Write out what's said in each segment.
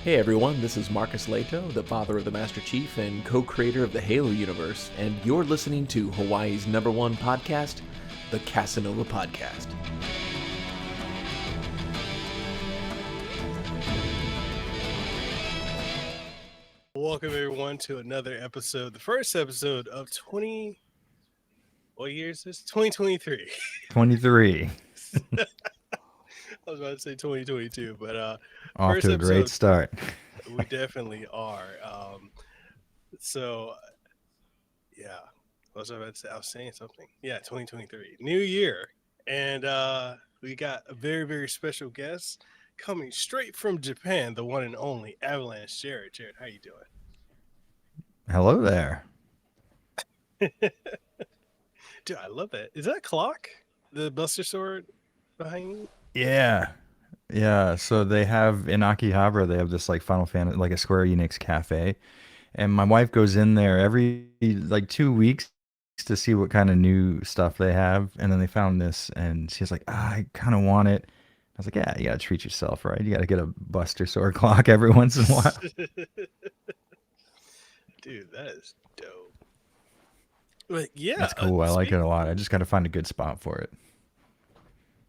Hey everyone, this is Marcus Leto, the father of the Master Chief and co-creator of the Halo universe, and you're listening to Hawaii's #1 podcast, the Casanova Podcast. Welcome everyone to another episode, the first episode of what year is this? 2023. 23. I was about to say 2022, but Off first to a great episode, start. we definitely are. So yeah, what was I about to say? I was saying something. Yeah, 2023, new year, and we got a very, very special guest coming straight from Japan, the one and only Avalanche Jared. Jared, how you doing? Hello there. Dude, I love that. Is that a clock? The Buster Sword behind you? Yeah. Yeah. So they have in Akihabara, they have this like Final Fantasy, like a Square Enix cafe. And my wife goes in there every like 2 weeks to see what kind of new stuff they have. And then they found this and she's like, I kind of want it. I was like, yeah, you got to treat yourself, right? You got to get a Buster Sword clock every once in a while. Dude, that is dope. But yeah, It's cool. I like it speak. a lot. I just got to find a good spot for it.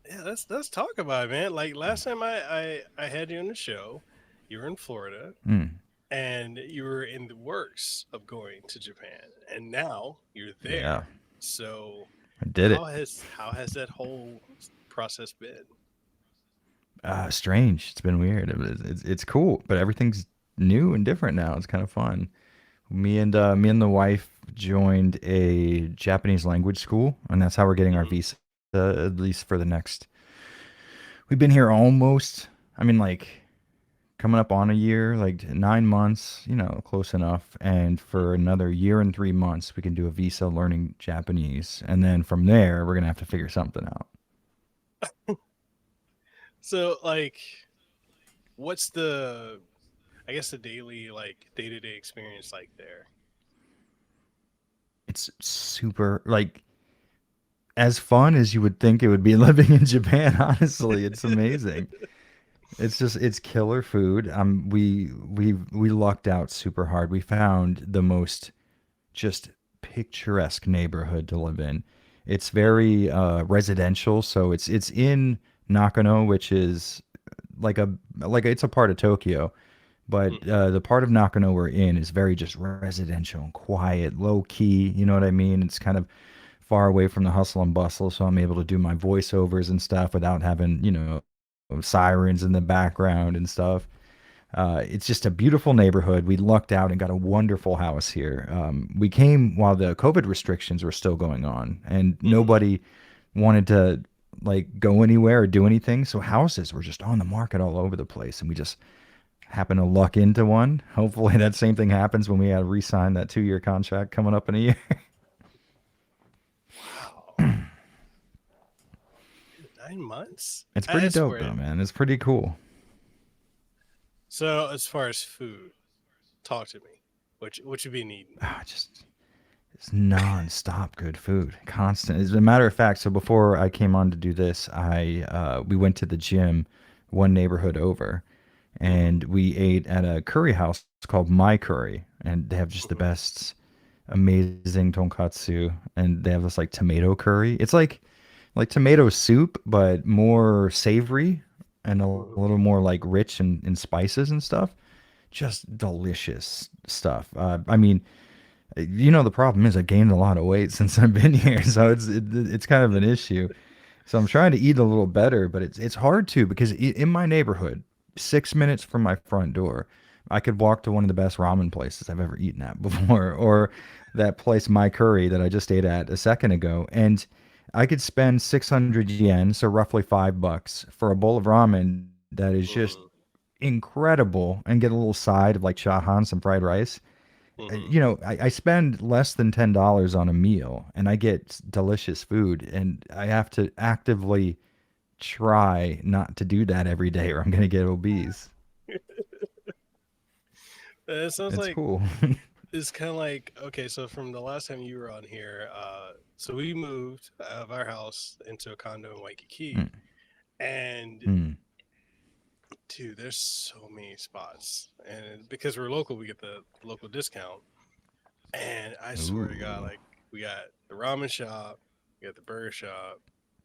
Yeah, let's talk about it, man. Like last time I had you on the show, you were in Florida Mm, and you were in the works of going to Japan, and now you're yeah. there. So I did it. how has that whole process been? Strange. It's been weird. It's cool, but everything's new and different now. It's kind of fun. Me and the wife joined a Japanese language school, and that's how we're getting our Hmm. visa, at least for the next. We've been here almost. I mean, like coming up on a year, like 9 months. Close enough. And for another year and 3 months, we can do a visa learning Japanese, and then from there, we're gonna have to figure something out. So like, what's the I guess the daily like day to day experience like there? It's super like as fun as you would think it would be living in Japan. Honestly, it's amazing. It's killer food. We lucked out super hard. We found the most just picturesque neighborhood to live in. It's very residential, so it's in Nakano, which is like a it's a part of Tokyo, but Hmm. the part of Nakano we're in is very just residential and quiet, low key. You know what I mean? It's kind of far away from the hustle and bustle, so I'm able to do my voiceovers and stuff without having sirens in the background and stuff. It's just a beautiful neighborhood. We lucked out and got a wonderful house here. We came while the COVID restrictions were still going on, and Hmm. nobody wanted to like go anywhere or do anything. So houses were just on the market all over the place, and we just happened to luck into one. Hopefully, that same thing happens when we re-sign that 2-year contract coming up in a year. Wow. 9 months? It's pretty That's dope where. though, man. It's pretty cool. So as far as food, talk to me. What you been eating? Just it's non-stop good food, constant. As a matter of fact, so before I came on to do this, I we went to the gym one neighborhood over, Hmm. and we ate at a curry house called My Curry, and they have just the Hmm. best, amazing tonkatsu, and they have this like tomato curry. It's like tomato soup, but more savory and a little Hmm. more like rich in spices and stuff. Just delicious stuff. I mean, the problem is I gained a lot of weight since I've been here, so it's kind of an issue. So I'm trying to eat a little better, but it's hard to because in my neighborhood, 6 minutes from my front door, I could walk to one of the best ramen places I've ever eaten at before, or that place My Curry that I just ate at a second ago, and I could spend 600 yen, so roughly $5, for a bowl of ramen that is just Hmm. incredible, and get a little side of like chahan, some fried rice. Hmm. I spend less than $10 on a meal and I get delicious food, and I have to actively try not to do that every day or I'm going to get obese. It sounds It's like cool. it's kind of like okay. So from the last time you were on here, so we moved out of our house into a condo in Waikiki, Mm, and mm, Dude, there's so many spots, and because we're local, we get the local discount. And I swear to God, Ooh. like we got the ramen shop, we got the burger shop,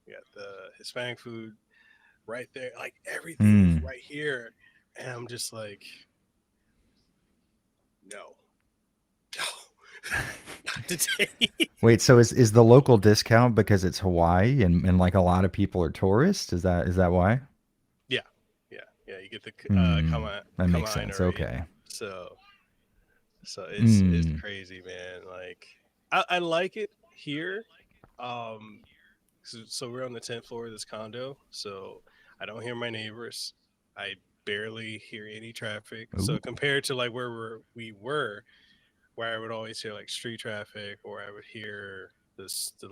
we got the Hispanic food right there. Like everything is Hmm. right here, and I'm just like, no, no, not today. Wait, so is the local discount because it's Hawaii and like a lot of people are tourists? Is that why? Yeah, yeah, yeah. You get the Hmm. That makes Kamina sense. rate. Okay. So it's Hmm. crazy, man. Like I like it here. So we're on the 10th floor of this condo, so I don't hear my neighbors. I barely hear any traffic. Ooh. So compared to like we were, where I would always hear like street traffic, or I would hear the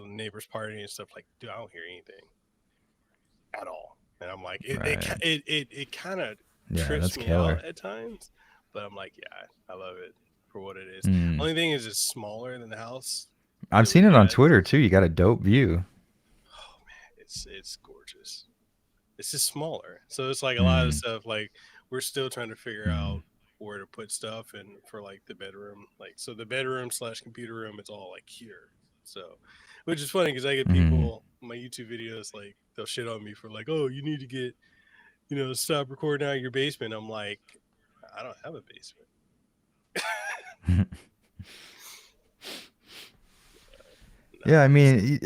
neighbors partying and stuff. Like, dude, I don't hear anything at all. And I'm like, Right. it kind of Yeah, trips that's me out killer. at times, but I'm like, yeah, I love it for what it is. Hmm. Only thing is, it's smaller than the house I've that we seen it on got. Twitter too. You got a dope view. Oh man, it's gorgeous. It's just smaller, so it's like a lot of Hmm. stuff. Like we're still trying to figure Hmm. out where to put stuff, and for like the bedroom, like so the bedroom slash computer room, it's all like here. So, which is funny because I get Hmm. people my YouTube videos like they'll shit on me for like, oh, you need to get stop recording out of your basement. I'm like, I don't have a basement. Yeah, I Nah, mean,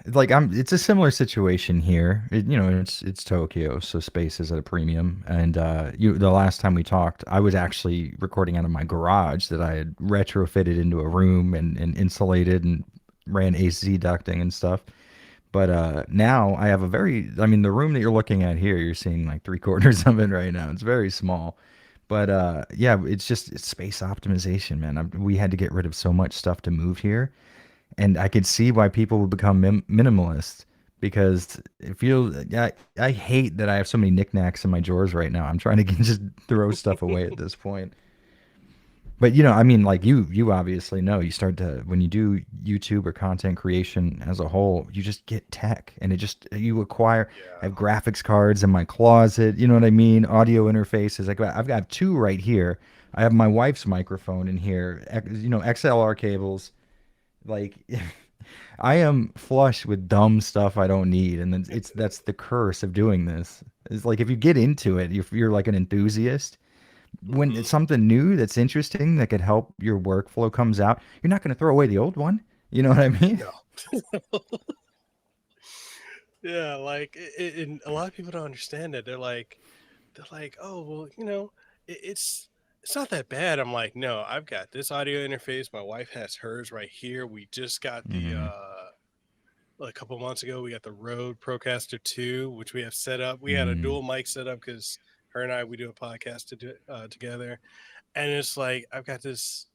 like it's a similar situation here. It's Tokyo, so space is at a premium. And the last time we talked, I was actually recording out of my garage that I had retrofitted into a room and insulated and ran AC ducting and stuff. But now I have I mean, the room that you're looking at here, you're seeing like three-quarters of it right now. It's very small. But yeah, it's space optimization, man. We had to get rid of so much stuff to move here, and I could see why people would become minimalist because I hate that I have so many knickknacks in my drawers right now. I'm trying to just throw stuff away at this point. But I mean, like you obviously know, you start to when you do YouTube or content creation as a whole, you just get tech, and it just you acquire. I yeah, have graphics cards in my closet. You know what I mean? Audio interfaces. Like I've got two right here. I have my wife's microphone in here. XLR cables. Like I am flush with dumb stuff I don't need, and then that's the curse of doing this. It's like if you get into it, if you're like an enthusiast, when hmm it's something new that's interesting that could help your workflow comes out, you're not going to throw away the old one. You know what I mean? no, yeah. Like, and a lot of people don't understand it. They're like, oh well, it's not that bad. I'm like, no, I've got this audio interface. My wife has hers right here. We just got the Mm-hmm. a couple months ago. We got the Rode Procaster 2, which we have set up. We had a Mm-hmm. dual mic set up because her and I we do a podcast together, and it's like I've got this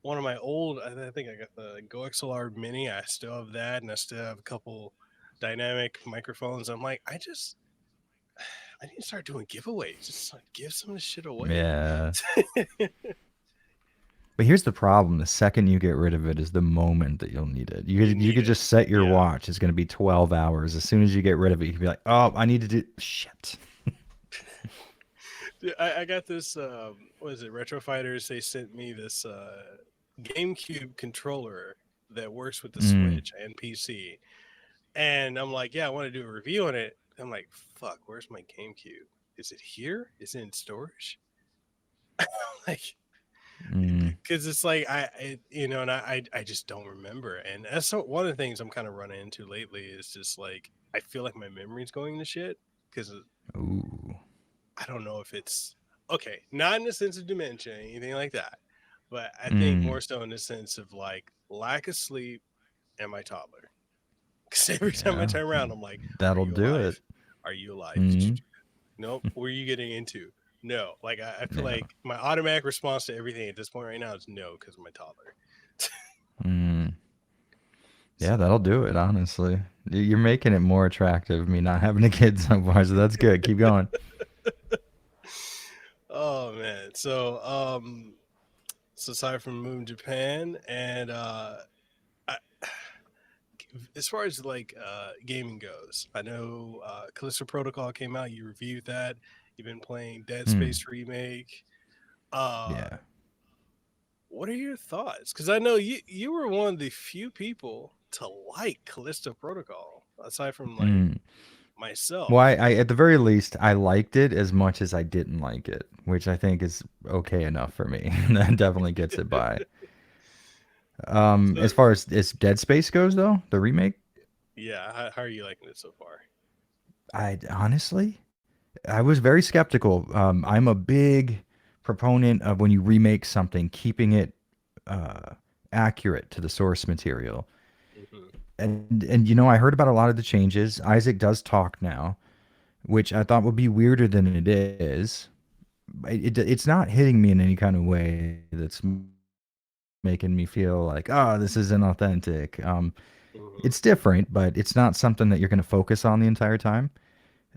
one of my old. I think I got the Go XLR Mini. I still have that, and I still have a couple dynamic microphones. I'm like, I need to start doing giveaways. Just like give some of this shit away. Yeah. But here's the problem: the second you get rid of it is the moment that you'll need it. You You need could it. just set your Yeah. watch. It's going to be 12 hours. As soon as you get rid of it, you can be like, oh, I need to do shit. Dude, I got this. What is it? Retro Fighters. They sent me this GameCube controller that works with the Mm. Switch and PC. And I'm like, yeah, I want to do a review on it. I'm like, fuck, where's my GameCube? Is it here? Is it in storage? Like, Mm. because it's like and I just don't remember. And that's one of the things I'm kind of running into lately is just like I feel like my memory's going to shit because Ooh. I don't know if it's okay, not in the sense of dementia, anything like that, but I think Mm. more so in the sense of like lack of sleep and my toddler. Because every time I Yeah. turn around, I'm like, "Are That'll you do it. alive? Are you alive? Did you Mm. do that? Nope. What are you getting into? No." Like I feel Yeah. like my automatic response to everything at this point right now is no because of my toddler. Mm. Yeah, that'll So, do it, honestly. You're making it more attractive, me not having a kid so far, so that's good. Keep going. oh man. So aside from moving to Japan and I, as far as like gaming goes, I know Callisto Protocol came out. You reviewed that. You've been playing Dead Mm, Space Remake. Uh, yeah. what are your thoughts? Because I know you were one of the few people to like Callisto Protocol, aside from like Mm. Well, myself. I at the very least, I liked it as much as I didn't like it, which I think is okay enough for me. That definitely gets it by. So As far as Dead Space goes, though, the remake, yeah, how are you liking it so far? I honestly, I was very skeptical. I'm a big proponent of when you remake something, keeping it uh, accurate to the source material. Hmm. And I heard about a lot of the changes. Isaac does talk now, which I thought would be weirder than it is. It's not hitting me in any kind of way that's making me feel like, oh, this isn't authentic. Hmm. It's different, but it's not something that you're going to focus on the entire time.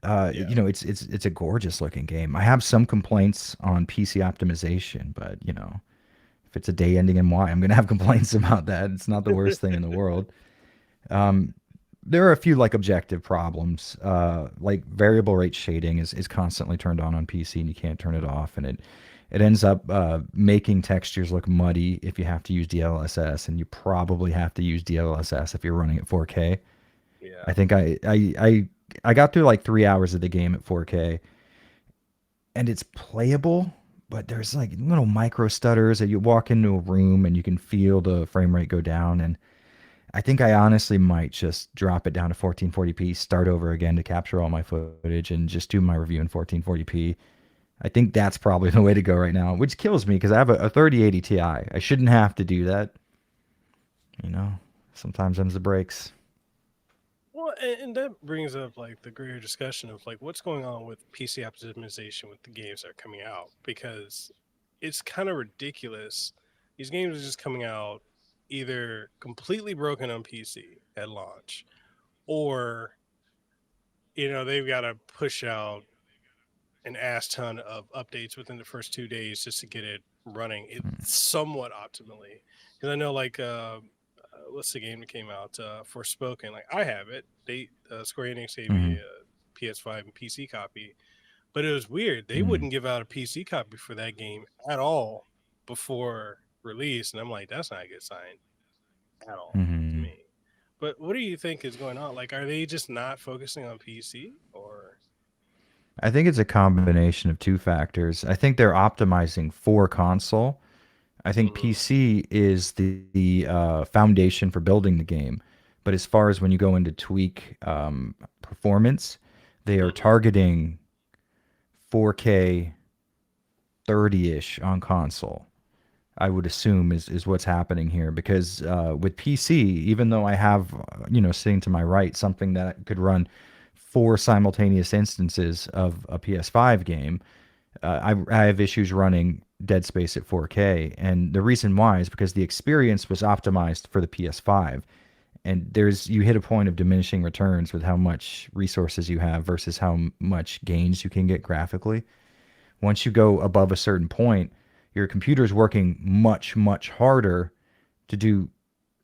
Yeah. It's a gorgeous looking game. I have some complaints on PC optimization, but if it's a day ending in Y, I'm going to have complaints about that. It's not the worst thing in the world. Um, there are a few like objective problems. Like variable rate shading is constantly turned on PC and you can't turn it off, and it ends up making textures look muddy if you have to use DLSS, and you probably have to use DLSS if you're running at 4K. I Yeah. think I got through like 3 hours of the game at 4K, and it's playable, but there's like little micro stutters that you walk into a room and you can feel the frame rate go down. And I think I honestly might just drop it down to 1440p, start over again to capture all my footage, and just do my review in 1440p. I think that's probably the way to go right now, which kills me because I have a 3080 Ti. I shouldn't have to do that. You know, sometimes them's the breaks. Well, and that brings up like the greater discussion of like what's going on with PC optimization with the games that are coming out because it's kind of ridiculous. These games are just coming out either completely broken on PC at launch, or they've got to push out an ass ton of updates within the first 2 days just to get it running it somewhat optimally. Because I know, like, what's the game that came out? Forspoken. Like, I have it. Square Enix gave me Mm-hmm. a PS5 and PC copy, but it was weird. They Mm-hmm. wouldn't give out a PC copy for that game at all before release, and I'm like, that's not a good sign at all to Mm-hmm. me. But what do you think is going on? Like, are they just not focusing on PC or? I think it's a combination of two factors. I think they're optimizing for console. I think Mhm. PC is the foundation for building the game, but as far as when you go into tweak performance, they are Mhm. targeting 4K 30ish on console. I would assume is what's happening here because with PC, even though I have sitting to my right something that could run four simultaneous instances of a PS5 game, I have issues running Dead Space at 4K, and the reason why is because the experience was optimized for the PS5, and you hit a point of diminishing returns with how much resources you have versus how much gains you can get graphically. Once you go above a certain point, your computer is working much harder to do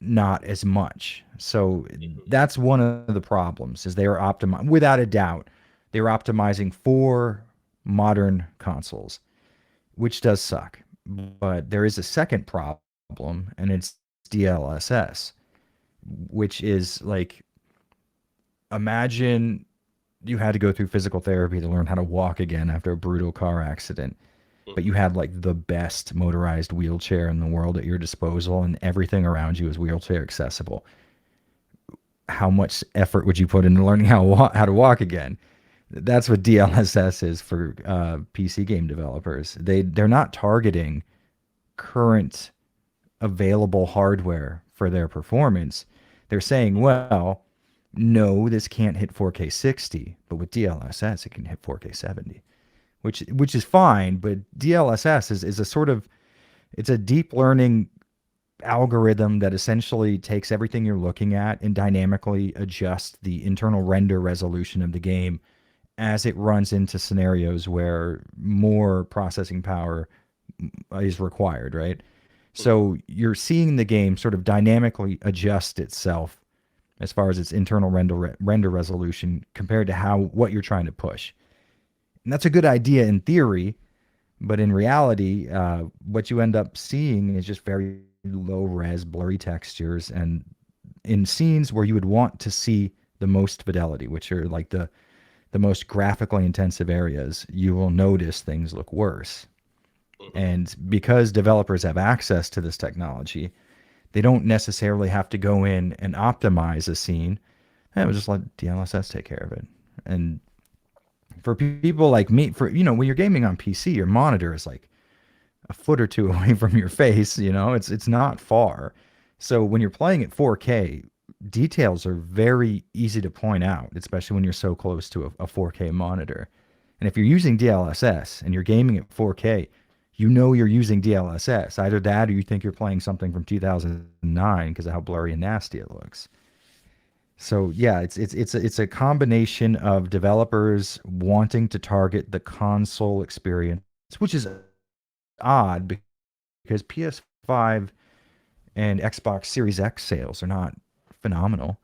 not as much. So Mhm. that's one of the problems is they are optimizing without a doubt. They're optimizing for modern consoles, which does suck. But there is a second problem, and it's DLSS, which is like imagine you had to go through physical therapy to learn how to walk again after a brutal car accident, but you Mhm. had like the best motorized wheelchair in the world at your disposal, and everything around you is wheelchair accessible. How much effort would you put into learning how to walk again? That's what DLSS is for PC game developers. They're not targeting current available hardware for their performance. They're saying, Mhm. well, no, this can't hit 4K 60, but with DLSS it can hit 4K 70, which is fine. But DLSS is a sort of it's a deep learning algorithm that essentially takes everything you're looking at and dynamically adjusts the internal render resolution of the game as it runs into scenarios where more processing power is required, right? Mhm. So you're seeing the game sort of dynamically adjust itself as far as its internal render resolution compared to what you're trying to push. And that's a good idea in theory, but in reality, what you end up seeing is just very low res, blurry textures, and in scenes where you would want to see the most fidelity, which are like the most graphically intensive areas, you will notice things look worse. Hmm. And because developers have access to this technology, they don't necessarily have to go in and optimize a scene. We'll just let DLSS take care of it. And for people like me, for when you're gaming on PC, your monitor is like a foot or two away from your face. It's not far. So when you're playing at 4K, details are very easy to point out, especially when you're so close to a 4K monitor. And if you're using DLSS and you're gaming at 4K, you're using DLSS. Either that or you think you're playing something from 2009 because of how blurry and nasty it looks. So yeah, it's a combination of developers wanting to target the console experience, which is odd because PS5 and Xbox Series X sales are not phenomenal.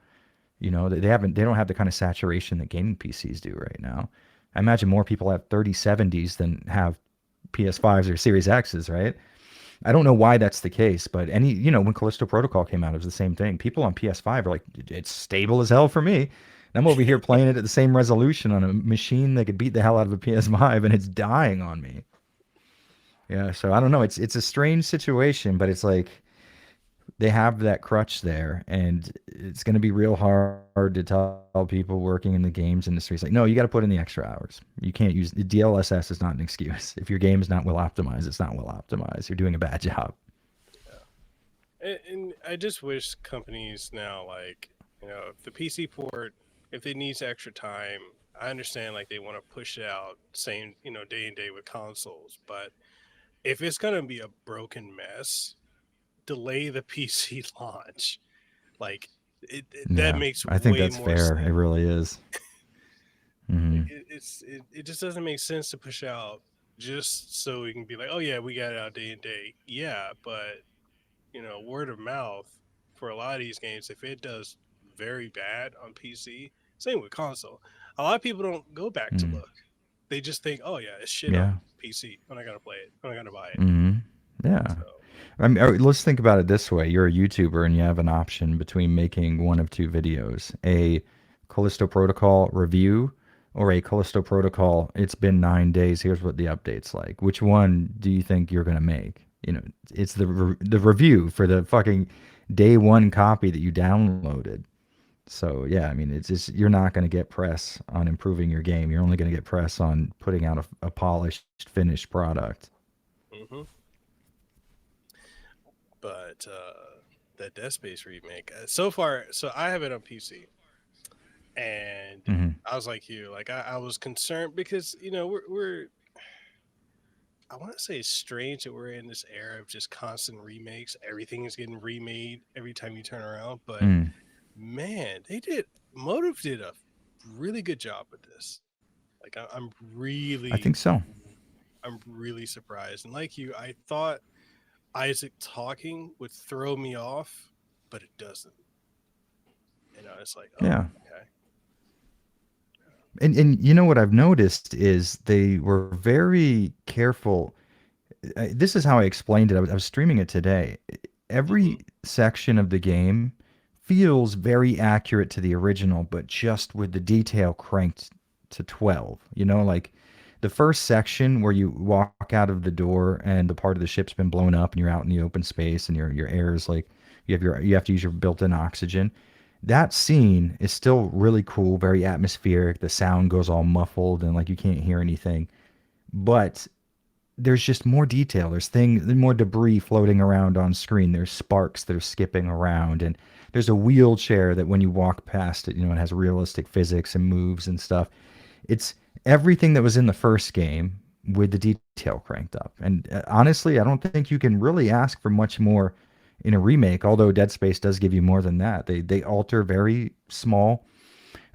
They don't have the kind of saturation that gaming PCs do right now. I imagine more people have 3070s than have PS5s or Series X's, right? I don't know why that's the case, but when Callisto Protocol came out, it was the same thing. People on PS5 are like, it's stable as hell for me. And I'm over here playing it at the same resolution on a machine that could beat the hell out of a PS5, and it's dying on me. Yeah, so I don't know. It's a strange situation, but it's like they have that crutch there, and it's going to be real hard to tell people working in the games industry. It's like, no, you got to put in the extra hours. You can't use DLSS is not an excuse. If your game is not well optimized, it's not well optimized. You're doing a bad job. And I just wish companies now, like, if the PC port, if it needs extra time, I understand like they want to push it out same, day and day with consoles. But if it's gonna be a broken mess, delay the PC launch. Like that Yeah, makes I think way that's more fair. It sense. really is. Like Hmm. it just doesn't make sense to push out just so we can be like, oh yeah, we got it out day and day. Yeah, but word of mouth for a lot of these games, if it does very bad on PC, same with console. A lot of people don't go back to Mm. look. They just think, oh yeah, it's shit Yeah. on PC. I'm not gonna play it. I'm not gonna buy it. Hmm. Yeah. So I mean, let's think about it this way. You're a YouTuber and you have an option between making one of two videos, a Callisto Protocol review or a Callisto Protocol, it's been 9 days, here's what the update's like. Which one do you think you're going to make? It's the review for the fucking day one copy that you downloaded. So, yeah, I mean, it's just, you're not going to get press on improving your game. You're only going to get press on putting out a polished, finished product. hmm but that Dead Space remake, so far, so I have it on PC, and Hmm. I was like you, like I was concerned because we're I want to say it's strange that we're in this era of just constant remakes. Everything is getting remade every time you turn around. But Mm, man, Motive did a really good job with this. Like I think so. I'm really surprised. And like you, I thought Isaac talking would throw me off, but it doesn't. It's like, oh, Yeah. okay. And you know what I've noticed is they were very careful. This is how I explained it. I was streaming it today. Hmm. Every section of the game feels very accurate to the original, but just with the detail cranked to 12. Like the first section where you walk out of the door and the part of the ship's been blown up and you're out in the open space and your air is like you have to use your built-in oxygen. That scene is still really cool, very atmospheric. The sound goes all muffled and like you can't hear anything. But there's just more detail. More debris floating around on screen. There's sparks that are skipping around, and there's a wheelchair that when you walk past it, it has realistic physics and moves and stuff. It's everything that was in the first game with the detail cranked up. And honestly, I don't think you can really ask for much more in a remake. Although Dead Space does give you more than that. They alter very small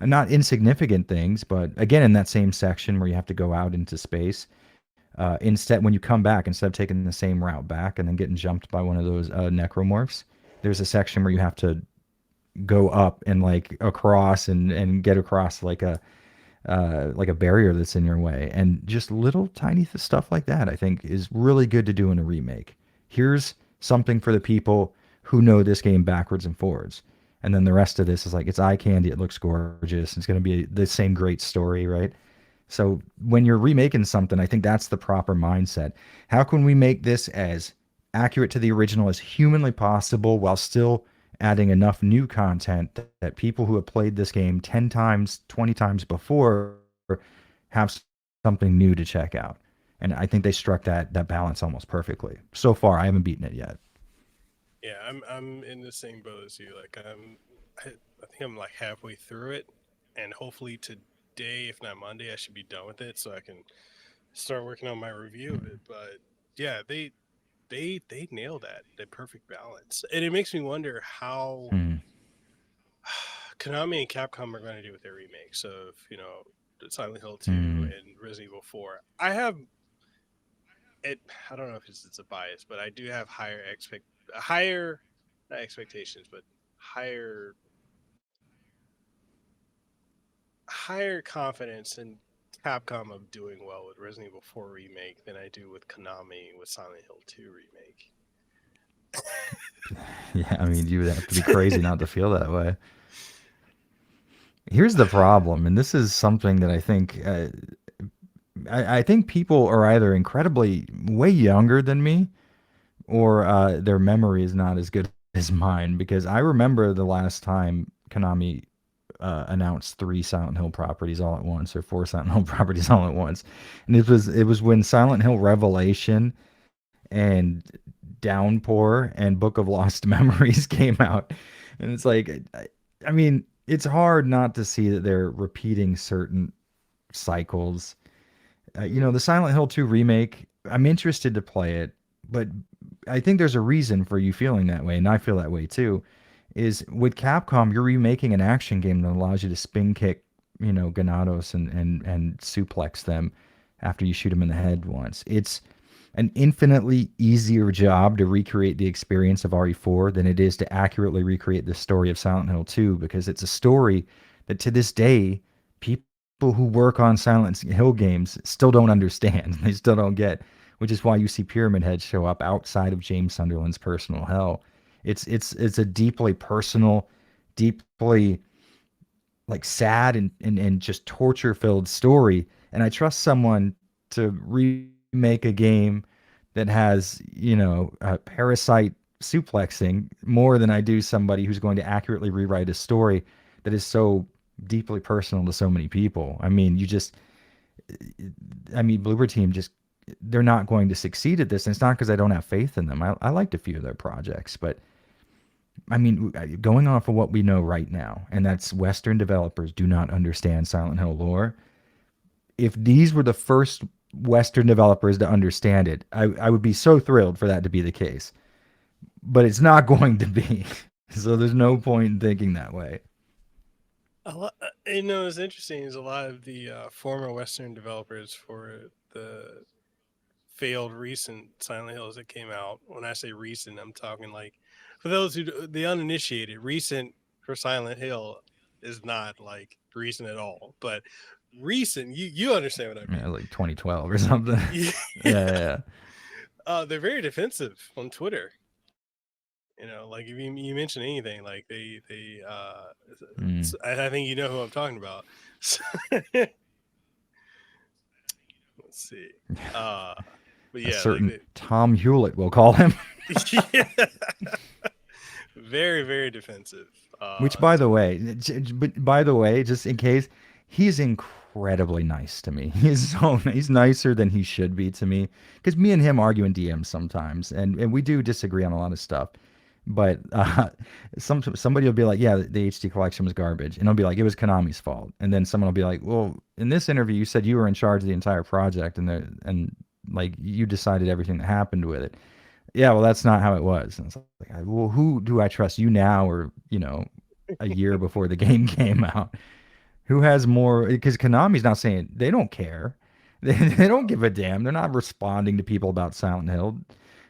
and not insignificant things, but again, in that same section where you have to go out into space, instead, when you come back, instead of taking the same route back and then getting jumped by one of those necromorphs, there's a section where you have to go up and like across and get across like like a barrier that's in your way. And just little tiny stuff like that, I think, is really good to do in a remake. Here's something for the people who know this game backwards and forwards. And then the rest of this is like, it's eye candy. It looks gorgeous. It's going to be the same great story, right? So when you're remaking something, I think that's the proper mindset. How can we make this as accurate to the original as humanly possible while still adding enough new content that people who have played this game 10 times, 20 times before have something new to check out? And I think they struck that balance almost perfectly. So far, I haven't beaten it yet. Yeah, I'm in the same boat as you. Like I think I'm like halfway through it, and hopefully today, if not Monday, I should be done with it so I can start working on my review of it. But yeah, they nail that perfect balance, and it makes me wonder how Mm. Konami and Capcom are going to do with their remakes of Silent Hill 2 Mm. and Resident Evil 4. I have it. I don't know if it's a bias, but I do have higher not expectations, but higher higher confidence in Capcom of doing well with Resident Evil 4 remake than I do with Konami with Silent Hill 2 remake. Yeah, I mean, you would have to be crazy not to feel that way. Here's the problem, and this is something that I think I think people are either incredibly way younger than me, or their memory is not as good as mine. Because I remember the last time Konami announced 3 Silent Hill properties all at once, or 4 Silent Hill properties all at once, and it was when Silent Hill Revelation and Downpour and Book of Lost Memories came out, and it's like, I mean, it's hard not to see that they're repeating certain cycles. The Silent Hill 2 remake, I'm interested to play it, but I think there's a reason for you feeling that way, and I feel that way too. Is with Capcom, you're remaking an action game that allows you to spin kick, Ganados and suplex them after you shoot them in the head once. It's an infinitely easier job to recreate the experience of RE4 than it is to accurately recreate the story of Silent Hill 2, because it's a story that to this day, people who work on Silent Hill games still don't understand. They still don't get, which is why you see Pyramid Head show up outside of James Sunderland's personal hell. It's a deeply personal, deeply like sad and just torture filled story. And I trust someone to remake a game that has, parasite suplexing more than I do somebody who's going to accurately rewrite a story that is so deeply personal to so many people. I mean, Bloober Team they're not going to succeed at this. And it's not because I don't have faith in them. I liked a few of their projects, but I mean, going off of what we know right now, and that's Western developers do not understand Silent Hill lore. If these were the first Western developers to understand it, I would be so thrilled for that to be the case. But it's not going to be. So there's no point in thinking that way. It's interesting is a lot of the former Western developers for the failed recent Silent Hills that came out. When I say recent, I'm talking like for those the uninitiated. Recent for Silent Hill is not like recent at all, but recent, you understand what I mean? Yeah, like 2012 or something. Yeah. They're very defensive on Twitter. Like if you mention anything, like they I think you know who I'm talking about. Let's see. But yeah, a certain Tom Hewlett, we'll call him. Yeah. Very, very defensive. Which, by the way, just in case, he's incredibly nice to me. He's nicer than he should be to me. Because me and him argue in DMs sometimes, and we do disagree on a lot of stuff. But somebody will be like, yeah, the HD collection was garbage. And I'll be like, it was Konami's fault. And then someone will be like, well, in this interview, you said you were in charge of the entire project and like you decided everything that happened with it. Yeah, well, that's not how it was. And it's like, well, who do I trust, you now or, a year before the game came out? Who has more? Because Konami's not saying, they don't care. They don't give a damn. They're not responding to people about Silent Hill.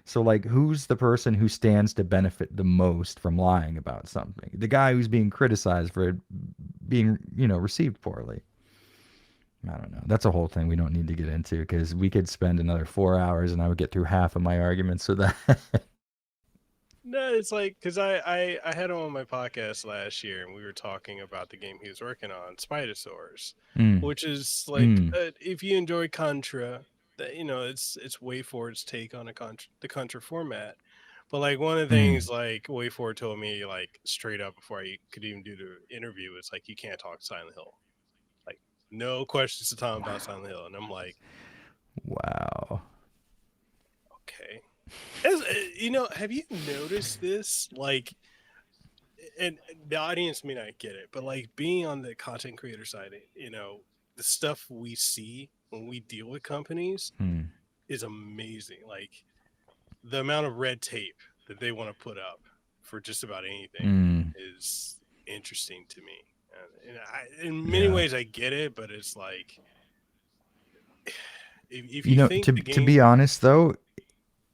So, like, who's the person who stands to benefit the most from lying about something? The guy who's being criticized for it being, received poorly. I don't know. That's a whole thing we don't need to get into because we could spend another 4 hours and I would get through half of my arguments with that. No, it's like because I had him on my podcast last year and we were talking about the game he was working on, Spidersaurs, mm, which is like mm, if you enjoy Contra, that it's WayForward's take on the Contra format. But like one of the mm. things like WayForward told me like straight up before I could even do the interview is like you can't talk Silent Hill. Like no questions to Tom about Silent Hill, and I'm like, Wow. okay. Have you noticed this? Like, and the audience may not get it, but like being on the content creator side, the stuff we see when we deal with companies Mm, is amazing. Like the amount of red tape that they want to put up for just about anything mm. is interesting to me. In many Yeah. ways, I get it, but it's like if You you know, think the to be game, honest though,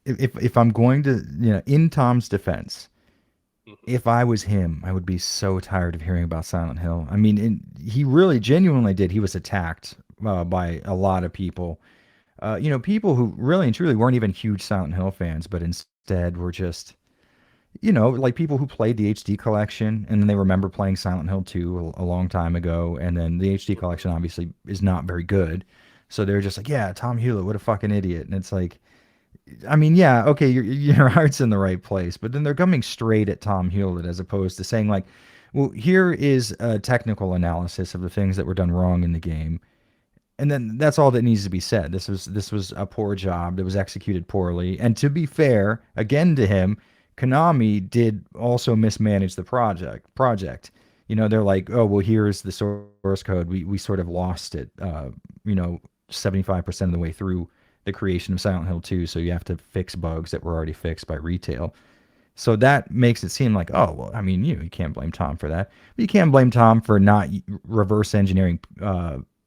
if I'm going to, in Tom's defense, Mhm, if I was him, I would be so tired of hearing about Silent Hill. I mean, he really genuinely did. He was attacked by a lot of people. People who really and truly weren't even huge Silent Hill fans, but instead were just, like people who played the HD collection and then they remember playing Silent Hill 2 a long time ago. And then the HD mhm. collection obviously is not very good. So they're just like, yeah, Tom Hewlett, what a fucking idiot. And it's like, I mean, yeah, okay, your heart's in the right place, but then they're coming straight at Tom Hewlett as opposed to saying like, well, here is a technical analysis of the things that were done wrong in the game, and then that's all that needs to be said. This was a poor job that was executed poorly, and to be fair, again to him, Konami did also mismanage the project. They're like, oh well, here's the source code. We sort of lost it. 75% of the way through the creation of Silent Hill 2, so you have to fix bugs that were already fixed by retail. So that makes it seem like, oh well, I mean, you can't blame Tom for that, but you can blame Tom for not reverse engineering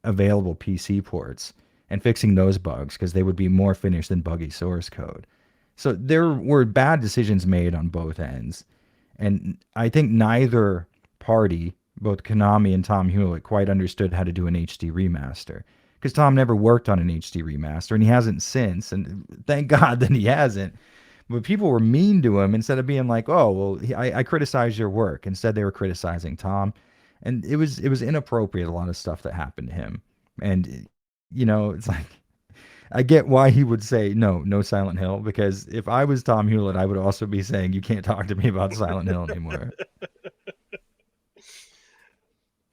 available PC ports and fixing those bugs because they would be more finished than buggy source code. So there were bad decisions made on both ends, and I think neither party, both Konami and Tom Hewlett, quite understood how to do an HD remaster. Because Tom never worked on an HD remaster, and he hasn't since. And thank God that he hasn't. But people were mean to him instead of being like, "Oh, well, I criticized your work." Instead, they were criticizing Tom, and it was inappropriate. A lot of stuff that happened to him, and it's like I get why he would say no, no Silent Hill, because if I was Tom Hewlett, I would also be saying you can't talk to me about Silent Hill anymore.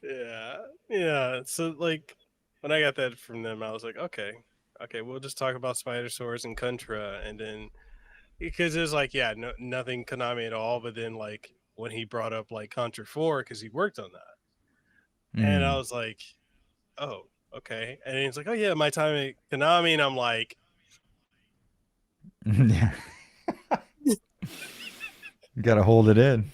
Yeah, yeah. So like when I got that from them, I was like, okay, okay, we'll just talk about Spider Swords and Contra, and then because it was like, yeah, no, nothing Konami at all. But then like when he brought up like Contra 4 because he worked on that, and I Mm. was like, oh, okay. And he's like, oh yeah, my time at Konami, and I'm like, Yeah, you got to hold it in.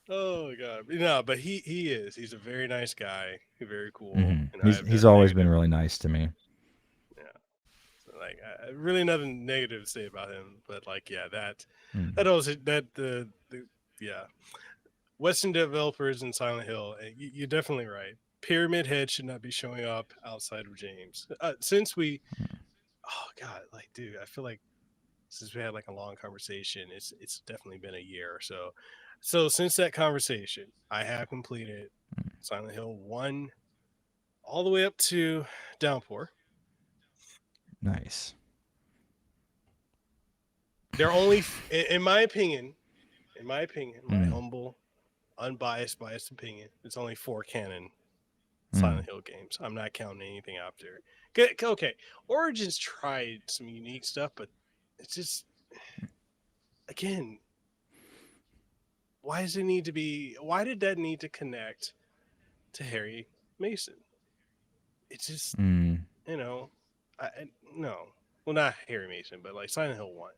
oh my god, no, but he's a very nice guy, very cool, and I have He's nothing always been negative. really nice to me. Yeah, so like really nothing negative to say about him, but like yeah, Mm. that also the yeah Western developers in Silent Hill, you're definitely right. Pyramid Head should not be showing up outside of James. Since we, oh god, like dude, I feel like since we had like a long conversation, it's definitely been a year or so. So since that conversation, I have completed Silent Hill 1 all the way up to Downpour. Nice. They're only, in my opinion, my Mm. humble, unbiased, biased opinion, it's only 4 canon Mm. Silent Hill games. I'm not counting anything after. Okay, Origins tried some unique stuff, but it's just again, why does it need to be? Why did that need to connect to Harry Mason? It's just Mm. you know, no, well not Harry Mason, but like Silent Hill 1.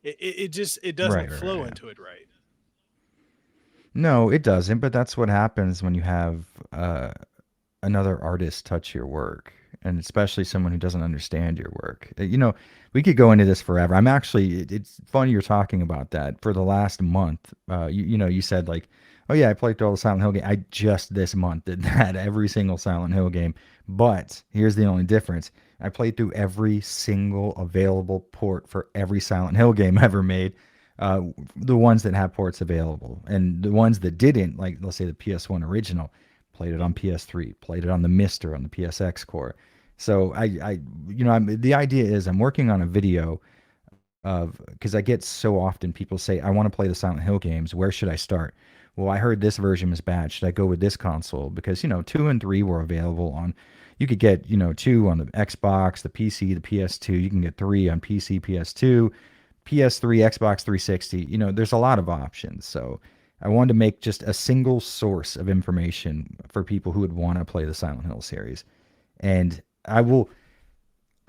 It just it doesn't Right, right, flow right. into it right. No, it doesn't, but that's what happens when you have another artist touch your work, and especially someone who doesn't understand your work. We could go into this forever. It's funny you're talking about that. For the last month, you said like, oh yeah, I played all the Silent Hill game. I just this month did that, every single Silent Hill game, But here's the only difference. I played through every single available port for every Silent Hill game ever made. The ones that have ports available, and the ones that didn't, like let's say the PS1 original, played it on PS3, played it on the Mister on the PSX core. So the idea is I'm working on a video of, because I get so often people say I want to play the Silent Hill games. Where should I start? Well, I heard this version was bad. Should I go with this console? Because 2 and 3 were available on. You could get 2 on the Xbox, the PC, the PS2. You can get 3 on PC, PS2, PS3, Xbox 360. There's a lot of options. So I wanted to make just a single source of information for people who would want to play the Silent Hill series. And I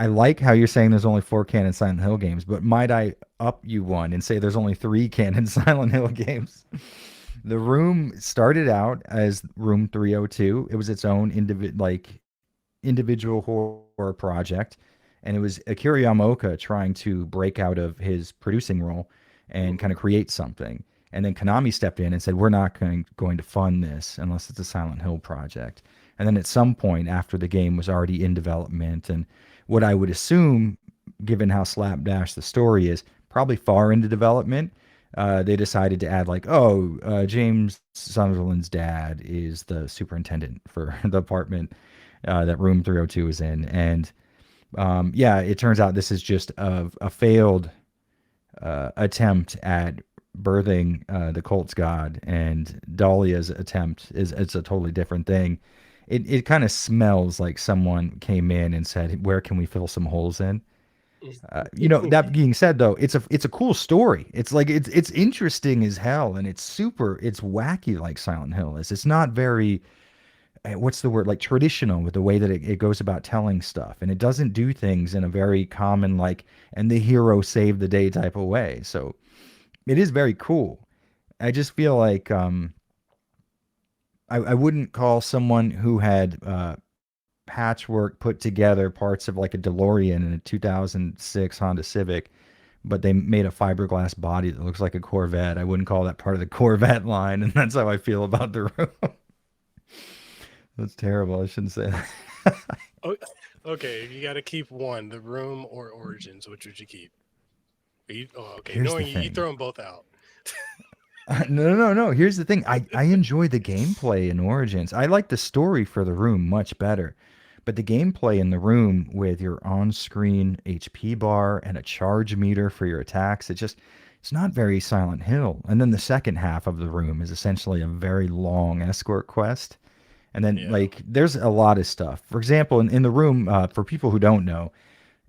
like how you're saying there's only 4 canon Silent Hill games, but might I up you one and say there's only 3 canon Silent Hill games? The Room started out as Room 302. It was its own individual horror project, and it was Akira Yamaoka trying to break out of his producing role and kind of create something. And then Konami stepped in and said, "We're not going to fund this unless it's a Silent Hill project." And then at some point after the game was already in development, and what I would assume, given how slapdash the story is, probably far into development, they decided to add James Sunderland's dad is the superintendent for the apartment that Room 302 is in. And it turns out this is just a failed attempt at birthing the cult's god, and Dahlia's attempt is it's a totally different thing. It kind of smells like someone came in and said, "Where can we fill some holes in?" That being said, though, it's a cool story. It's like it's interesting as hell, and it's wacky like Silent Hill is. It's not very what's the word, like traditional with the way that it goes about telling stuff, and it doesn't do things in a very common and the hero saved the day type of way. So it is very cool. I just feel like I wouldn't call someone who had patchwork put together parts of like a DeLorean in a 2006 Honda Civic, but they made a fiberglass body that looks like a Corvette. I wouldn't call that part of the Corvette line, and that's how I feel about The Room. That's terrible. I shouldn't say that. Okay, you got to keep one, The Room or Origins. Which would you keep? Okay. Here's Knowing the you thing. throw them both out. No. Here's the thing. I enjoy the gameplay in Origins. I like the story for The Room much better. But the gameplay in The Room with your on-screen HP bar and a charge meter for your attacks, it's not very Silent Hill. And then the second half of The Room is essentially a very long escort quest. And then there's a lot of stuff. For example, in The Room, for people who don't know,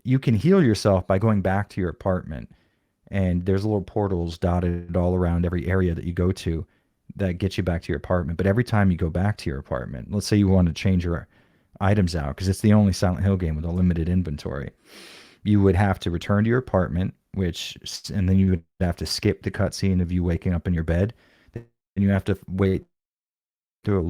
you can heal yourself by going back to your apartment. And there's little portals dotted all around every area that you go to that get you back to your apartment. But every time you go back to your apartment, let's say you want to change your items out, because it's the only Silent Hill game with a limited inventory, you would have to return to your apartment, and then you would have to skip the cutscene of you waking up in your bed. Then you have to wait through a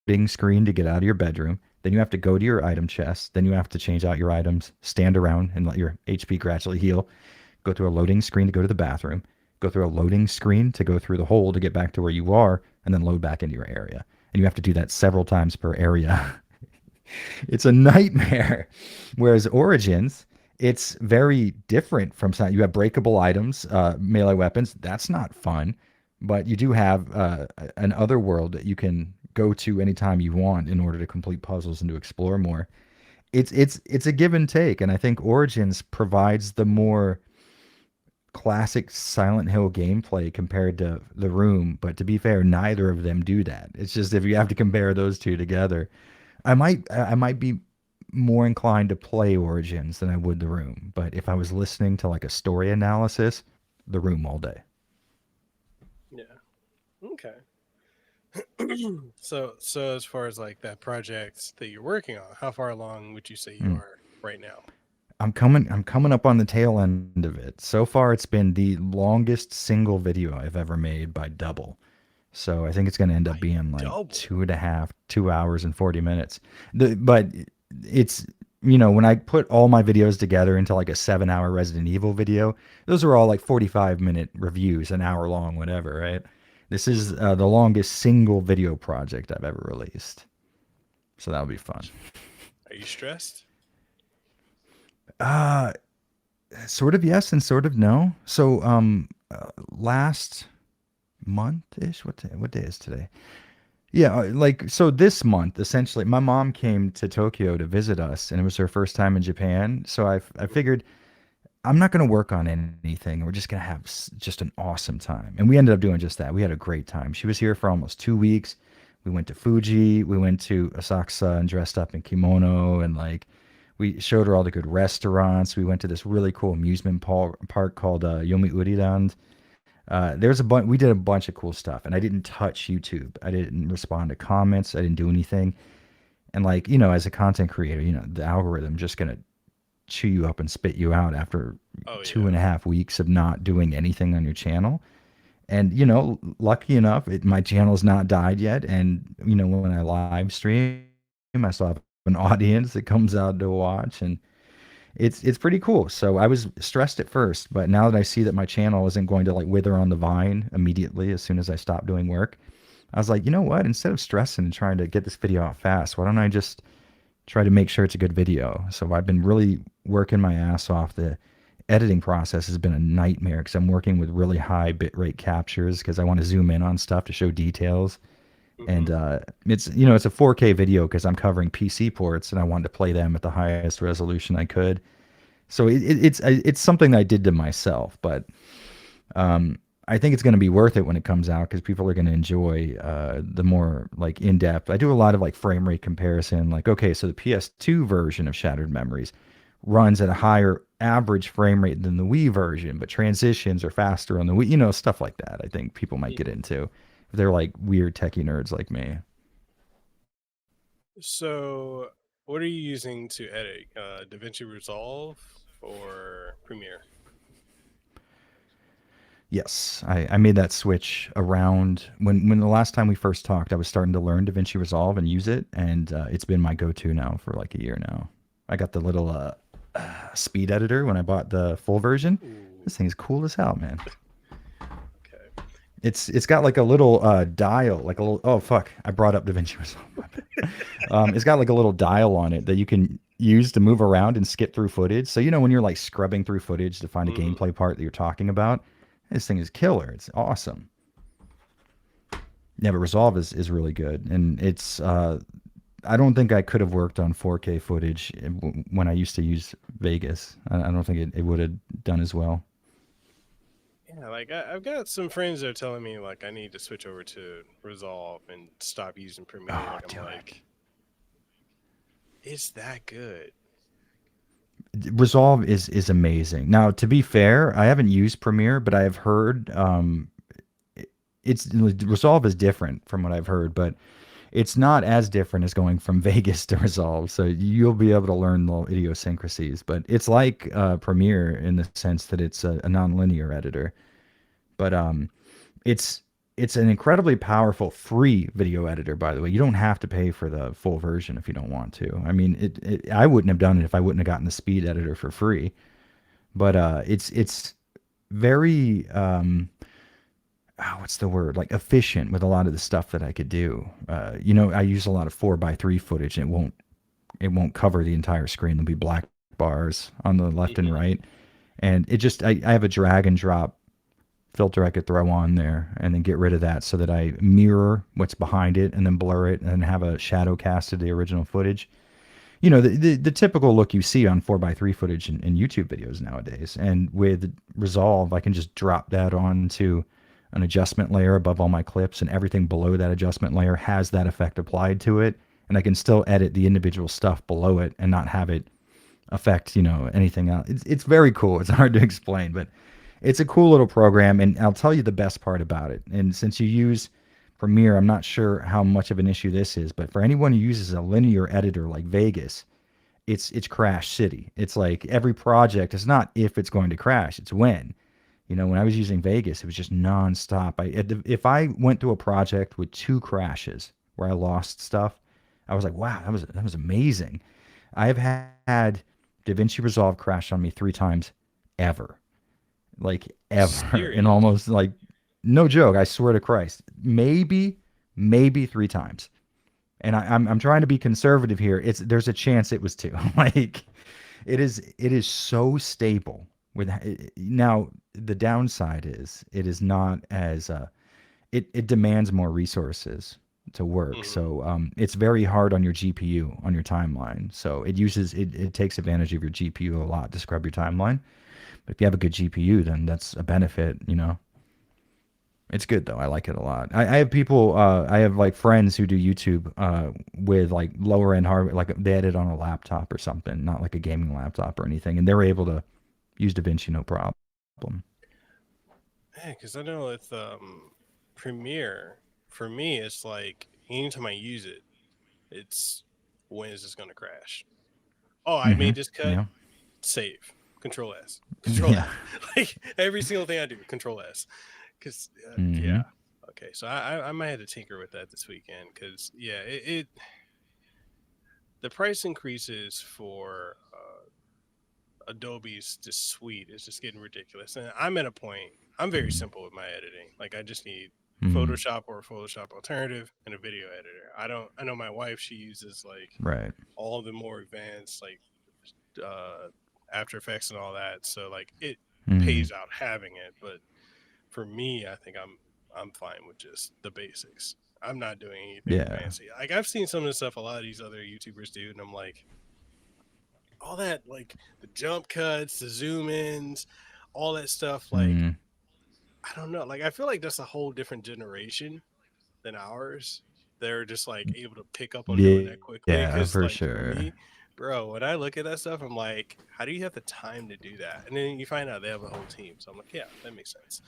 loading screen to get out of your bedroom. Then you have to go to your item chest. Then you have to change out your items, stand around and let your HP gradually heal. Go through a loading screen to go to the bathroom. Go through a loading screen to go through the hole to get back to where you are, and then load back into your area. And you have to do that several times per area. It's a nightmare. Whereas Origins, it's very different from you have breakable items, melee weapons. That's not fun, but you do have an other world that you can go to anytime you want in order to complete puzzles and to explore more. It's a give and take, and I think Origins provides the more classic Silent Hill gameplay compared to The Room. But to be fair, neither of them do that. It's just if you have to compare those two together, I might be more inclined to play Origins than I would The Room. But if I was listening to like a story analysis, The Room all day. Yeah. Okay. So as far as like that project that you're working on, how far along would you say you are right now? I'm coming up on the tail end of it. So far, it's been the longest single video I've ever made by double. So I think it's going to end up being like 2 hours and 40 minutes. But it's, when I put all my videos together into like a 7-hour Resident Evil video, those are all like 45-minute reviews, an hour long, whatever, right? This is the longest single video project I've ever released. So that'll be fun. Are you stressed? Uh, Sort of yes and sort of no. So, last month-ish, what day is today? Yeah, like so this month, essentially, my mom came to Tokyo to visit us, and it was her first time in Japan. So I figured I'm not going to work on anything. We're just going to have just an awesome time. And we ended up doing just that. We had a great time. She was here for almost 2 weeks. We went to Fuji. We went to Asakusa and dressed up in kimono. And like, we showed her all the good restaurants. We went to this really cool amusement park called Yomiuri. There's a bunch. We did a bunch of cool stuff. And I didn't touch YouTube. I didn't respond to comments. I didn't do anything. And like, as a content creator, the algorithm just going to chew you up and spit you out after Oh two yeah. and a half weeks of not doing anything on your channel. And lucky enough, my channel's not died yet. And when I live stream, I still have an audience that comes out to watch, and it's pretty cool. So I was stressed at first, but now that I see that my channel isn't going to like wither on the vine immediately as soon as I stop doing work, I was like, you know what? Instead of stressing and trying to get this video out fast, why don't I just try to make sure it's a good video? So I've been really working my ass off. The editing process has been a nightmare because I'm working with really high bitrate captures because I want to zoom in on stuff to show details. Hmm. And it's a 4K video because I'm covering PC ports and I wanted to play them at the highest resolution I could. So it's something I did to myself, but um, I think it's going to be worth it when it comes out because people are going to enjoy the more like in depth. I do a lot of like frame rate comparison. Like, okay, so the PS2 version of Shattered Memories runs at a higher average frame rate than the Wii version, but transitions are faster on the Wii. Stuff like that. I think people might get into if they're like weird techie nerds like me. So, what are you using to edit? DaVinci Resolve or Premiere? Yes, I made that switch around when the last time we first talked. I was starting to learn DaVinci Resolve and use it, and it's been my go-to now for like a year now. I got the little speed editor when I bought the full version. Ooh, This thing is cool as hell, man. okay. It's got like a little dial, like a little. Oh fuck! I brought up DaVinci Resolve. My bad. It's got like a little dial on it that you can use to move around and skip through footage. So when you're like scrubbing through footage to find a Hmm. gameplay part that you're talking about, this thing is killer. It's awesome. Yeah, but Resolve is really good, and it's I don't think I could have worked on 4K footage when I used to use Vegas. I don't think it would have done as well. Yeah, like I've got some friends that are telling me like I need to switch over to Resolve and stop using Premiere, Oh, and I'm do it. like, it's that good. Resolve is amazing. Now, to be fair, I haven't used Premiere, but I have heard it's Resolve is different from what I've heard, but it's not as different as going from Vegas to Resolve. So you'll be able to learn the idiosyncrasies, but it's like Premiere in the sense that it's a nonlinear editor. But it's it's an incredibly powerful free video editor, by the way. You don't have to pay for the full version if you don't want to. I mean, I wouldn't have done it if I wouldn't have gotten the speed editor for free. But it's very what's the word, like efficient with a lot of the stuff that I could do. I use a lot of 4:3 footage, and it won't cover the entire screen. There'll be black bars on the left and Hmm. right, and I have a drag and drop filter I could throw on there and then get rid of that so that I mirror what's behind it and then blur it and then have a shadow cast of the original footage. The typical look you see on 4:3 footage in YouTube videos nowadays. And with Resolve, I can just drop that onto an adjustment layer above all my clips, and everything below that adjustment layer has that effect applied to it. And I can still edit the individual stuff below it and not have it affect, anything else. It's very cool. It's hard to explain, but it's a cool little program, and I'll tell you the best part about it. And since you use Premiere, I'm not sure how much of an issue this is, but for anyone who uses a linear editor like Vegas, it's crash city. It's like every project is not if it's going to crash, it's when. When I was using Vegas, it was just nonstop. If I went through a project with two crashes where I lost stuff, I was like, wow, that was amazing. I have had DaVinci Resolve crash on me 3 times ever, like ever, and Serious. almost like no joke. I swear to Christ, maybe 3 times. And I'm trying to be conservative here. There's a chance it was 2. Like it is so stable with now the downside is it is not as it demands more resources to work. Hmm. So it's very hard on your GPU on your timeline. So it takes advantage of your GPU a lot to scrub your timeline. But if you have a good GPU, then that's a benefit, you know. It's good though. I like it a lot. I have people. I have like friends who do YouTube with like lower end hardware, like they edit on a laptop or something, not like a gaming laptop or anything, and they're able to use DaVinci no problem. Yeah, because I know with Premiere, for me, it's like anytime I use it, it's when is this going to crash? Oh, I Mm-hmm. made this cut. Yeah. Save. Control S. Control Yeah. F. Like every single thing I do, Control S. Because Mm-hmm. yeah. Okay, so I might have to tinker with that this weekend because yeah, it the price increases for Adobe's just suite is just getting ridiculous. And I'm at a point, I'm very simple with my editing. Like I just need Mm-hmm. Photoshop or a Photoshop alternative and a video editor. I know my wife, she uses like Right. all the more advanced like uh After Effects and all that. So like it Mm-hmm. pays out having it, but for me, I think I'm fine with just the basics. I'm not doing anything Yeah. fancy. Like I've seen some of the stuff a lot of these other YouTubers do, and I'm like, all that like the jump cuts, the zoom ins, all that stuff. Like Mm-hmm. I don't know. Like I feel like that's a whole different generation than ours. They're just like able to pick up on doing that quickly. Yeah, Because for like for sure. me, bro, when I look at that stuff, I'm like, how do you have the time to do that? And then you find out they have a whole team. So I'm like, yeah, that makes sense.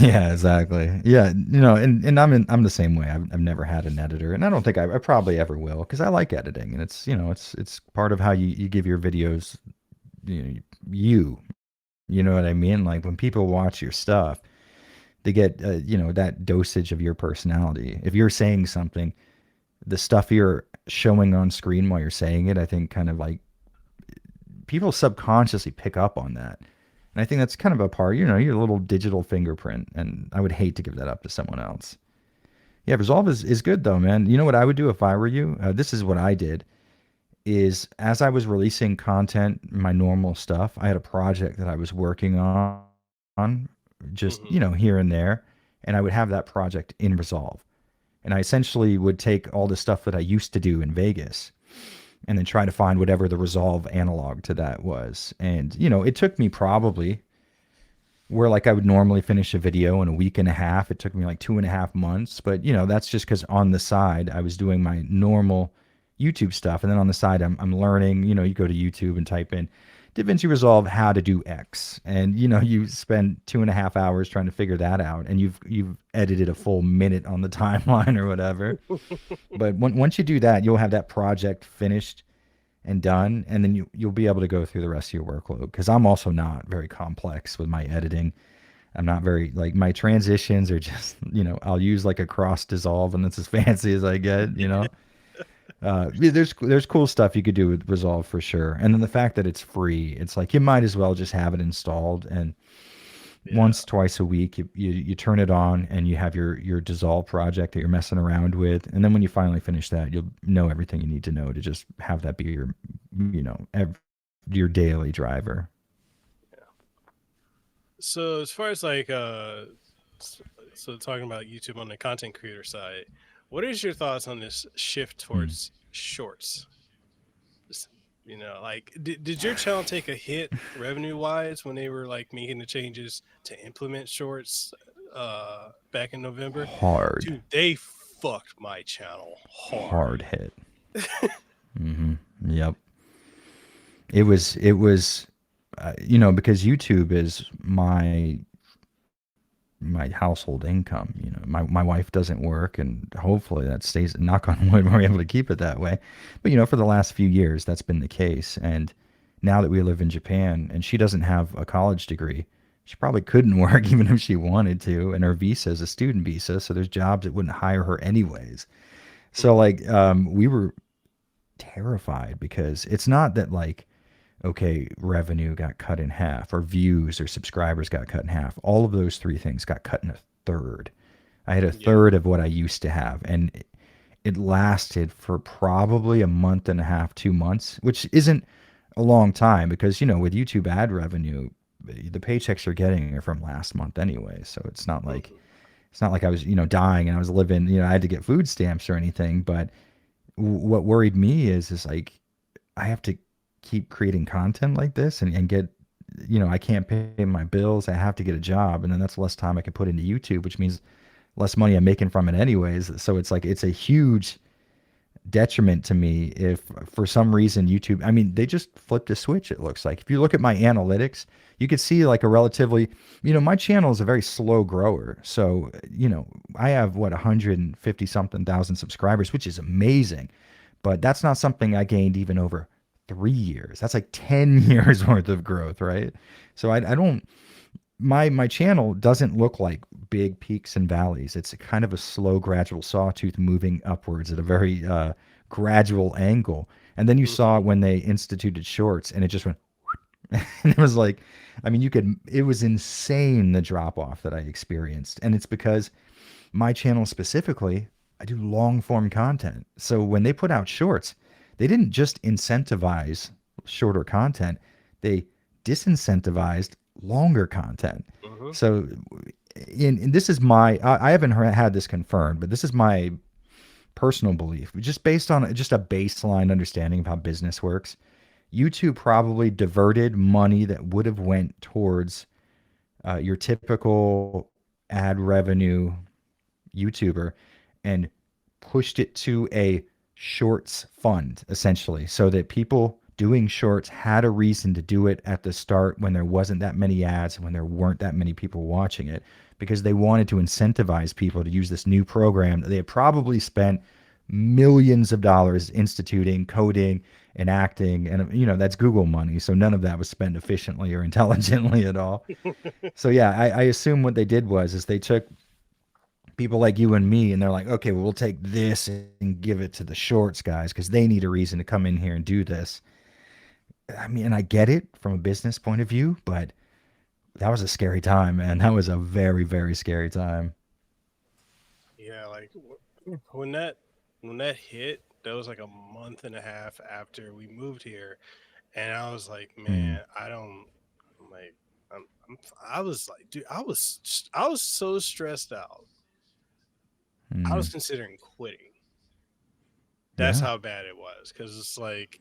Yeah, exactly. Yeah, you know, and I'm the same way. I've never had an editor, and I don't think I probably ever will because I like editing, and it's it's part of how you give your videos, you you know what I mean. Like when people watch your stuff, they get that dosage of your personality. If you're saying something, the stuff you're showing on screen while you're saying it, I think kind of like people subconsciously pick up on that. And I think that's kind of a part, your little digital fingerprint. And I would hate to give that up to someone else. Yeah, Resolve is good though, man. You know what I would do if I were you? This is what I did is as I was releasing content, my normal stuff, I had a project that I was working on just, Hmm. here and there. And I would have that project in Resolve. And I essentially would take all the stuff that I used to do in Vegas and then try to find whatever the Resolve analog to that was. And, it took me probably where like I would normally finish a video in a week and a half. It took me like 2.5 months. But, that's just because on the side, I was doing my normal YouTube stuff. And then on the side, I'm learning, you go to YouTube and type in DaVinci Resolve how to do X. And, you spend 2.5 hours trying to figure that out. And you've edited a full minute on the timeline or whatever. But once you do that, you'll have that project finished and done, and then you'll be able to go through the rest of your workload. Because I'm also not very complex with my editing. I'm not very like my transitions are just I'll use like a cross dissolve, and that's as fancy as I get. Yeah, there's cool stuff you could do with Resolve for sure, and then the fact that it's free, it's like you might as well just have it installed and Yeah. once twice a week you turn it on and you have your dissolve project that you're messing around with, and then when you finally finish that you'll know everything you need to know to just have that be your your daily driver. So as far as like so talking about YouTube on the content creator side, what is your thoughts on this shift Hmm. towards shorts? Just, like did your channel take a hit revenue wise when they were like making the changes to implement shorts back in November? Hard. Dude, they fucked my channel hard. Hard hit. Hmm. Yep. It was because YouTube is my household income. My wife doesn't work, and hopefully that stays, knock on wood, we're able to keep it that way. But for the last few years that's been the case. And now that we live in Japan and she doesn't have a college degree, she probably couldn't work even if she wanted to, and her visa is a student visa, so there's jobs that wouldn't hire her anyways. So Hmm. like we were terrified because it's not that like, okay, revenue got cut in half or views or subscribers got cut in half. All of those three things got cut in a third. I had a Yeah. third of what I used to have. And it lasted for probably a month and a half, 2 months, which isn't a long time because, with YouTube ad revenue, the paychecks you're getting are from last month anyway. So Mhm. it's not like I was, dying and I was living, I had to get food stamps or anything. But what worried me is like I have to keep creating content like this and get, I can't pay my bills. I have to get a job, and then that's less time I can put into YouTube, which means less money I'm making from it anyways. So it's like it's a huge detriment to me if for some reason YouTube, I mean, they just flipped a switch, it looks like. If you look at my analytics, you could see like a relatively, my channel is a very slow grower. So, I have what 150 something thousand subscribers, which is amazing. But that's not something I gained even over 3 years. That's like 10 years worth of growth, right? So I don't my channel doesn't look like big peaks and valleys. It's a kind of a slow, gradual sawtooth moving upwards at a very gradual angle. And then you saw Mhm. it when they instituted shorts, and it just went. And it was like, I mean, you could. It was insane the drop off that I experienced, and it's because my channel specifically, I do long form content. So when they put out shorts, they didn't just incentivize shorter content, they disincentivized longer content. Mhm. So, this is my, I haven't had this confirmed, but this is my personal belief, just based on just a baseline understanding of how business works. YouTube probably diverted money that would have went towards your typical ad revenue YouTuber and pushed it to a shorts fund essentially so that people doing shorts had a reason to do it at the start when there wasn't that many ads, when there weren't that many people watching it, because they wanted to incentivize people to use this new program that they had probably spent millions of dollars instituting, coding, and acting. And, that's Google money. So none of that was spent efficiently or intelligently at all. So yeah, I assume what they did was is they took people like you and me, and they're like, okay, well, we'll take this and give it to the shorts guys because they need a reason to come in here and do this. I mean, and I get it from a business point of view, but that was a scary time, man. That was a very, very scary time. Yeah, like when that hit, that was like a month and a half after we moved here, and I was like, Mm, man, I don't I'm like I was like, dude, I was so stressed out. I was mm, considering quitting. That's yeah. how bad it was because it's like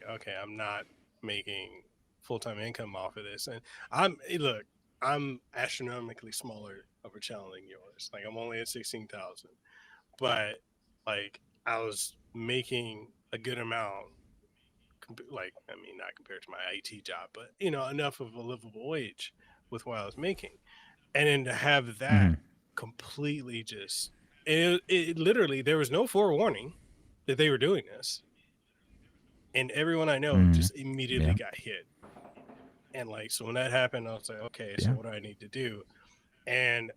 okay, I'm not making full time income off of this, and look, I'm astronomically smaller of a channel than yours. Like I'm only at 16,000, but like I was making a good amount. Like I mean, not compared to my IT job, but enough of a livable wage with what I was making, and then to have that Mm, completely just it literally there was no forewarning that they were doing this, and everyone I know mm, just immediately yeah. got hit. And like so when that happened, I was like, okay, so Yeah. what do I need to do? And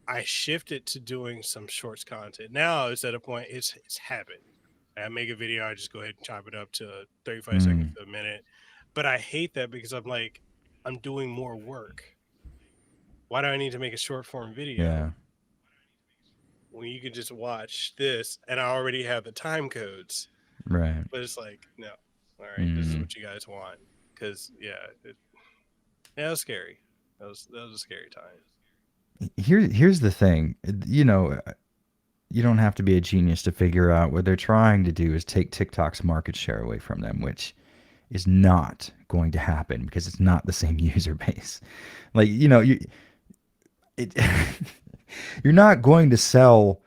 I shifted to doing some shorts content. Now it's at a point it's habit. I make a video, I just go ahead and chop it up to 35 seconds Mm, to a minute. But I hate that because I'm like, I'm doing more work. Why do I need to make a short form video yeah. when you can just watch this and I already have the time codes? Right. But it's like, no, all right, this is Mm. what you guys want. Because yeah, it was scary. That was a scary time. Here's the thing. You don't have to be a genius to figure out what they're trying to do is take TikTok's market share away from them, which is not going to happen because it's not the same user base. Like, it, you're not going to sell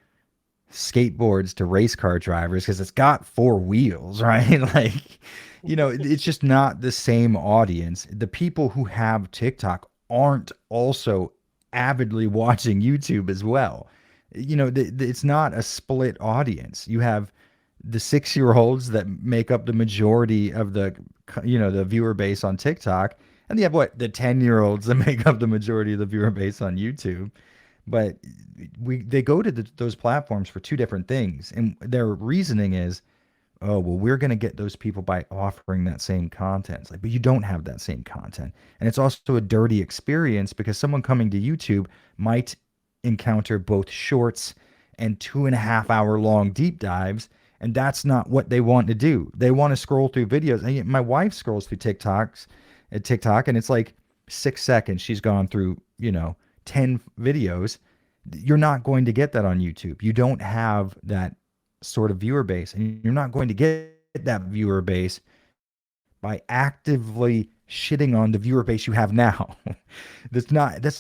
skateboards to race car drivers because it's got four wheels, right? Like, it's just not the same audience. The people who have TikTok aren't also avidly watching YouTube as well. It's not a split audience. You have the 6 year olds that make up the majority of the viewer base on TikTok, and you have the 10 year olds that make up the majority of the viewer base on YouTube. But they go to those platforms for two different things, and their reasoning is, oh well, we're going to get those people by offering that same content. It's like, but you don't have that same content, and it's also a dirty experience because someone coming to YouTube might encounter both shorts and 2.5 hour long deep dives. And that's not what they want to do. They want to scroll through videos. And my wife scrolls through TikTok, and it's like 6 seconds. She's gone through, 10 videos. You're not going to get that on YouTube. You don't have that sort of viewer base, and you're not going to get that viewer base by actively shitting on the viewer base you have now. That's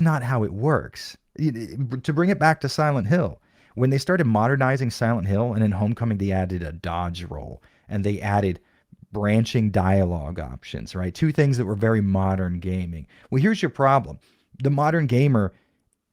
not how it works. To bring it back to Silent Hill, when they started modernizing Silent Hill and in Homecoming they added a dodge roll and they added branching dialogue options, right? Two things that were very modern gaming. Well, here's your problem. The modern gamer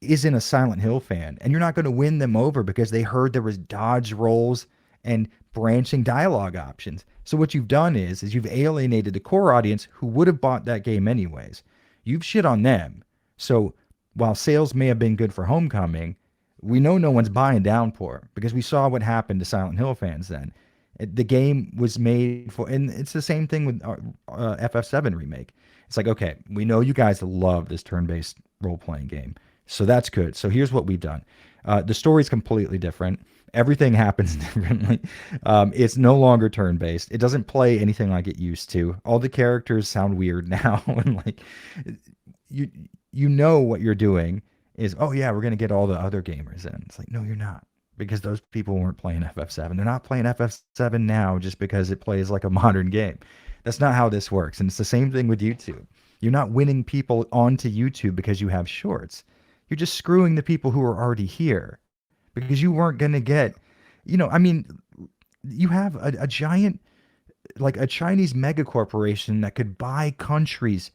isn't a Silent Hill fan, and you're not going to win them over because they heard there was dodge rolls and branching dialogue options. So what you've done is you've alienated the core audience who would have bought that game anyways. You've shit on them. So while sales may have been good for Homecoming, we know no one's buying Downpour because we saw what happened to Silent Hill fans then. The game was made for, and it's the same thing with FF7 remake. It's like, okay, we know you guys love this turn-based role-playing game, so that's good. So here's what we've done. The story's completely different. Everything happens differently. It's no longer turn-based. It doesn't play anything like it used to. All the characters sound weird now, and like you know what you're doing is, oh yeah, we're gonna get all the other gamers in. It's like, no, you're not, because those people weren't playing FF7. They're not playing FF7 now just because it plays like a modern game. That's not how this works. And it's the same thing with YouTube. You're not winning people onto YouTube because you have shorts. You're just screwing the people who are already here because you weren't going to get, I mean, you have a giant, like a Chinese mega corporation that could buy countries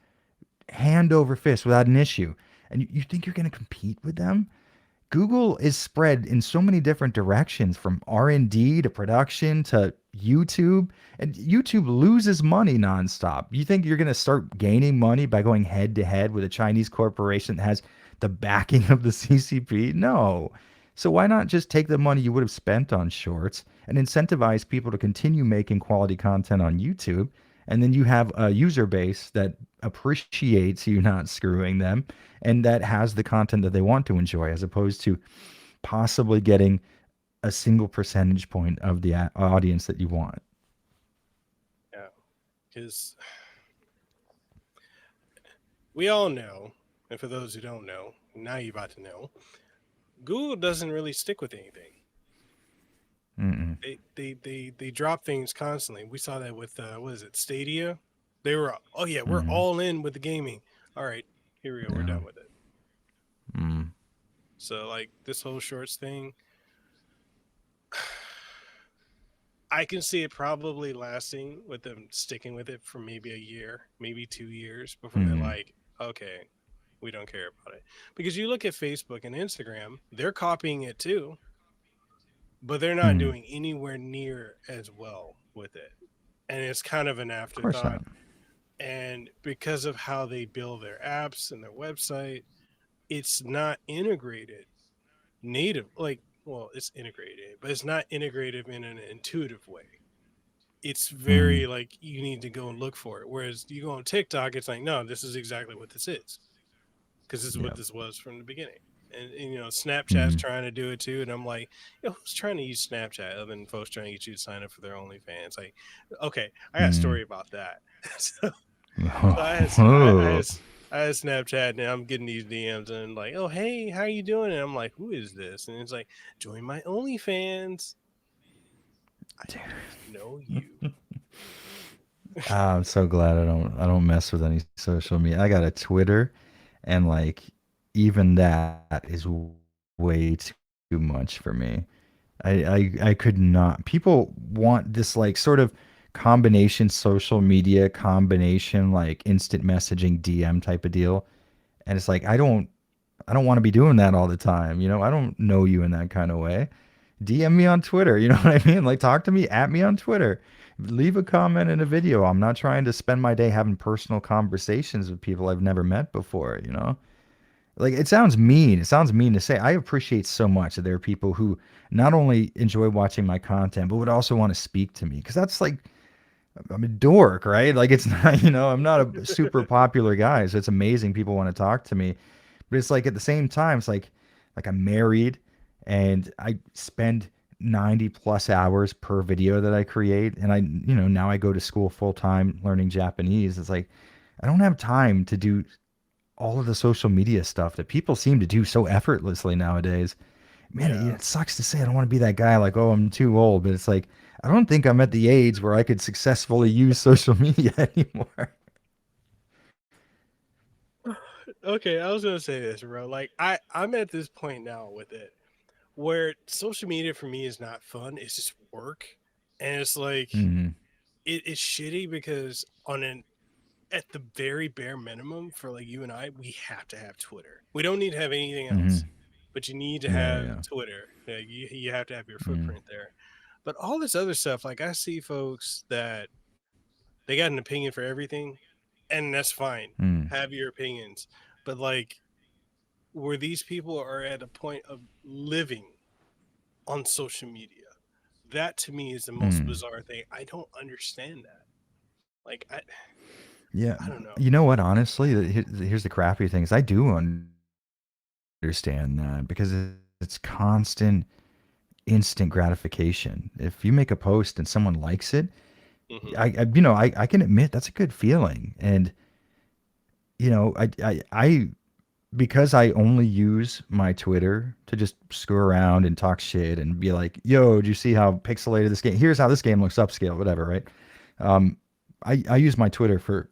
hand over fist without an issue. And you think you're going to compete with them? Google is spread in so many different directions, from R&D to production to YouTube, and YouTube loses money nonstop. You think you're going to start gaining money by going head to head with a Chinese corporation that has the backing of the CCP? No. So why not just take the money you would have spent on shorts and incentivize people to continue making quality content on YouTube? And then you have a user base that appreciates you not screwing them and that has the content that they want to enjoy, as opposed to possibly getting a single percentage point of the audience that you want. Yeah, because we all know, and for those who don't know, now you're about to know, Google doesn't really stick with anything. Mm-mm. They drop things constantly. We saw that with what is it, Stadia? They were, oh yeah, we're Mhm. all in with the gaming. All right, here we go, we're Yeah. done with it. Mm. So like this whole shorts thing, I can see it probably lasting with them sticking with it for maybe a year, maybe 2 years before they're Mhm. like, okay, we don't care about it. Because you look at Facebook and Instagram, they're copying it too, but they're not Mhm. doing anywhere near as well with it. And it's kind of an Of course afterthought. not. And because of how they build their apps and their website, it's not integrated native. Like, well, it's integrated, but it's not integrated in an intuitive way. It's very Mhm. like you need to go and look for it. Whereas you go on TikTok, it's like, no, this is exactly what this is, because this is what Yep. this was from the beginning. And Snapchat's Mhm. trying to do it too. And I'm like, who's trying to use Snapchat other than folks trying to get you to sign up for their OnlyFans? Like, okay, I got a Mhm. story about that. so, so I had Snapchat, and I'm getting these DMs and like, oh hey, how you doing? And I'm like, who is this? And it's like, join my OnlyFans. I Dude. don't know you. I'm so glad I don't mess with any social media. I got a Twitter, and like even that is way too much for me. I could not. People want this like sort of combination social media combination, like instant messaging DM type of deal. And it's like I don't want to be doing that all the time. I don't know you in that kind of way. DM me on Twitter. You know what I mean? Like, talk to me, at me on Twitter. Leave a comment in a video. I'm not trying to spend my day having personal conversations with people I've never met before. Like, it sounds mean. It sounds mean to say. I appreciate so much that there are people who not only enjoy watching my content, but would also want to speak to me. Because that's like, I'm a dork, right? Like, it's not, I'm not a super popular guy. So it's amazing people want to talk to me. But it's like at the same time, it's like I'm married and I spend 90 plus hours per video that I create. And now I go to school full time learning Japanese. It's like, I don't have time to do all of the social media stuff that people seem to do so effortlessly nowadays. Man, Yeah. it sucks to say I don't want to be that guy like, oh, I'm too old, but it's like, I don't think I'm at the age where I could successfully use social media anymore. Okay, I was gonna say this, bro. Like I'm at this point now with it where social media for me is not fun. It's just work, and it's like Mm, it's shitty because on an at the very bare minimum for like you and I, we have to have Twitter. We don't need to have anything else, mm, but you need to yeah, have yeah. Twitter. You have to have your Mm, footprint there. But all this other stuff, like I see folks that they got an opinion for everything, and that's fine. mm, Have your opinions, but like where these people are at a point of living on social media, that to me is the most mm. bizarre thing. I don't understand that. Like Yeah. I don't know. You know what? Honestly, here's the crappy thing is I do understand that because it's constant, instant gratification. If you make a post and someone likes it, Hmm. I can admit that's a good feeling. And I because I only use my Twitter to just screw around and talk shit and be like, "Yo, do you see how pixelated this game? Here's how this game looks upscale, whatever." Right? Um, I use my Twitter for,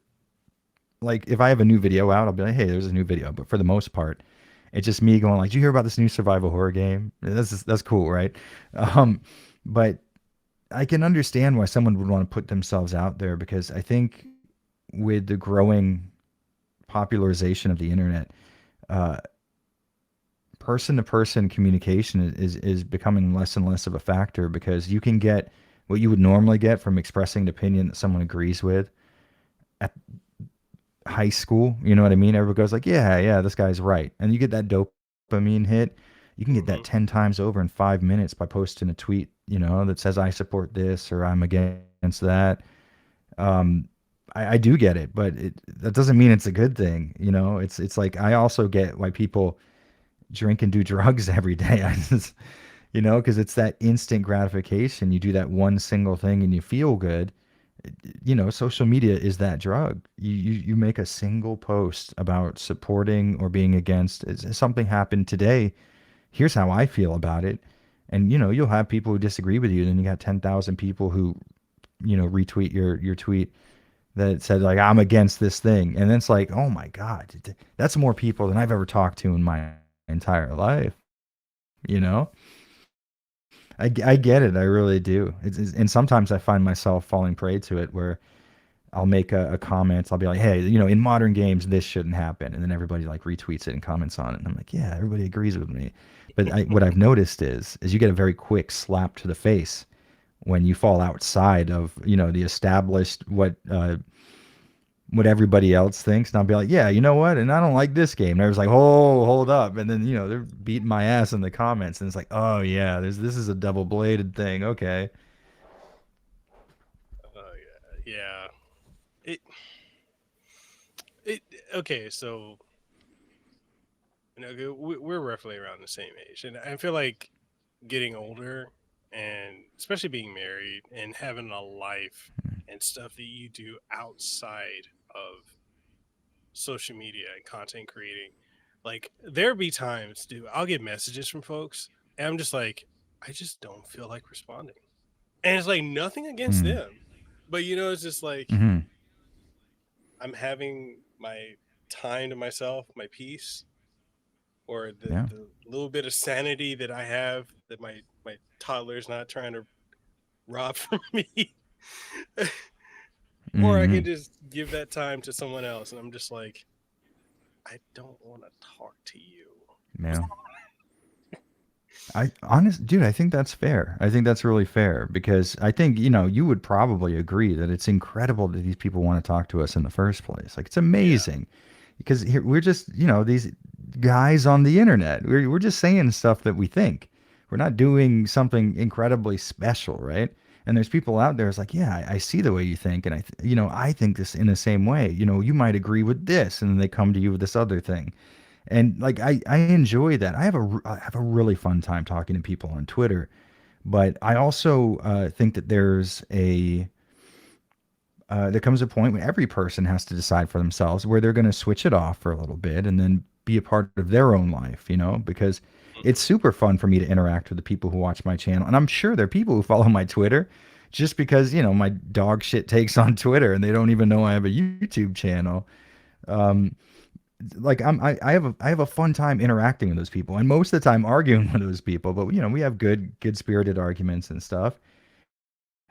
like, if I have a new video out, I'll be like, "Hey, there's a new video." But for the most part, it's just me going like, "Did you hear about this new survival horror game? That's cool, right?" Um, but I can understand why someone would want to put themselves out there because I think with the growing popularization of the internet, uh, person to person communication is becoming less and less of a factor because you can get what you would normally get from expressing an opinion that someone agrees with at high school. You know what I mean? Everybody goes like, yeah, yeah, this guy's right. And you get that dopamine hit. You can get Hmm. that 10 times over in 5 minutes by posting a tweet, that says I support this or I'm against that. Um, I do get it, but that doesn't mean it's a good thing. It's like I also get why people drink and do drugs every day. I just, because it's that instant gratification. You do that one single thing and you feel good. Social media is that drug. You make a single post about supporting or being against. Something happened today. Here's how I feel about it. And you'll have people who disagree with you. Then you got 10,000 people who retweet your tweet that said like I'm against this thing. And then it's like, oh my god, that's more people than I've ever talked to in my entire life. You know, I get it. I really do. And sometimes I find myself falling prey to it where I'll make a comment. I'll be like, hey, in modern games, this shouldn't happen. And then everybody like retweets it and comments on it. And I'm like, yeah, everybody agrees with me. But what I've noticed is you get a very quick slap to the face when you fall outside of, the established what everybody else thinks. And I'll be like, yeah, you know what? And I don't like this game. And everyone's like, oh, hold up. And then, they're beating my ass in the comments. And it's like, oh, yeah, this is a double bladed thing. Okay. Oh yeah, yeah. It it okay. So we're roughly around the same age, and I feel like getting older, and especially being married and having a life and stuff that you do outside of social media and content creating. Like there be times, dude, I'll get messages from folks, and I'm just like, I just don't feel like responding, and it's like nothing against Mm. them, but it's just like Hmm. I'm having my time to myself, my peace, or the Yeah. the little bit of sanity that I have that my toddler's not trying to rob from me, or I can Hmm. just give that time to someone else, and I'm just like, I don't want to talk to you. Yeah. Dude, I think that's fair. I think that's really fair because I think, you would probably agree that it's incredible that these people want to talk to us in the first place. Like, it's Yeah, amazing because here we're just, these guys on the internet. We're just saying stuff that we think. We're not doing something incredibly special, right? And there's people out there. It's like, yeah, I see the way you think, and I think this in the same way. You might agree with this, and then they come to you with this other thing, And like I enjoy that. I have a really fun time talking to people on Twitter, but I also think that there comes a point when every person has to decide for themselves where they're going to switch it off for a little bit and then be a part of their own life, you know, because it's Mhm. super fun for me to interact with the people who watch my channel. And I'm sure there are people who follow my Twitter just because, you know, my dog shit takes on Twitter and they don't even know I have a YouTube channel. Um, I have a fun time interacting with those people and most of the time arguing with those people, but you know, we have good spirited arguments and stuff.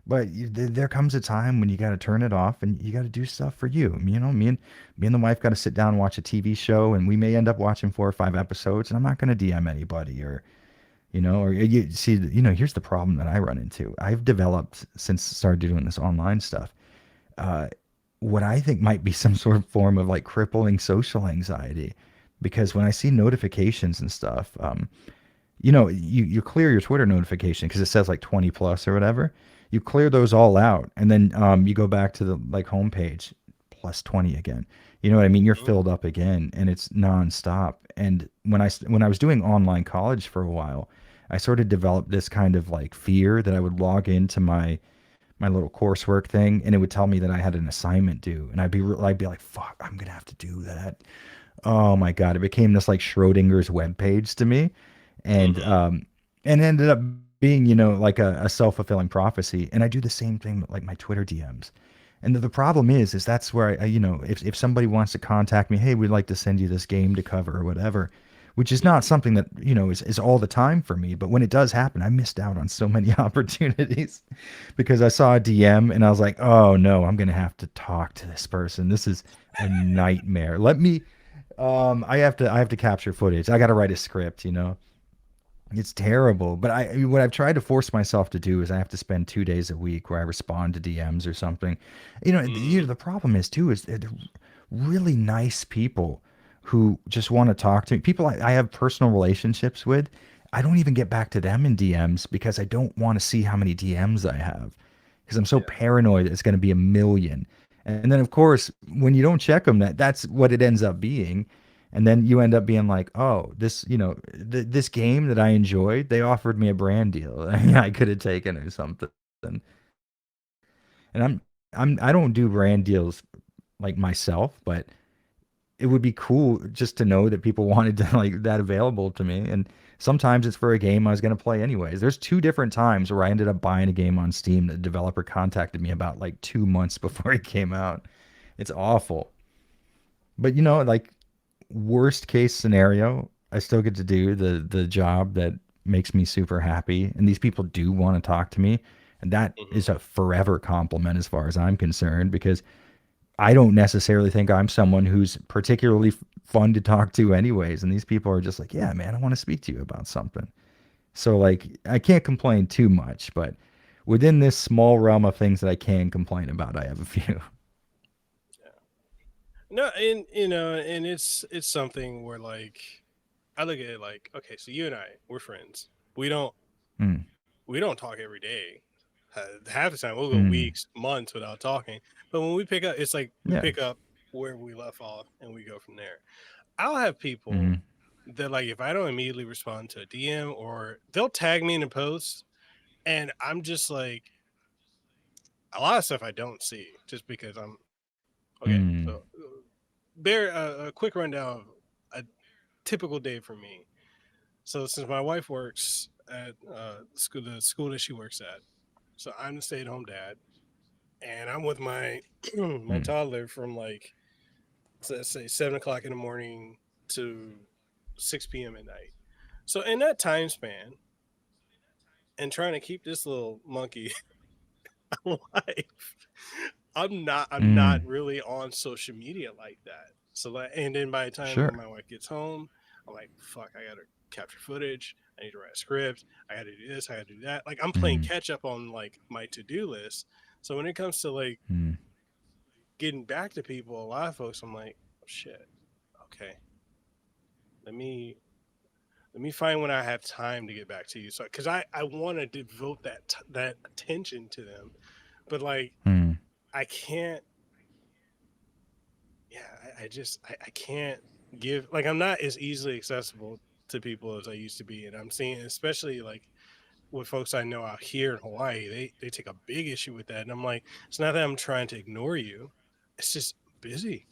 But there comes a time when you got to turn it off and you got to do stuff for you. You know, me and the wife got to sit down and watch a TV show, and we may end up watching 4 or 5 episodes. And I'm not going to DM anybody or or you see, here's the problem that I run into. I've developed since I started doing this online stuff. Uh, what I think might be some sort of form of like crippling social anxiety, because when I see notifications and stuff, you clear your Twitter notification because it says like 20 plus or whatever. You clear those all out, and then you go back to the like homepage, plus 20 again. You know what I mean? You're Mhm. filled up again, and it's nonstop. And when I was doing online college for a while, I sort of developed this kind of like fear that I would log into my little coursework thing, and it would tell me that I had an assignment due, and I'd be like, "Fuck, I'm gonna have to do that." Oh my god, it became this like Schrodinger's web page to me, and Mhm. um, and ended up being like a self fulfilling prophecy. And I do the same thing with like my Twitter DMs. And the problem is that's where if somebody wants to contact me, hey, we'd like to send you this game to cover or whatever, which is not Mhm. something that is all the time for me. But when it does happen, I missed out on so many opportunities because I saw a DM and I was like, oh no, I'm gonna have to talk to this person. This is a nightmare. I have to capture footage. I got to write a script. It's terrible. But what I've tried to force myself to do is I have to spend 2 days a week where I respond to DMs or something. Mhm. The problem is too is they're really nice people who just want to talk to me. People I have personal relationships with. I don't even get back to them in DMs because I don't want to see how many DMs I have because I'm so Yeah. paranoid it's going to be a million. And then of course, when you don't check them, that's what it ends up being. And then you end up being like, oh, this game that I enjoyed, they offered me a brand deal. I could have taken or something. And I don't do brand deals like myself, but it would be cool just to know that people wanted to like that available to me. And sometimes it's for a game I was going to play anyways. There's two different times where I ended up buying a game on Steam that the developer contacted me about like 2 months before it came out. It's awful. But like worst case scenario, I still get to do the job that makes me super happy, and these people do want to talk to me, and that Mhm. is a forever compliment as far as I'm concerned because I don't necessarily think I'm someone who's particularly fun to talk to anyways, and these people are just like, yeah, man, I want to speak to you about something. So like I can't complain too much, but within this small realm of things that I can complain about, I have a few. Yeah. No, and and it's something where like I look at it like, okay, so you and I, we're friends. We don't Mm, we don't talk every day. Half the time we'll go mm, weeks, months without talking. But when we pick up, it's like we yeah. pick up where we left off and we go from there. I'll have people Mm, that like if I don't immediately respond to a DM or they'll tag me in a post and I'm just like a lot of stuff I don't see just because I'm okay. So mm, there a quick rundown of a typical day for me. So since my wife works at the school that she works at, so I'm the stay-at-home dad, and I'm with my my mm, toddler from like let's say 7 o'clock in the morning to 6 p.m. at night. So in that time span, and trying to keep this little monkey alive, I'm not mm. really on social media like that. So like, and then by the time when Sure. my wife gets home, I'm like, fuck, I gotta capture footage. I need to write a script. I gotta do this. I gotta do that. Like I'm playing Mm, catch up on like my to do list. So when it comes to like mm, getting back to people, a lot of folks, I'm like, oh, shit, okay, let me find when I have time to get back to you. So because I want to devote that attention to them, but like mm, I can't. Yeah, I just I can't. give, like, I'm not as easily accessible to people as I used to be, and I'm seeing, especially like with folks I know out here in Hawaii, they take a big issue with that, and I'm like, it's not that I'm trying to ignore you, it's just busy.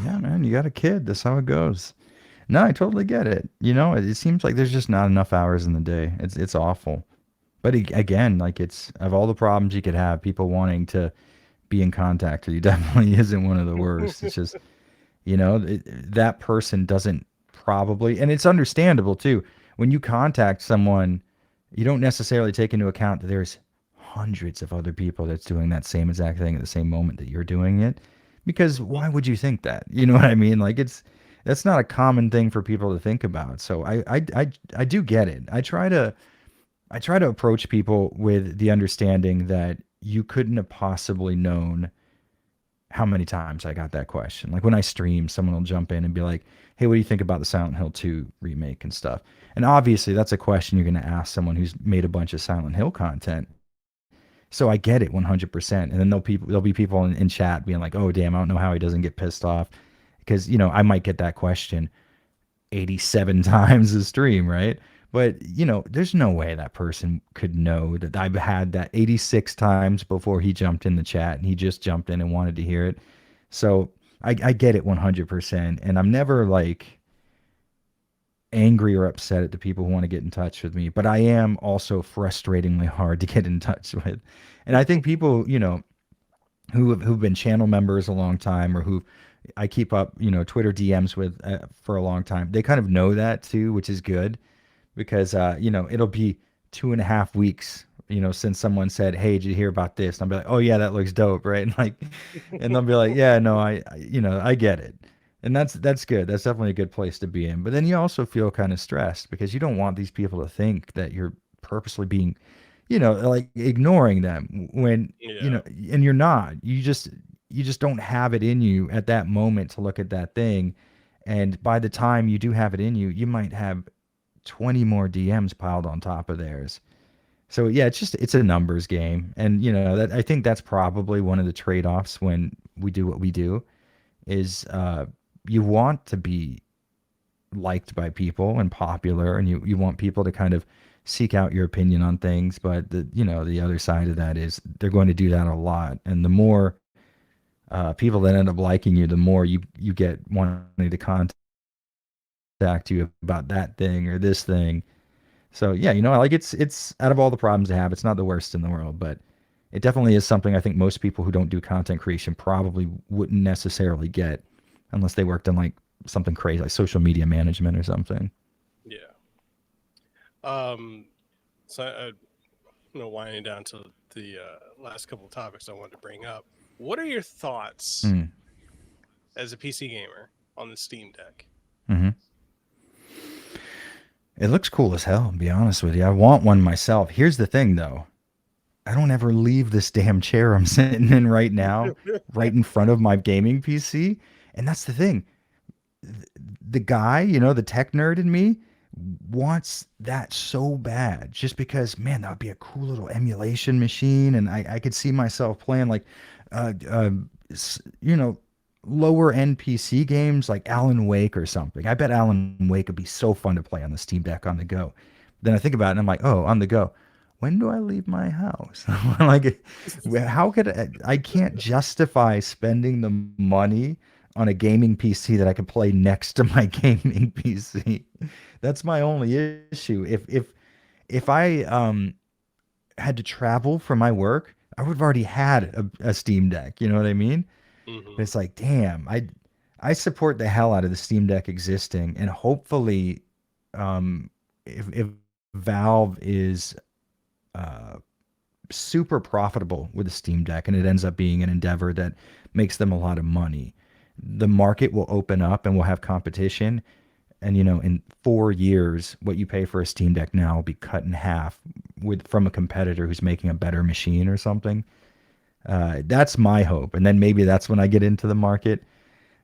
Yeah, man, you got a kid. That's how it goes. No, I totally get it. It seems like there's just not enough hours in the day. It's awful. But again, like it's of all the problems you could have, people wanting to be in contact with you definitely isn't one of the worst. It's just, that person doesn't probably, and it's understandable too. When you contact someone, you don't necessarily take into account that there's hundreds of other people that's doing that same exact thing at the same moment that you're doing it. Because why would you think that? You know what I mean? Like that's not a common thing for people to think about. So I do get it. I try to approach people with the understanding that you couldn't have possibly known how many times I got that question. Like when I stream, someone will jump in and be like, "Hey, what do you think about the Silent Hill 2 remake and stuff?" And obviously, that's a question you're going to ask someone who's made a bunch of Silent Hill content. So I get it 100%. And then there'll be people in chat being like, "Oh, damn, I don't know how he doesn't get pissed off." Because, I might get that question 87 times a stream, right? But, there's no way that person could know that I've had that 86 times before he jumped in the chat and he just jumped in and wanted to hear it. So I get it 100%. And I'm never like angry or upset at the people who want to get in touch with me, but I am also frustratingly hard to get in touch with. And I think people, who've been channel members a long time or who I keep up, Twitter DMs with for a long time, they kind of know that too, which is good because it'll be 2.5 weeks since someone said, "Hey, did you hear about this?" And I'll be like, "Oh yeah, that looks dope," right? And like, and they'll be like, "Yeah, no, I get it." And that's good. That's definitely a good place to be in. But then you also feel kind of stressed because you don't want these people to think that you're purposely being, like ignoring them when, Yeah. and you're not. You just don't have it in you at that moment to look at that thing. And by the time you do have it in you, you might have 20 more DMs piled on top of theirs. So yeah, it's a numbers game. And that I think that's probably one of the trade-offs when we do what we do is you want to be liked by people and popular and you want people to kind of seek out your opinion on things, but the other side of that is they're going to do that a lot. And the more people that end up liking you, the more you get wanting to contact you about that thing or this thing. So yeah, like it's out of all the problems to have, it's not the worst in the world, but it definitely is something I think most people who don't do content creation probably wouldn't necessarily get unless they worked on like something crazy like social media management or something. Yeah. Um. So winding down to the last couple of topics I wanted to bring up. What are your thoughts Mm. as a PC gamer on the Steam Deck? Hmm. It looks cool as hell, to be honest with you. I want one myself. Here's the thing though. I don't ever leave this damn chair I'm sitting in right now, right in front of my gaming PC. And that's the thing. The guy, the tech nerd in me wants that so bad just because, man, that would be a cool little emulation machine. And I could see myself playing like, uh, uh, you know, lower NPC games like Alan Wake or something. I bet Alan Wake would be so fun to play on the Steam Deck on the go. Then I think about it and I'm like, oh, on the go. When do I leave my house? Like, how could I can't justify spending the money on a gaming PC that I can play next to my gaming PC. That's my only issue. If I had to travel for my work, I would have already had a Steam Deck. You know what I mean? But Hmm. it's like, damn, I support the hell out of the Steam Deck existing, and hopefully, if Valve is uh, super profitable with the Steam Deck and it ends up being an endeavor that makes them a lot of money, the market will open up and we'll have competition. And in 4 years, what you pay for a Steam Deck now will be cut in half with from a competitor who's making a better machine or something. That's my hope, and then maybe that's when I get into the market.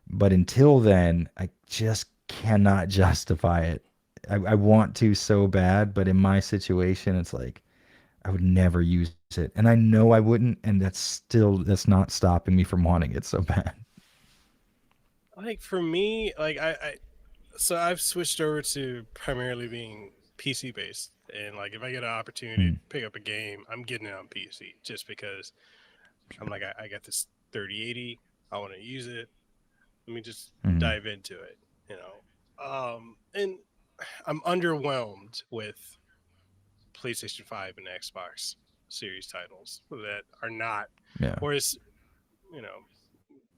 But until then, I just cannot justify it. I want to so bad, but in my situation, it's like I would never use it, and I know I wouldn't, and that's not stopping me from wanting it so bad. like for me, like so I've switched over to primarily being PC based, and like if I get an opportunity to Hmm. pick up a game, I'm getting it on PC just because I'm like I got this 3080, I want to use it. Let me just Hmm. dive into it, you know. And I'm underwhelmed with PlayStation 5 and Xbox Series titles that are not, Yeah. or is, you know,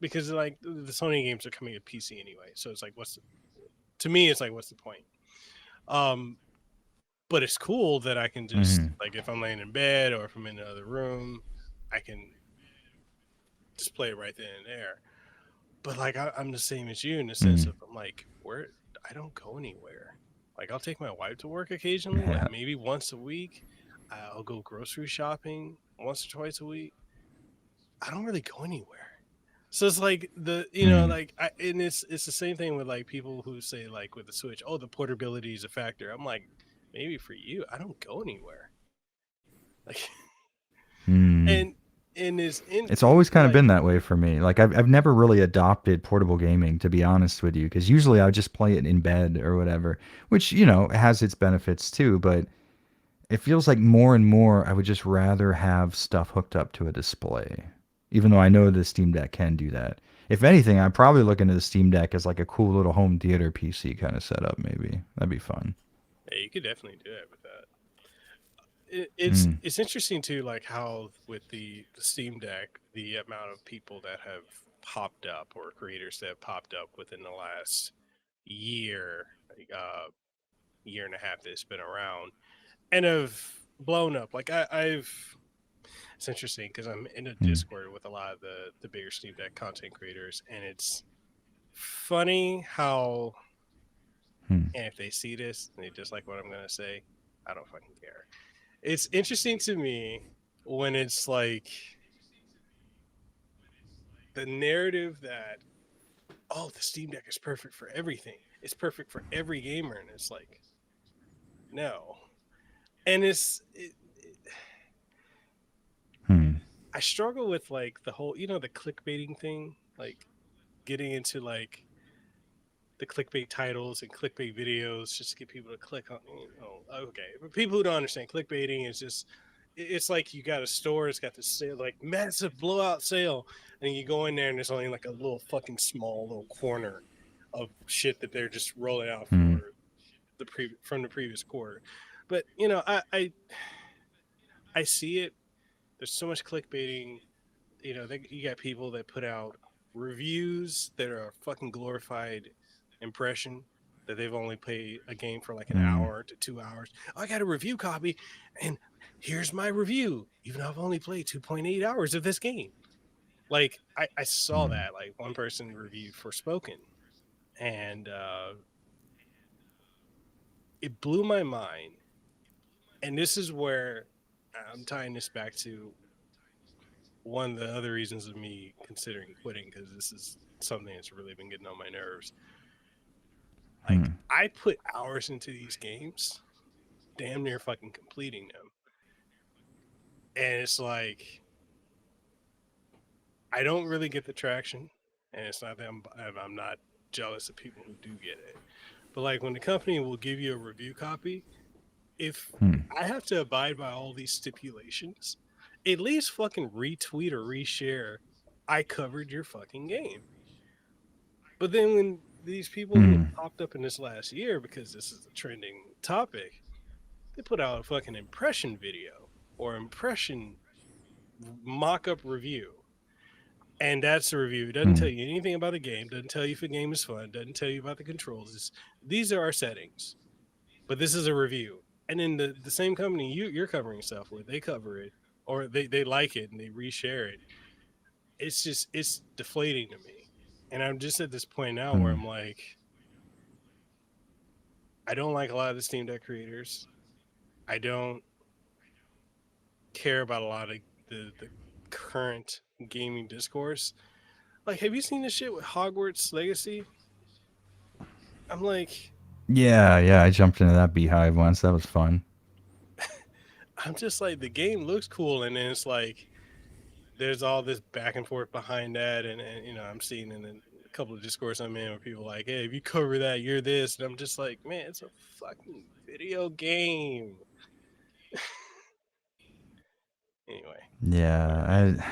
because like the Sony games are coming to PC anyway. So it's like, to me, it's like, what's the point? Um, but it's cool that I can just, Hmm. like, if I'm laying in bed or if I'm in another room, I can just play it right then and there. But like, I'm the same as you in the sense Hmm. of, I'm like, where I don't go anywhere. Like, I'll take my wife to work occasionally, like Yeah. maybe once a week. I'll go grocery shopping once or twice a week. I don't really go anywhere. So it's like Hmm. like and it's the same thing with like people who say like with the Switch, oh, the portability is a factor. I'm like, maybe for you, I don't go anywhere. Like, Hmm. and it's in It's always kind of like, been that way for me. Like I've never really adopted portable gaming, to be honest with you, because usually I just play it in bed or whatever, which has its benefits too. But it feels like more and more I would just rather have stuff hooked up to a display, even though I know the Steam Deck can do that. If anything, I'm probably looking at the Steam Deck as like a cool little home theater PC kind of setup. Maybe that'd be fun. yeah, you could definitely do it with that. It's Mm. it's interesting too, like how with the Steam Deck, the amount of people that have popped up or creators that have popped up within the last year, like, year and a half that it's been around, and have blown up. Like I've it's interesting because I'm in a Mm. Discord with a lot of the bigger Steam Deck content creators, and it's funny how, Mm. and if they see this and they dislike what I'm gonna say, I don't fucking care. It's interesting to me when it's like the narrative that, oh, the Steam Deck is perfect for everything. It's perfect for every gamer, and it's like, no. And Mm. I struggle with like the whole, the clickbaiting thing, like getting into like the clickbait titles and clickbait videos just to get people to click on. Okay, but people who don't understand clickbaiting is just, it's like you got a store, it's got this sale, like massive blowout sale, and you go in there and there's only like a little fucking small little corner of shit that they're just rolling out Mm. for from the previous quarter. But I see it. There's so much clickbaiting. You got people that put out reviews that are a fucking glorified impression, that they've only played a game for like an Mm. hour to 2 hours. I got a review copy, and here's my review, even though I've only played 2.8 hours of this game. Like I saw Mm. that, like one person reviewed Forspoken, and it blew my mind. And this is where I'm tying this back to one of the other reasons of me considering quitting, because this is something that's really been getting on my nerves. Like, Mm. I put hours into these games, damn near fucking completing them, and it's like I don't really get the traction. And it's not that I'm not jealous of people who do get it, but like when the company will give you a review copy, if Mm. I have to abide by all these stipulations, at least fucking retweet or reshare, I covered your fucking game. But then when these people who Mm. have popped up in this last year, because this is a trending topic, they put out a fucking impression video or impression mock-up review. And that's the review. It doesn't tell Mm. you anything about the game, doesn't tell you if the game is fun, doesn't tell you about the controls. These are our settings. But this is a review. And then the same company you're covering stuff with, they cover it, or they like it and they reshare it. It's deflating to me. And I'm just at this point now where Mm. I'm like, I don't like a lot of the Steam Deck creators. I don't care about a lot of the current gaming discourse. Like, have you seen this shit with Hogwarts Legacy? I'm like, Yeah, yeah. I jumped into that beehive once. That was fun. I'm just like, the game looks cool, and then it's like there's all this back and forth behind that, and I'm seeing in a couple of discourse I'm in where people like, hey, if you cover that, you're this, and I'm just like, man, it's a fucking video game. Anyway, whatever. Yeah,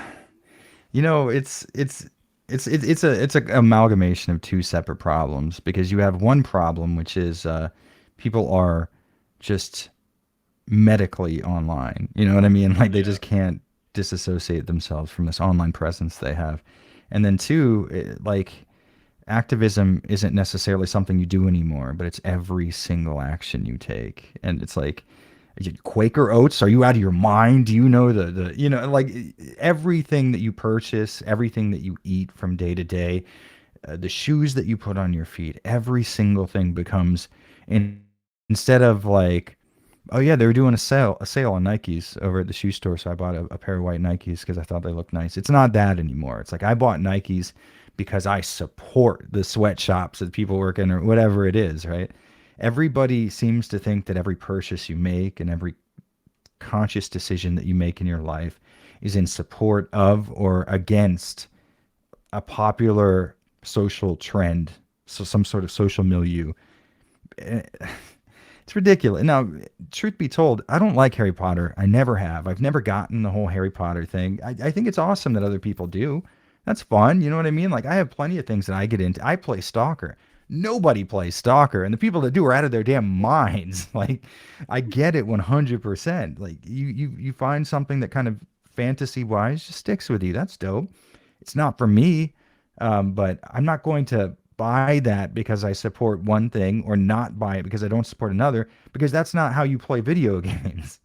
you know, it's a amalgamation of two separate problems because you have one problem which is people are just medically online. You know what I mean? Like they Yeah, just can't disassociate themselves from this online presence they have. And then two, like activism isn't necessarily something you do anymore, but it's every single action you take. And it's like Quaker Oats, are you out of your mind? Do you know like everything that you purchase, everything that you eat from day to day, the shoes that you put on your feet, every single thing becomes instead of like, oh yeah, they were doing a sale on Nikes over at the shoe store, so I bought a pair of white Nikes because I thought they looked nice. It's not that anymore. It's like I bought Nikes because I support the sweatshops that people work in or whatever it is, right? Everybody seems to think that every purchase you make and every conscious decision that you make in your life is in support of or against a popular social trend, so some sort of social milieu. It's ridiculous. Now, truth be told, I don't like Harry Potter. I never have. I've never gotten the whole Harry Potter thing. I think it's awesome that other people do. That's fun. You know what I mean? Like, I have plenty of things that I get into. I play Stalker. Nobody plays Stalker. And the people that do are out of their damn minds. Like, I get it 100%. Like, you find something that kind of fantasy wise just sticks with you. That's dope. It's not for me, but I'm not going to buy that because I support one thing or not buy it because I don't support another, because that's not how you play video games.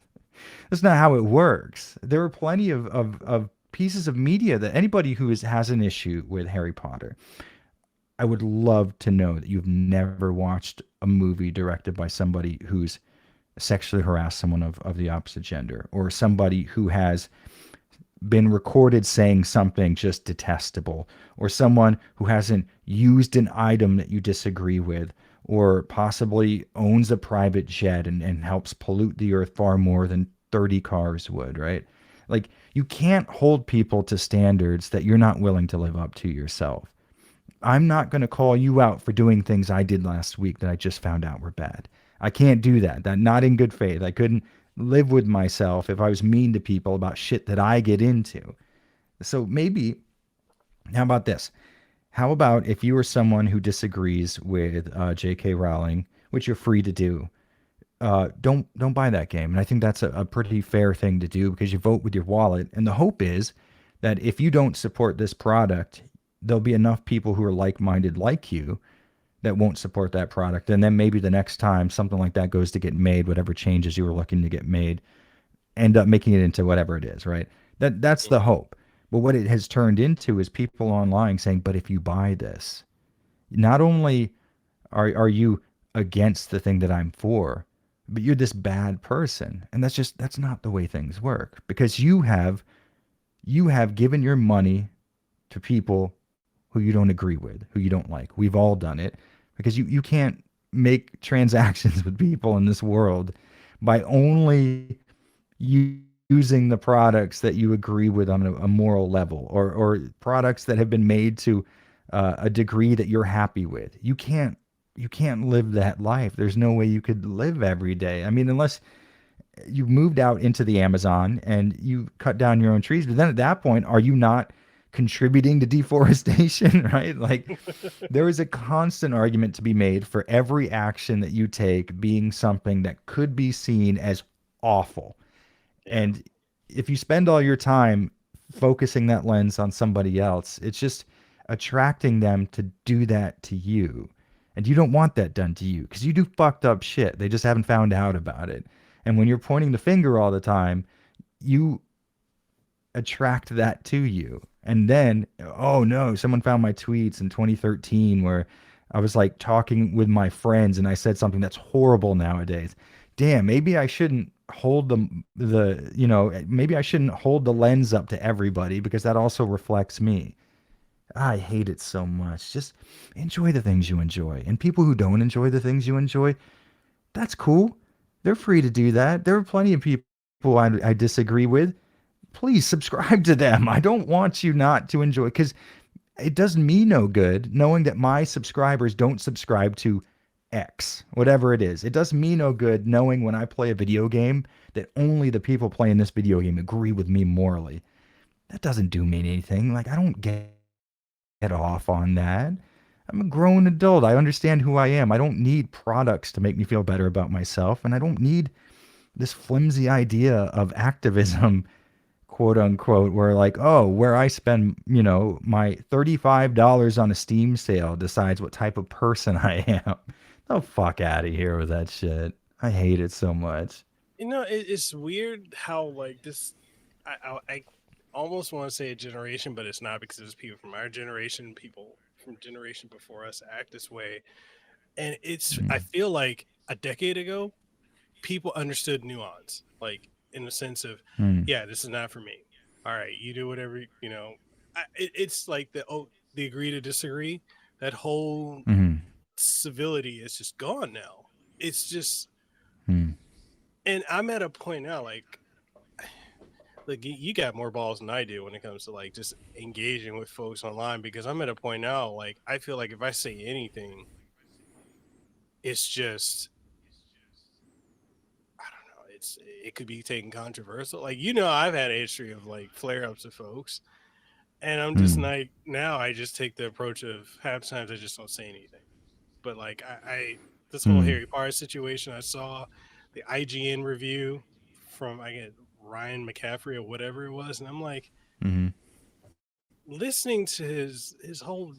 That's not how it works. There are plenty of pieces of media that anybody who has an issue with Harry Potter, I would love to know that you've never watched a movie directed by somebody who's sexually harassed someone of the opposite gender, or somebody who has been recorded saying something just detestable, or someone who hasn't used an item that you disagree with, or possibly owns a private jet and helps pollute the earth far more than 30 cars would, right? Like, you can't hold people to standards that you're not willing to live up to yourself. I'm not going to call you out for doing things I did last week that I just found out were bad. I can't do that. That not in good faith. I couldn't live with myself if I was mean to people about shit that I get into. So maybe, how about this? How about if you are someone who disagrees with J.K. Rowling, which you're free to do, don't buy that game. And I think that's a pretty fair thing to do because you vote with your wallet. And the hope is that if you don't support this product, there'll be enough people who are like-minded like you that won't support that product. And then maybe the next time something like that goes to get made, whatever changes you were looking to get made, end up making it into whatever it is, right? That's the hope. But what it has turned into is people online saying, but if you buy this, not only are you against the thing that I'm for, but you're this bad person. And that's not the way things work, because you have given your money to people who you don't agree with, who you don't like. We've all done it, because you can't make transactions with people in this world by only using the products that you agree with on a moral level, or products that have been made to a degree that you're happy with. You can't live that life. There's no way you could live every day. I mean, unless you've moved out into the Amazon and you cut down your own trees. But then at that point, are you not contributing to deforestation, right? Like, there is a constant argument to be made for every action that you take being something that could be seen as awful. Yeah, And if you spend all your time focusing that lens on somebody else, it's just attracting them to do that to you. And you don't want that done to you because you do fucked up shit. They just haven't found out about it. And when you're pointing the finger all the time, you attract that to you. And then, oh no, someone found my tweets in 2013 where I was like talking with my friends and I said something that's horrible nowadays. Damn, maybe I shouldn't hold maybe I shouldn't hold the lens up to everybody because that also reflects me. I hate it so much. Just enjoy the things you enjoy. And people who don't enjoy the things you enjoy, that's cool. They're free to do that. There are plenty of people I disagree with. Please subscribe to them. I don't want you not to enjoy, because it does me no good knowing that my subscribers don't subscribe to X, whatever it is. It does me no good knowing when I play a video game that only the people playing this video game agree with me morally. That doesn't do me anything. Like, I don't get off on that. I'm a grown adult. I understand who I am. I don't need products to make me feel better about myself. And I don't need this flimsy idea of activism, quote unquote, where like, oh, where I spend, my $35 on a Steam sale decides what type of person I am. The fuck out of here with that shit. I hate it so much. It's weird how like this. I almost want to say a generation, but it's not because it's people from our generation, people from generation before us act this way, and I Mm, feel like a decade ago, people understood nuance, like in the sense of, mm, yeah, this is not for me. All right, you do whatever it's like the agree to disagree. That whole mm, civility is just gone now. It's just, mm. and I'm at a point now, like you got more balls than I do when it comes to like just engaging with folks online, because I'm at a point now, like I feel like if I say anything, it's just, I don't know, it could be taken controversial. Like I've had a history of like flare ups of folks, and I'm just Mm, not now. I just take the approach of half times I just don't say anything. But like I this whole mm, Harry Potter situation, I saw the IGN review from I get Ryan McCaffrey or whatever it was, and I'm like mm. listening to his whole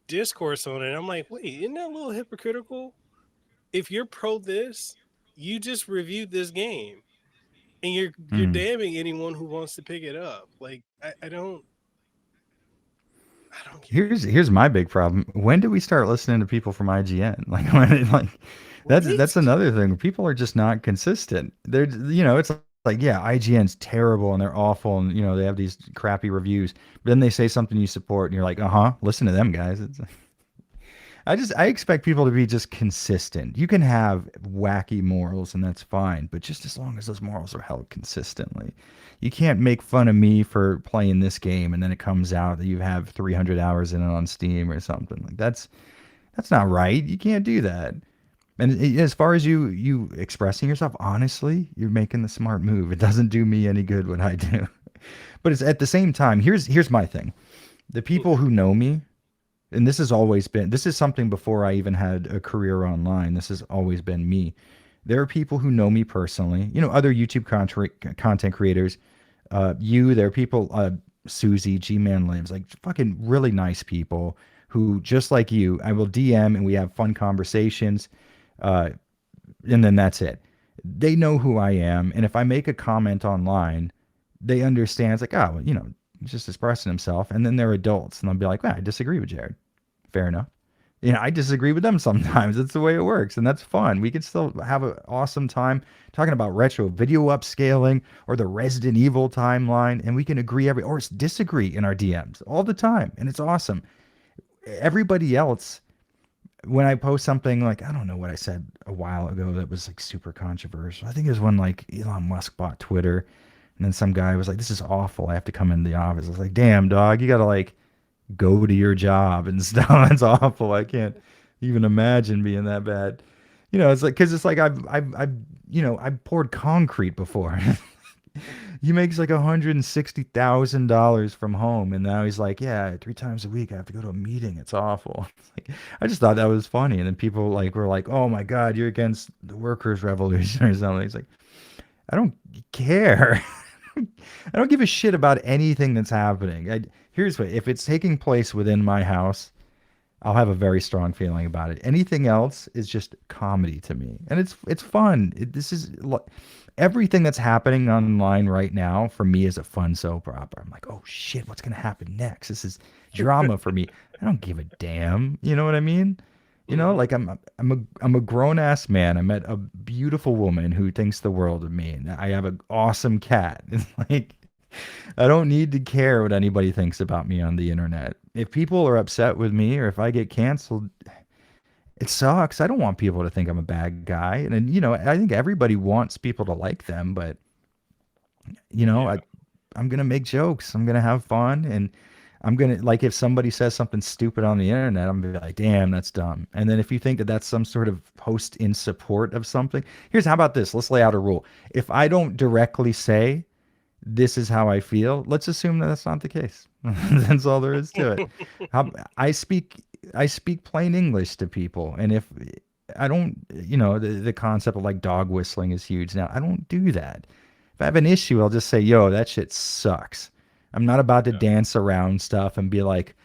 discourse on it. I'm like, wait, isn't that a little hypocritical? If you're pro this, you just reviewed this game, and you're Mm. damning anyone who wants to pick it up. Like I don't get it. Here's my big problem. When do we start listening to people from IGN? Like like that's Right? another thing. People are just not consistent. They're it's like, yeah, IGN's terrible and they're awful and they have these crappy reviews. But then they say something you support and you're like, "Uh-huh, listen to them guys." I expect people to be just consistent. You can have wacky morals and that's fine, but just as long as those morals are held consistently. You can't make fun of me for playing this game and then it comes out that you have 300 hours in it on Steam or something. Like that's not right. You can't do that. And as far as you expressing yourself honestly, you're making the smart move. It doesn't do me any good what I do. But it's at the same time, here's my thing. The people Okay. who know me, and this is something before I even had a career online. This has always been me. There are people who know me personally, other YouTube content creators. There are people, Susie, G Man Lives, like fucking really nice people who, just like you, I will DM and we have fun conversations. Uh, and then that's it. They know who I am. And if I make a comment online, they understand it's like, oh, well, he's just expressing himself. And then they're adults and they'll be like, well, I disagree with Jared. Fair enough. I disagree with them sometimes. It's the way it works, and that's fun. We can still have an awesome time talking about retro video upscaling or the Resident Evil timeline, and we can agree or disagree in our DMs all the time, and it's awesome. Everybody else, when I post something like, I don't know what I said a while ago that was like super controversial. I think it was when like Elon Musk bought Twitter, and then some guy was like, "This is awful. I have to come in the office." I was like, "Damn, dog, you gotta like go to your job and stuff." That's awful. I can't even imagine being that bad. It's like because it's like I've poured concrete before. He makes like $160,000 from home, and now he's like, yeah, 3 times a week I have to go to a meeting. It's awful. Like, I just thought that was funny, and then people like were like, oh my god, you're against the workers' revolution or something. He's like, I don't care. I don't give a shit about anything that's happening. Here's what: if it's taking place within my house, I'll have a very strong feeling about it. Anything else is just comedy to me, and it's fun. Everything that's happening online right now for me is a fun soap opera. I'm like, oh shit, what's gonna happen next? This is drama for me. I don't give a damn. You know what I mean? Hmm. Like I'm a grown ass man. I met a beautiful woman who thinks the world of me, and I have an awesome cat. It's like I don't need to care what anybody thinks about me on the internet. If people are upset with me or if I get canceled, it sucks. I don't want people to think I'm a bad guy. And I think everybody wants people to like them, but you know, Yeah. I I'm gonna make jokes. I'm gonna have fun, and I'm gonna like if somebody says something stupid on the internet, I'm gonna be like, damn, that's dumb. And then if you think that that's some sort of post in support of something, here's how about this? Let's lay out a rule. If I don't directly say this is how I feel, let's assume that that's not the case. That's all there is to it. How, I speak I speak plain English to people, and if I don't, the concept of like dog whistling is huge now. I don't do that. If I have an issue, I'll just say, "Yo, that shit sucks." I'm not about to Yeah. dance around stuff and be like,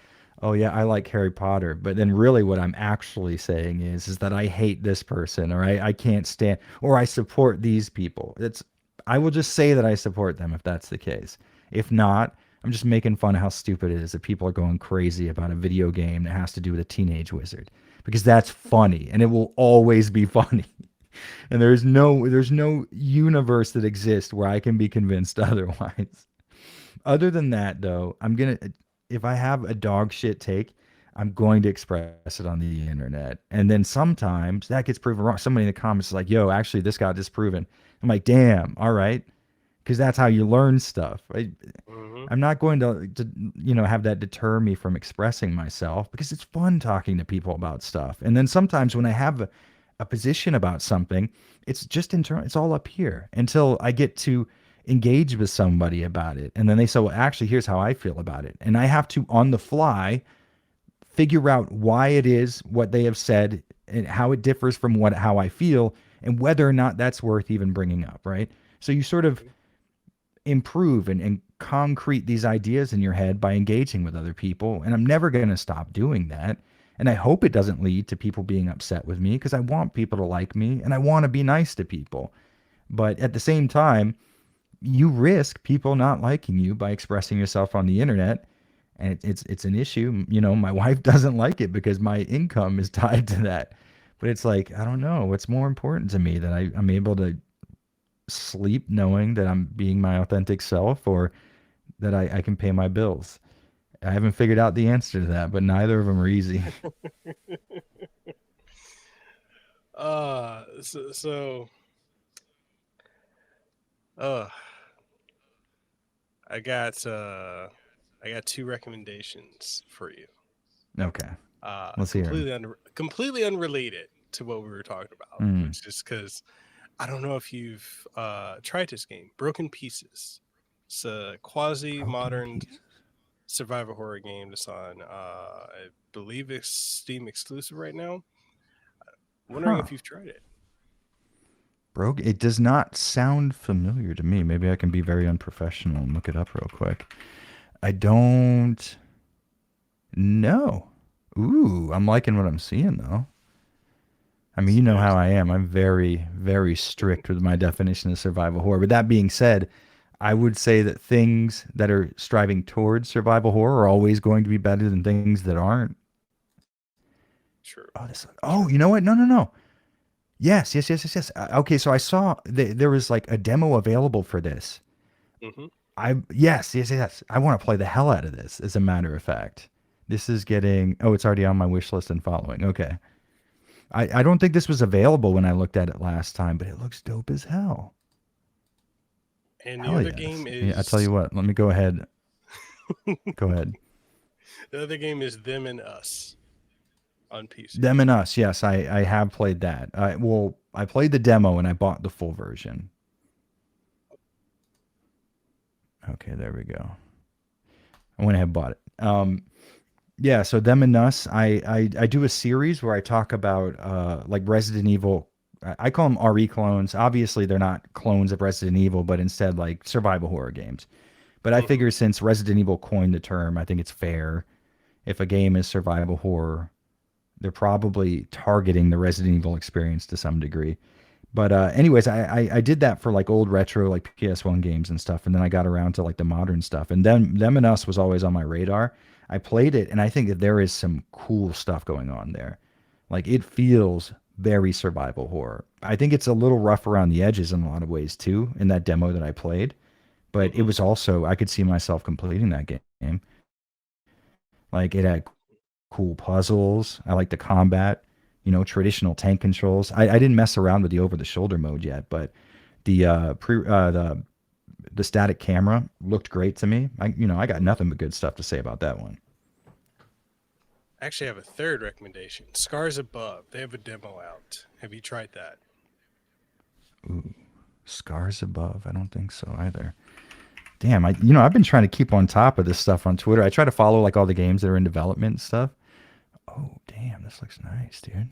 "Oh yeah, I like Harry Potter," but then really what I'm actually saying is that I hate this person, or I can't stand, or I support these people. I will just say that I support them if that's the case. If not, I'm just making fun of how stupid it is that people are going crazy about a video game that has to do with a teenage wizard, because that's funny and it will always be funny. And there's no universe that exists where I can be convinced otherwise. Other than that, though, if I have a dog shit take, I'm going to express it on the internet. And then sometimes that gets proven wrong. Somebody in the comments is like, yo, actually, this got disproven. I'm like, damn, all right. Because that's how you learn stuff. Hmm. I'm not going to have that deter me from expressing myself, because it's fun talking to people about stuff. And then sometimes when I have a position about something, it's just internal. It's all up here until I get to engage with somebody about it. And then they say, well, actually, here's how I feel about it. And I have to, on the fly, figure out why it is what they have said and how it differs from how I feel, and whether or not that's worth even bringing up, right? So you sort of improve and concrete these ideas in your head by engaging with other people. And I'm never going to stop doing that. And I hope it doesn't lead to people being upset with me, because I want people to like me and I want to be nice to people. But at the same time, you risk people not liking you by expressing yourself on the internet. And it's an issue. My wife doesn't like it because my income is tied to that. But it's like, I don't know what's more important to me, that I'm able to sleep knowing that I'm being my authentic self, or that I can pay my bills. I haven't figured out the answer to that, but neither of them are easy. So uh I got two recommendations for you. Okay, let's hear them. Completely unrelated to what we were talking about, Mm. which is because I don't know if you've tried this game, Broken Pieces. It's a quasi Broken modern piece. survival horror game that's on I believe it's Steam exclusive right now. Wondering Huh. if you've tried it. Broke. It does not sound familiar to me. Maybe I can be very unprofessional and look it up real quick. I don't know. Ooh, I'm liking what I'm seeing though. I mean, you know how There's I am. I'm very, very strict with my definition of survival horror. But that being said, I would say that things that are striving towards survival horror are always going to be better than things that aren't. true, Oh, true. you know what? No, no, no. Yes, yes, yes, yes, yes. Okay, so I saw there was like a demo available for this. Hmm. Yes, yes, yes. I want to play the hell out of this, as a matter of fact. This is getting, oh, it's already on my wish list and following. Okay. I don't think this was available when I looked at it last time, but it looks dope as hell. And the Hell other yes. game Yeah, I tell you is what, let me go ahead. Go ahead. Them and Us on PC. Them and Us. Yes, I have played that. I played the demo and I bought the full version. Okay, there we go. I went ahead and bought it. Yeah, so Them and Us, I do a series where I talk about like Resident Evil. I call them RE clones. Obviously, they're not clones of Resident Evil, but instead like survival horror games. But I Hmm. figure since Resident Evil coined the term, I think it's fair. If a game is survival horror, they're probably targeting the Resident Evil experience to some degree. But anyways, I did that for like old retro like PS1 games and stuff, and then I got around to like the modern stuff. And then Them and Us was always on my radar. I played it, and I think that there is some cool stuff going on there. Like it feels very survival horror. I think it's a little rough around the edges in a lot of ways too in that demo that I played. But it Hmm. was also I could see myself completing that game. Like it had cool puzzles. I like the combat, traditional tank controls. I didn't mess around with the over the shoulder mode yet, but the the static camera looked great to me. I got nothing but good stuff to say about that one. I actually have a third recommendation. Scars Above. They have a demo out. Have you tried that? Ooh, Scars Above. I don't think so either. Damn, I've been trying to keep on top of this stuff on Twitter. I try to follow like all the games that are in development and stuff. Oh, damn, this looks nice, dude.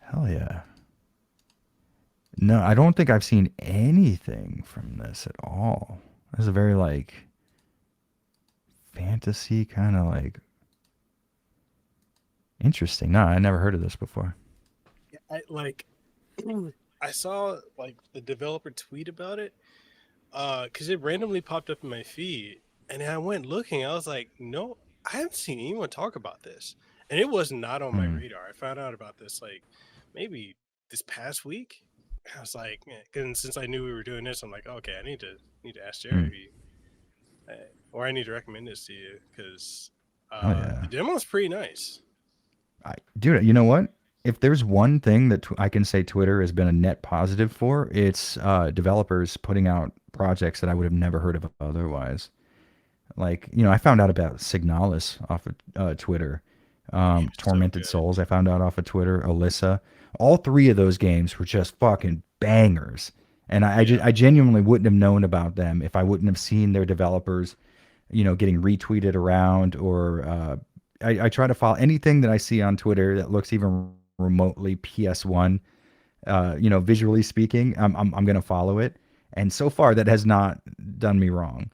Hell yeah. No, I don't think I've seen anything from this at all. This is a very like fantasy kind of like interesting. No, I never heard of this before. Yeah, I saw like the developer tweet about it, because it randomly popped up in my feed, and I went looking. I was like, no, I haven't seen anyone talk about this, and it was not on my radar. I found out about this like maybe this past week. I was like, and since I knew we were doing this, I'm like, okay, I need to ask Jared if he, or I need to recommend this to you because Oh yeah. the demo's pretty nice. Dude, you know what? If there's one thing that I can say Twitter has been a net positive for, it's developers putting out projects that I would have never heard of otherwise. Like, I found out about Signalis off of Twitter. Tormented Souls, I found out off of Twitter. Alyssa. All three of those games were just fucking bangers. And I genuinely wouldn't have known about them if I wouldn't have seen their developers, getting retweeted around or I try to follow anything that I see on Twitter that looks even remotely PS1, visually speaking. I'm gonna follow it, and so far that has not done me wrong.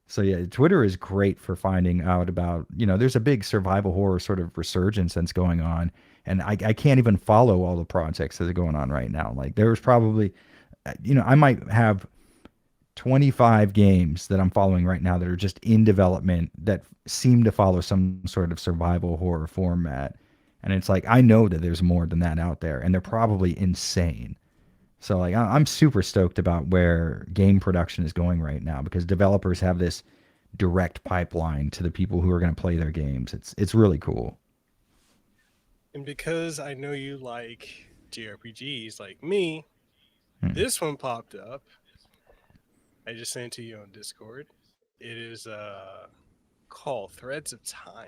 So yeah, Twitter is great for finding out about, there's a big survival horror sort of resurgence that's going on, and I can't even follow all the projects that are going on right now. Like there's probably, I might have 25 games that I'm following right now that are just in development that seem to follow some sort of survival horror format. And it's like, I know that there's more than that out there, and they're probably insane. So like, I'm super stoked about where game production is going right now because developers have this direct pipeline to the people who are going to play their games. It's really cool. And because I know you like JRPGs like me, this one popped up. I just sent it to you on Discord. It is called Threads of Time.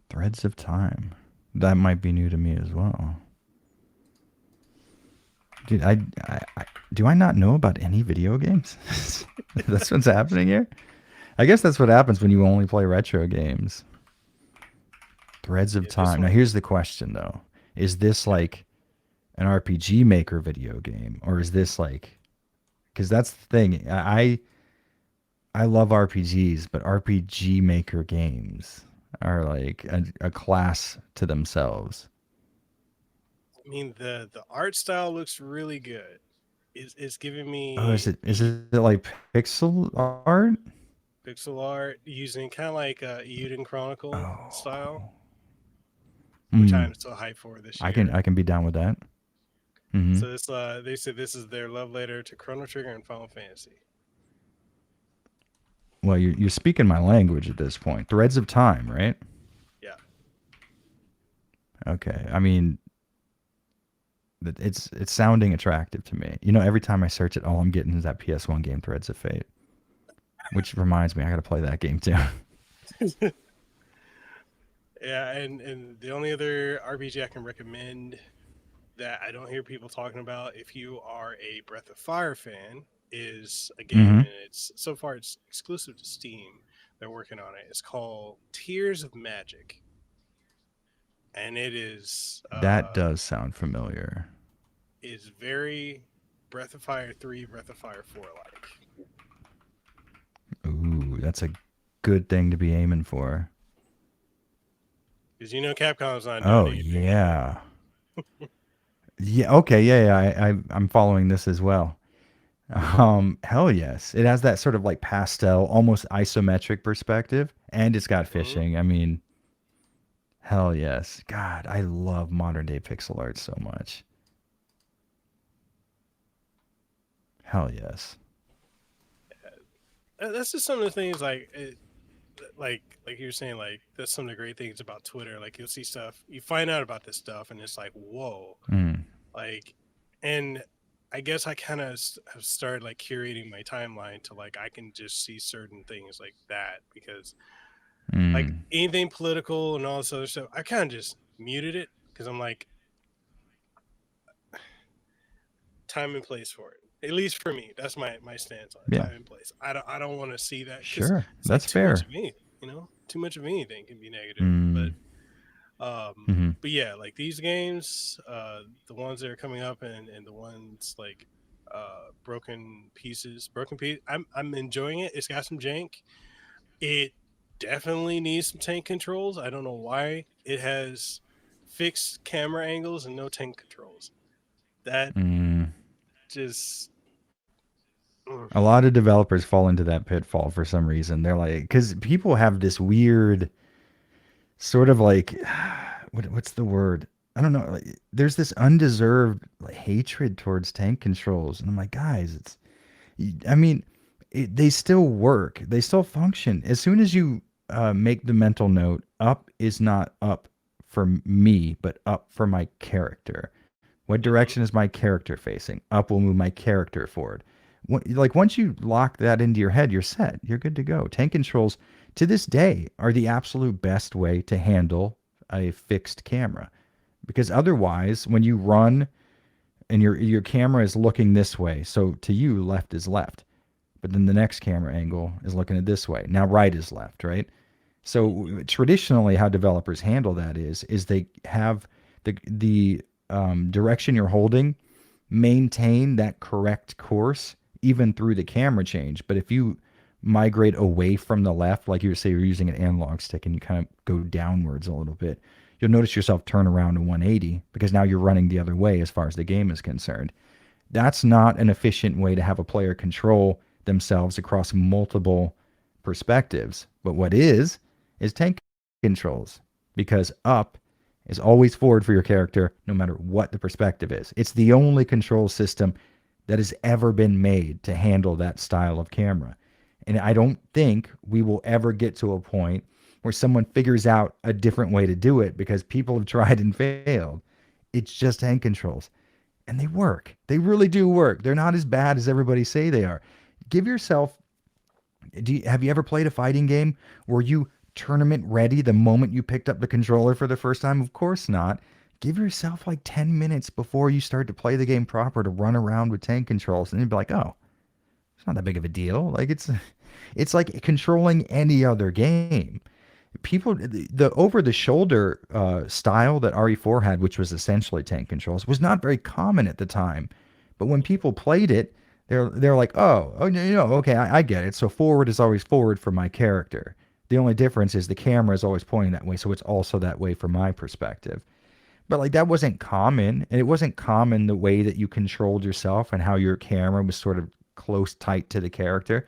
Threads of Time. That might be new to me as well. Dude, do I not know about any video games? That's what's happening here? I guess that's what happens when you only play retro games. Threads of Time. Now, here's the question, though. Is this like an RPG Maker video game? Or is this like... Because that's the thing. I love RPGs, but RPG Maker games are like a class to themselves. I mean, the art style looks really good. It's giving me... Oh, is it like pixel art? Pixel art using kind of like a Euden Chronicle style, which I'm so hyped for this year. I can be down with that. Mm-hmm. So this they said this is their love letter to Chrono Trigger and Final Fantasy. Well, you're speaking my language at this point. Threads of Time, right? Yeah. Okay. I mean, it's sounding attractive to me. Every time I search it, all I'm getting is that PS1 game Threads of Fate. Which reminds me, I got to play that game too. Yeah, and the only other RPG I can recommend that I don't hear people talking about, if you are a Breath of Fire fan, is a game, and it's exclusive to Steam. They're working on it. It's called Tears of Magic, and it is that does sound familiar. Is very Breath of Fire 3, Breath of Fire 4 like. Ooh, that's a good thing to be aiming for. Because Capcom's not doing anything. Yeah. Yeah. Okay. Yeah. I'm following this as well. Hell yes. It has that sort of like pastel, almost isometric perspective, and it's got fishing. I mean, hell yes. God, I love modern day pixel art so much. Hell yes. That's just some of the things like you were saying, like that's some of the great things about Twitter. Like you'll see stuff, you find out about this stuff, and it's like, whoa, like, and I guess I kind of have started like curating my timeline to like I can just see certain things like that because like Mm, anything political and all this other stuff, I kind of just muted it because I'm like time and place for it. At least for me, that's my stance on it. yeah, Time and place. I don't want to see that because sure, it's like that's too much fair. of anything. Too much of anything can be negative. Mm, mm-hmm, But yeah, like these games, the ones that are coming up and the ones like broken piece. I'm enjoying it. It's got some jank. It definitely needs some tank controls. I don't know why it has fixed camera angles and no tank controls. That mm. just mm, A lot of developers fall into that pitfall for some reason. They're like, because people have this weird sort of like, what's the word? I don't know. Like, there's this undeserved like, hatred towards tank controls, and I'm like, guys, I mean, they still work. They still function. As soon as you make the mental note, up is not up for me, but up for my character. What mhm. direction is my character facing? Up will move my character forward. Like once you lock that into your head, you're set. You're good to go. Tank controls to this day are the absolute best way to handle a fixed camera because otherwise, when you run and your camera is looking this way, so to you left is left, but then the next camera angle is looking at this way. Now right is left, right? So traditionally, how developers handle that is they have the direction you're holding maintain that correct course even through the camera change. But if you migrate away from the left, like you say, you're using an analog stick and you kind of go downwards a little bit, you'll notice yourself turn around to 180 because now you're running the other way as far as the game is concerned. That's not an efficient way to have a player control themselves across multiple perspectives. But what is tank controls because up is always forward for your character no matter what the perspective is. It's the only control system that has ever been made to handle that style of camera. And I don't think we will ever get to a point where someone figures out a different way to do it because people have tried and failed. It's just hand controls and they work. They really do work. They're not as bad as everybody say they are. Give yourself. Have you ever played a fighting game where you tournament ready the moment you picked up the controller for the first time? Of course not. Give yourself like 10 minutes before you start to play the game proper to run around with tank controls, and you'd be like, oh, it's not that big of a deal. Like it's like controlling any other game. People, the over the shoulder style that RE4 had, which was essentially tank controls, was not very common at the time. But when people played it, they're like, oh, okay, I get it. So forward is always forward for my character. The only difference is the camera is always pointing that way, so it's also that way from my perspective. But like that wasn't common, and it wasn't common the way that you controlled yourself and how your camera was sort of close tight to the character.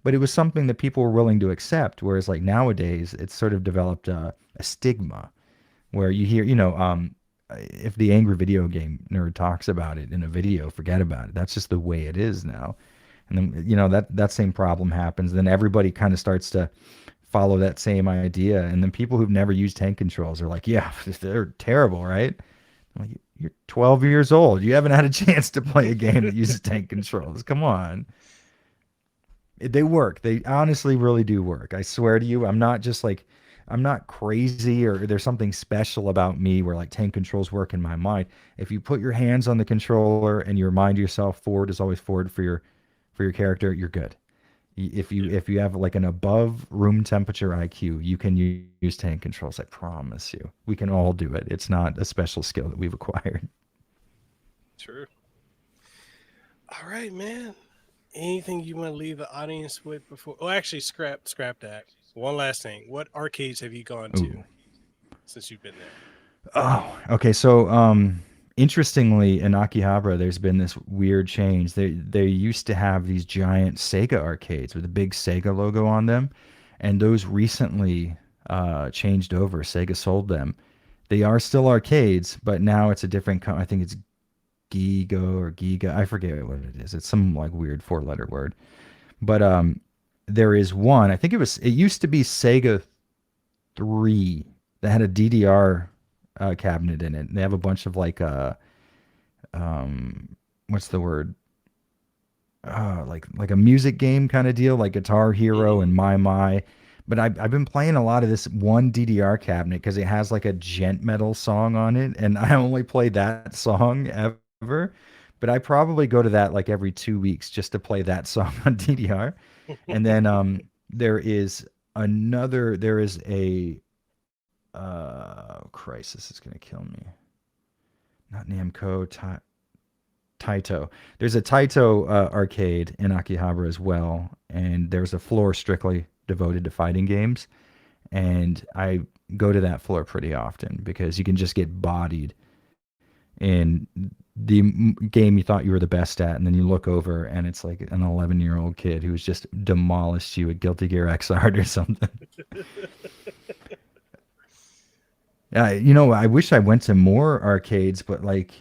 But it was something that people were willing to accept. Whereas like nowadays, it's sort of developed a stigma where you hear, if the angry video game nerd talks about it in a video, forget about it. That's just the way it is now. And then that same problem happens. Then everybody kind of starts to follow that same idea. And then people who've never used tank controls are like, yeah, they're terrible, right? I'm like, you're 12 years old. You haven't had a chance to play a game that uses tank controls. Come on. They work. They honestly really do work. I swear to you, I'm not crazy or there's something special about me where like tank controls work in my mind. If you put your hands on the controller and you remind yourself forward is always forward for your character, you're good. Yeah, If you have like an above room temperature IQ, you can use tank controls. I promise you. We can all do it. It's not a special skill that we've acquired. true. All right, man. Anything you want to leave the audience with before? Oh, actually, scrap that. One last thing. What arcades have you gone to Ooh. since you've been there? Oh, okay. So, interestingly, in Akihabara, there's been this weird change. They used to have these giant Sega arcades with a big Sega logo on them, and those recently changed over. Sega sold them. They are still arcades, but now it's a different. I think it's Gigo or Giga. I forget what it is. It's some like weird four-letter word. But there is one. I think it used to be Sega 3 that had a DDR cabinet in it. And they have a bunch of like what's the word? Like a music game kind of deal, like Guitar Hero Mm-hmm. and My. But I've been playing a lot of this one DDR cabinet because it has like a gent metal song on it, and I only play that song ever. But I probably go to that like every 2 weeks just to play that song on DDR. And then there is a Christ, this is gonna kill me. Not Namco, Taito. There's a Taito arcade in Akihabara as well, and there's a floor strictly devoted to fighting games. And I go to that floor pretty often because you can just get bodied in the game you thought you were the best at, and then you look over and it's like an 11-year-old kid who's just demolished you at Guilty Gear Xrd or something. I wish I went to more arcades, but like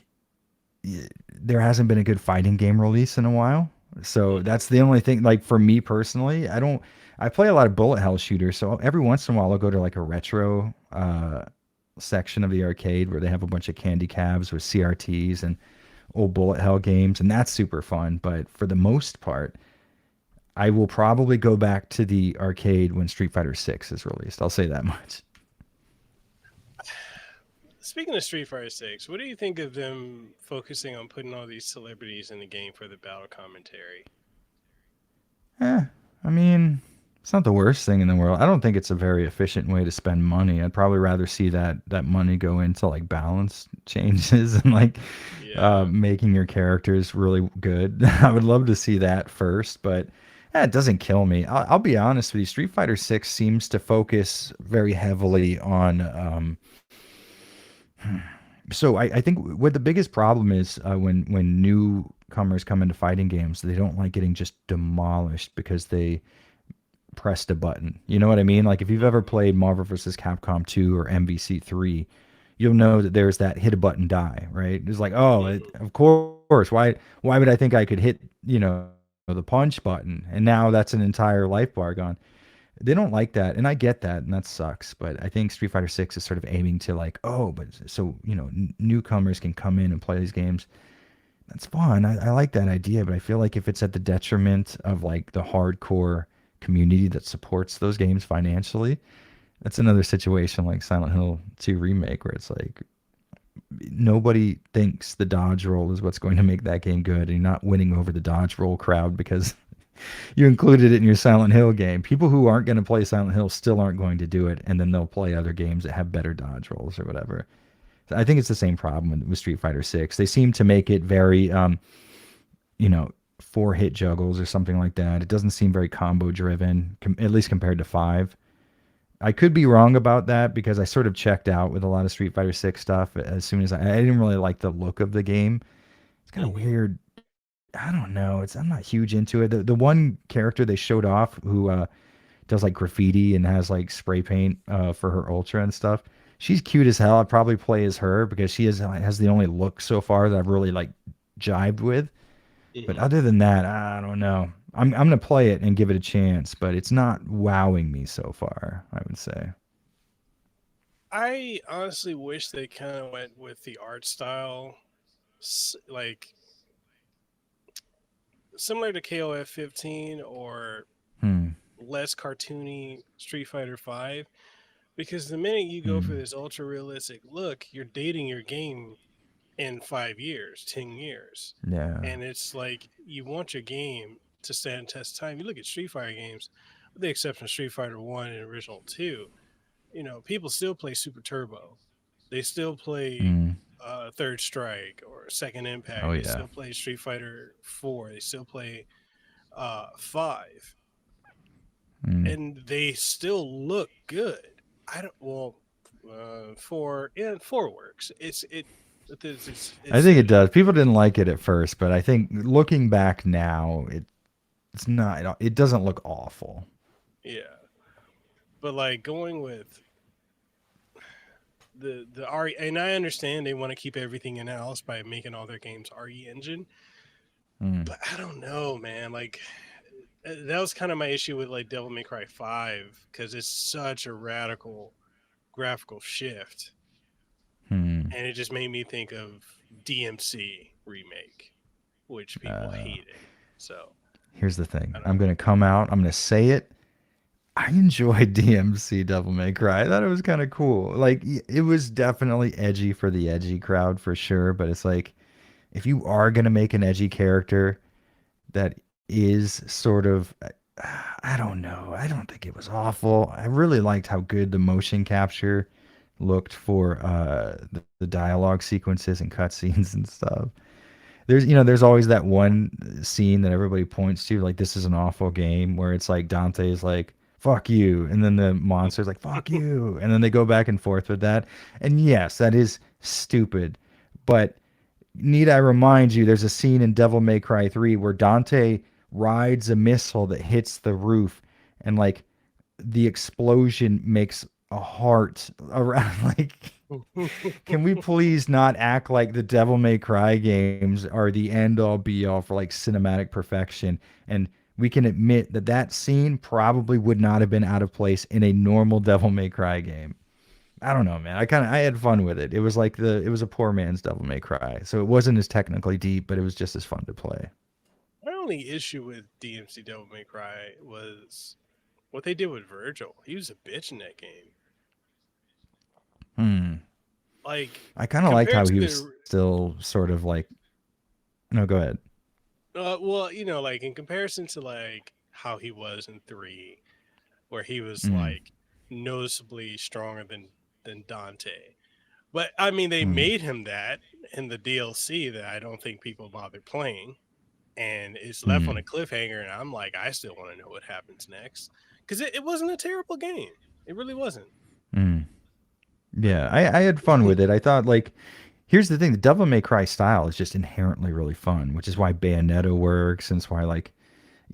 there hasn't been a good fighting game release in a while. So Mm-hmm. that's the only thing. Like for me personally, I don't. I play a lot of bullet hell shooters, so every once in a while I'll go to like a retro section of the arcade where they have a bunch of candy cabs with CRTs and old bullet hell games, and that's super fun. But for the most part, I will probably go back to the arcade when Street Fighter 6 is released. I'll say that much. Speaking of Street Fighter Six, what do you think of them focusing on putting all these celebrities in the game for the battle commentary? Eh, I mean, it's not the worst thing in the world. I don't think it's a very efficient way to spend money. I'd probably rather see that money go into like balance changes and like Yeah. making your characters really good. I would love to see that first, but it doesn't kill me. I'll be honest with you. Street Fighter 6 seems to focus very heavily on. So I think what the biggest problem is when newcomers come into fighting games, they don't like getting just demolished because they pressed a button. You know what I mean? Like if you've ever Mm-hmm. played Marvel vs. Capcom 2 or MVC 3, you'll know that there's that hit a button die, right? It's like, oh, Mm-hmm. of course. Why would I think I could hit, the punch button and now that's an entire life bar gone? They don't like that, and I get that, and that sucks. But I think Street Fighter 6 is sort of aiming to like, oh, but so newcomers can come in and play these games. That's fun. I like that idea, but I feel like if it's at the detriment of like the hardcore community that supports those games financially, that's another situation like Silent Hill 2 remake where it's like nobody thinks the dodge roll is what's going to make that game good, and you're not winning over the dodge roll crowd because you included it in your Silent Hill game. People who aren't going to play Silent Hill still aren't going to do it, and then they'll play other games that have better dodge rolls or whatever. I think it's the same problem with Street Fighter 6. They seem to make it very you know, four hit juggles or something like that. It doesn't seem very combo driven, at least compared to 5. I could be wrong about that because I sort of checked out with a lot of Street Fighter 6 stuff as soon as I didn't really like the look of the game. It's kind of Mm-hmm. weird. I don't know. I'm not huge into it. The one character they showed off who does like graffiti and has like spray paint for her ultra and stuff. She's cute as hell. I'd probably play as her because she has the only look so far that I've really like jived with. But Mm-hmm. other than that, I don't know. I'm gonna play it and give it a chance, but it's not wowing me so far, I would say. I honestly wish they kind of went with the art style, like similar to KOF 15 or Hmm. less cartoony Street Fighter 5. Because the minute you go for Hmm. this ultra realistic look, you're dating your game in 5 years, 10 years. Yeah. And it's like you want your game to stand test time. You look at Street Fighter games, with the exception of Street Fighter 1 and Original 2, people still play Super Turbo. They still play Hmm. Third Strike or Second Oh Impact. They yeah. still play Street Fighter 4. They still play 5. Hmm. And they still look good. I don't, well, four works. I It's think it does. People didn't like it at first, but I think looking back now, it's not. It doesn't look awful. yeah. But like going with the RE, and I understand they want to keep everything in house by making all their games RE engine, Hmm. but I don't know, man. Like that was kind of my issue with like Devil May Cry 5 because it's such a radical graphical shift, Hmm. and it just made me think of DMC remake. which people hated. So Here's the thing. I don't I'm know. gonna come out. I'm gonna say it. I enjoyed DMC Devil May Cry. I thought it was kind of cool. Like it was definitely edgy for the edgy crowd for sure. But it's like if you are gonna make an edgy character that is sort of I don't know. I don't think it was awful. I really liked how good the motion capture looked for the dialogue sequences and cutscenes and stuff. There's always that one scene that everybody points to, like this is an awful game, where it's like Dante is like fuck you, and then the monster's like fuck you, and then they go back and forth with that. And yes, that is stupid, but need I remind you, there's a scene in Devil May Cry 3 where Dante rides a missile that hits the roof, and like the explosion makes a heart around like can we please not act like the Devil May Cry games are the end all be all for like cinematic perfection? And we can admit that that scene probably would not have been out of place in a normal Devil May Cry game. I don't know, man. I had fun with it. It was like it was a poor man's Devil May Cry. So it wasn't as technically deep, but it was just as fun to play. My only issue with DMC Devil May Cry was what they did with Virgil. He was a bitch in that game. Hmm. Like I kind of liked compared how to he was the still sort of like, no, go ahead. well, like in comparison to like how he was in 3, where he was Mm, like noticeably stronger than Dante. But I mean, they mm, made him that in the DLC that I don't think people bother playing, and it's left on a mm, cliffhanger. And I'm like, I still want to know what happens next because it wasn't a terrible game. It really wasn't. mm. Yeah, I had fun with it. I thought like here's the thing, the Devil May Cry style is just inherently really fun, which is why Bayonetta works, and it's why like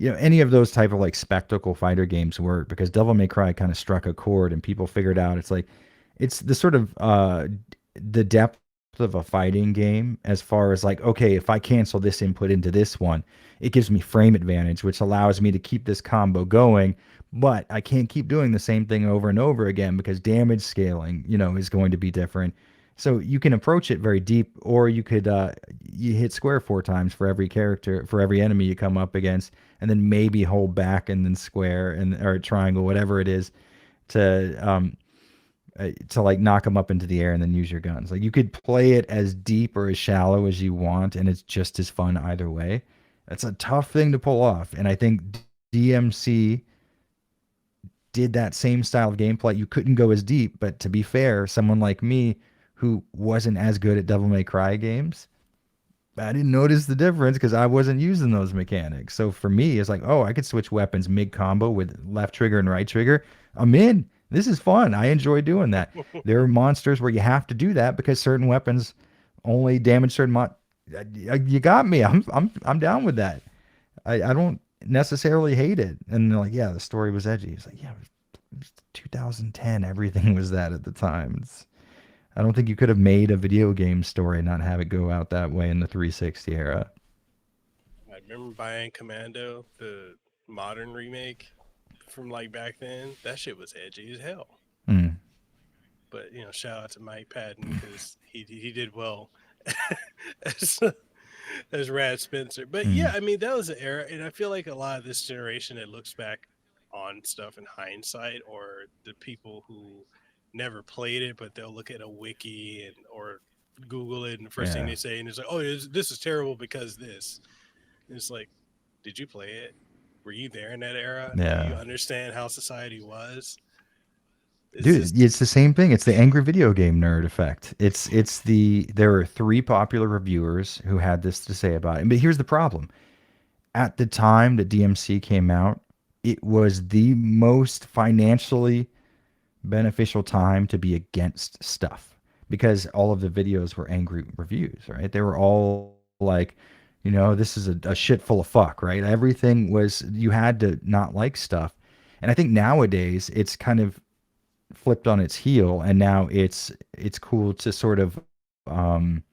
any of those type of like spectacle fighter games work, because Devil May Cry kind of struck a chord and people figured out it's like it's the sort of the depth of a fighting game, as far as like, okay, if I cancel this input into this one, it gives me frame advantage, which allows me to keep this combo going, but I can't keep doing the same thing over and over again because damage scaling, is going to be different. So you can approach it very deep, or you could you hit square 4 times for every character, for every enemy you come up against, and then maybe hold back and then square and or triangle, whatever it is, to like knock them up into the air and then use your guns. Like you could play it as deep or as shallow as you want, and it's just as fun either way. That's a tough thing to pull off, and I think DMC did that same style of gameplay. You couldn't go as deep, but to be fair, someone like me who wasn't as good at Devil May Cry games, I didn't notice the difference because I wasn't using those mechanics. So for me, it's like, oh, I could switch weapons mid combo with left trigger and right trigger. I'm in. This is fun. I enjoy doing that. There are monsters where you have to do that because certain weapons only damage certain you got me. I'm down with that. I don't necessarily hate it. And they're like, yeah, the story was edgy. It's like, yeah, it was 2010. Everything was that at the time. I don't think you could have made a video game story and not have it go out that way in the 360 era. I remember buying Commando, the modern remake from like back then. That shit was edgy as hell. Mm. But shout out to Mike Patton because he did well as, as Rad Spencer. But yeah, Mm. I mean that was an era, and I feel like a lot of this generation that looks back on stuff in hindsight, or the people who never played it, but they'll look at a wiki or Google it, and the first thing Yeah. they say, and it's like, "Oh, this is terrible because this." And it's like, did you play it? Were you there in that era? Do you Yeah. understand how society was? It's Dude, just it's the same thing. It's the angry video game nerd effect. There are 3 popular reviewers who had this to say about it. But here's the problem. At the time that DMC came out, it was the most financially beneficial time to be against stuff, because all of the videos were angry reviews, right? They were all like, this is a shit full of fuck, right? Everything was, you had to not like stuff. And I think nowadays it's kind of flipped on its heel, and now it's cool to sort of um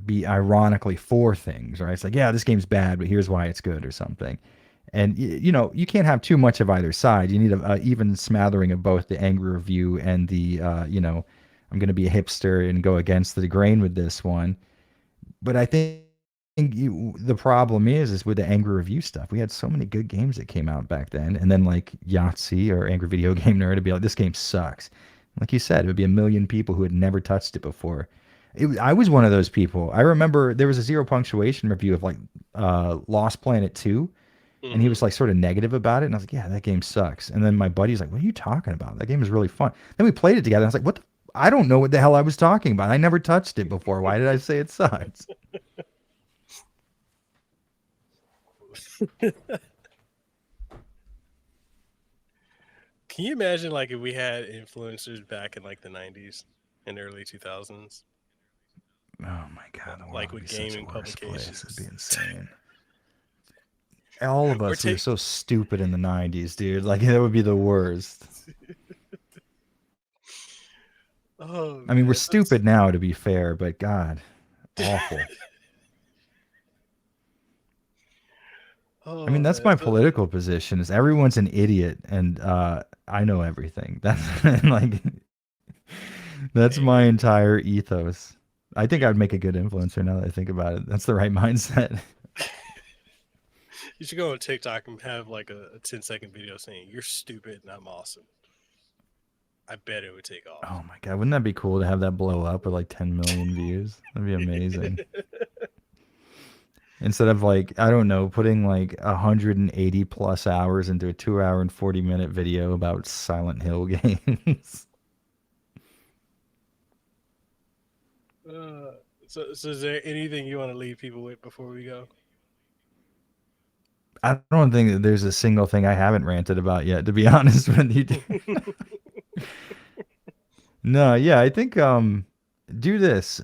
be ironically for things, right? It's like, yeah, this game's bad, but here's why it's good or something. And you can't have too much of either side. You need a even smattering of both the angry review and the I'm going to be a hipster and go against the grain with this one. But I think the problem is with the angry review stuff. We had so many good games that came out back then, and then like Yahtzee or Angry Video Game Nerd would be like, "This game sucks." Like you said, it would be a million people who had never touched it before. I was one of those people. I remember there was a zero punctuation review of like Lost Planet 2, and he Hmm. was like sort of negative about it, and I was like, "Yeah, that game sucks." And then my buddy's like, "What are you talking about? That game is really fun." Then we played it together. And I was like, "What? I don't know what the hell I was talking about. I never touched it before. Why did I say it sucks?" Can you imagine like if we had influencers back in like the 90s and early 2000s, Oh my god, the world like would be with such a gaming worse place. It'd be publications? insane. All of Or us, we were take so stupid in the 90s, dude. Like, that would be the worst. Oh I mean, we're man, that's stupid now, to be fair, but God, awful. I mean, oh that's man, my so political position is everyone's an idiot and I know everything. That's like that's my hey, entire ethos. I think I'd make a good influencer now that I think about it. That's the right mindset. you should go on TikTok and have like a 10-second video saying you're stupid and I'm awesome. I bet it would take off. Oh my god, wouldn't that be cool to have that blow up with like 10 million views? That'd be amazing. Instead of like, I don't know, putting like 180 plus hours into a 2 hour and 40-minute video about Silent Hill games. uh, so is there anything you want to leave people with before we go? I don't think that there's a single thing I haven't ranted about yet, to be honest with you. No, yeah, I think do this.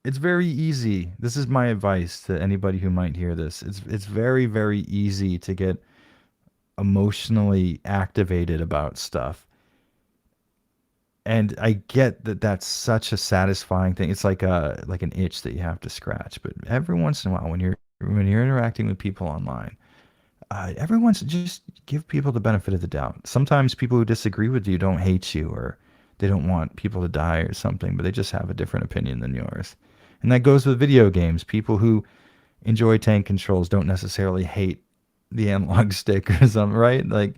It's very easy. This is my advice to anybody who might hear this. It's very, very easy to get emotionally activated about stuff. And I get that that's such a satisfying thing. It's like an itch that you have to scratch. But every once in a while, when you're interacting with people online, every once just give people the benefit of the doubt. Sometimes people who disagree with you don't hate you or they don't want people to die or something, but they just have a different opinion than yours. And that goes with video games. People who enjoy tank controls don't necessarily hate the analog stick or something, right? Like,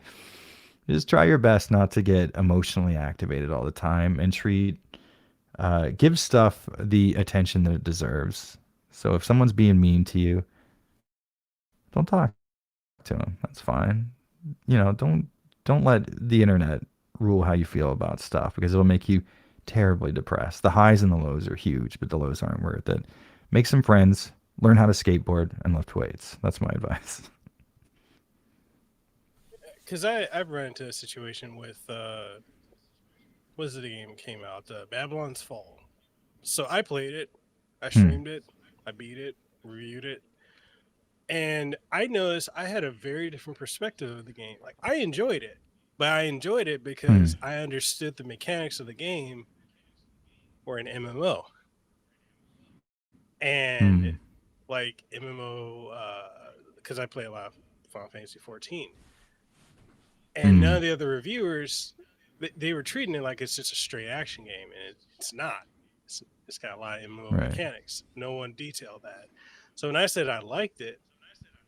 just try your best not to get emotionally activated all the time and give stuff the attention that it deserves. So if someone's being mean to you, don't talk to them. That's fine. Don't let the internet rule how you feel about stuff because it'll make you terribly depressed. The highs and the lows are huge, but the lows aren't worth it. Make some friends, learn how to skateboard, and lift weights. That's my advice. Because I've run into a situation with what was the game came out? Babylon's Fall. So I played it, I Hmm. streamed it, I beat it, reviewed it, and I noticed I had a very different perspective of the game. Like I enjoyed it, but I enjoyed it Hmm. because I understood the mechanics of the game were an MMO, and Hmm. like MMO, because I play a lot of Final Fantasy 14, and none Hmm. of the other reviewers they were treating it like it's just a straight action game, and it's not. It's got a lot of MMO Right. mechanics. No one detailed that. So when I said I liked it,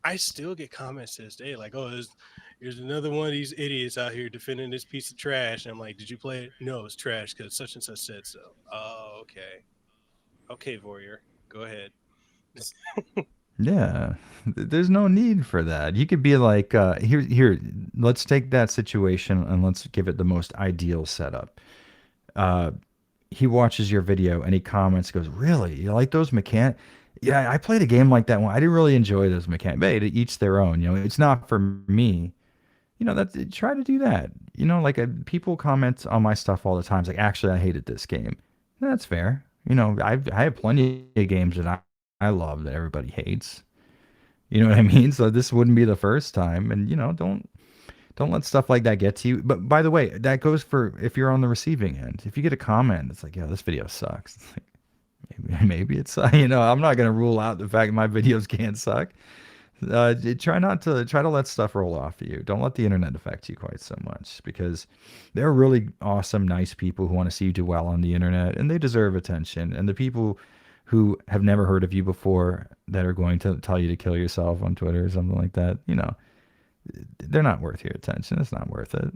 I still get comments to this day like, "Oh, there's another one of these idiots out here defending this piece of trash." And I'm like, "Did you play it? No, it's trash because such and such said so." Oh, okay, okay, Warrior, go ahead. Yeah. There's no need for that. You could be like, here, let's take that situation and let's give it the most ideal setup. Uh, he watches your video and he comments, goes, "Really? You like those mechanics?" Yeah, I played a game like that one. I didn't really enjoy those mechanics. But to each their own. It's not for me. Try to do that. People comment on my stuff all the time. It's like, actually, I hated this game. That's fair. I have plenty of games that I love that everybody hates. You know what I mean? So this wouldn't be the first time. And don't let stuff like that get to you. But by the way, that goes for if you're on the receiving end. If you get a comment, it's like, "Yeah, this video sucks." It's like, maybe it's I'm not gonna rule out the fact my videos can't suck. Try to let stuff roll off of you. Don't let the internet affect you quite so much because there are really awesome, nice people who want to see you do well on the internet, and they deserve attention. And the people who have never heard of you before that are going to tell you to kill yourself on Twitter or something like that. They're not worth your attention. It's not worth it.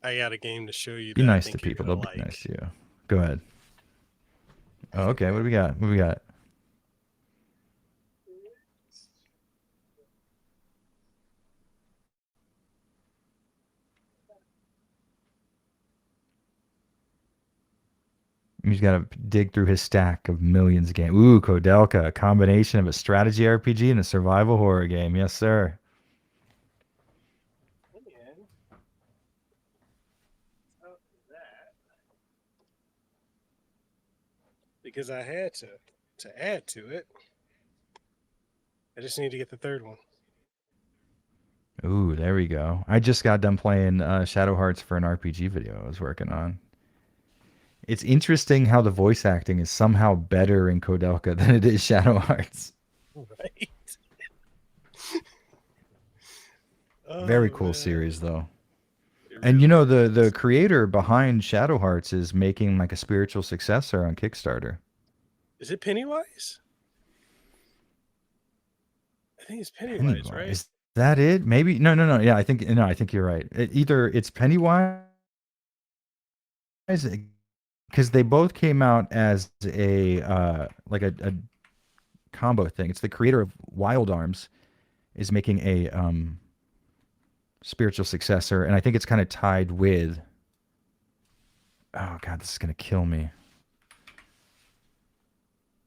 I got a game to show you Be that I nice to think you're people. gonna They'll be nice like. to you. Go ahead. Oh, okay. What do we got? What do we got? He's got to dig through his stack of millions of games. Ooh, Kodelka, a combination of a strategy RPG and a survival horror game. Yes, sir. And out of that, because I had to add to it. I just need to get the third one. Ooh, there we go. I just got done playing Shadow Hearts for an RPG video I was working on. It's interesting how the voice acting is somehow better in Kodelka than it is Shadow Hearts. Right. Very Oh, cool man. series though. It And really the is. creator behind Shadow Hearts is making like a spiritual successor on Kickstarter. Is it Pennywise? I think it's Pennywise, Pennywise. right? Is that it? Maybe no. Yeah, I think you're right. Either it's Pennywise because they both came out as like a combo thing. It's the creator of Wild Arms is making a spiritual successor, and I think it's kind of tied with. Oh God, this is gonna kill me.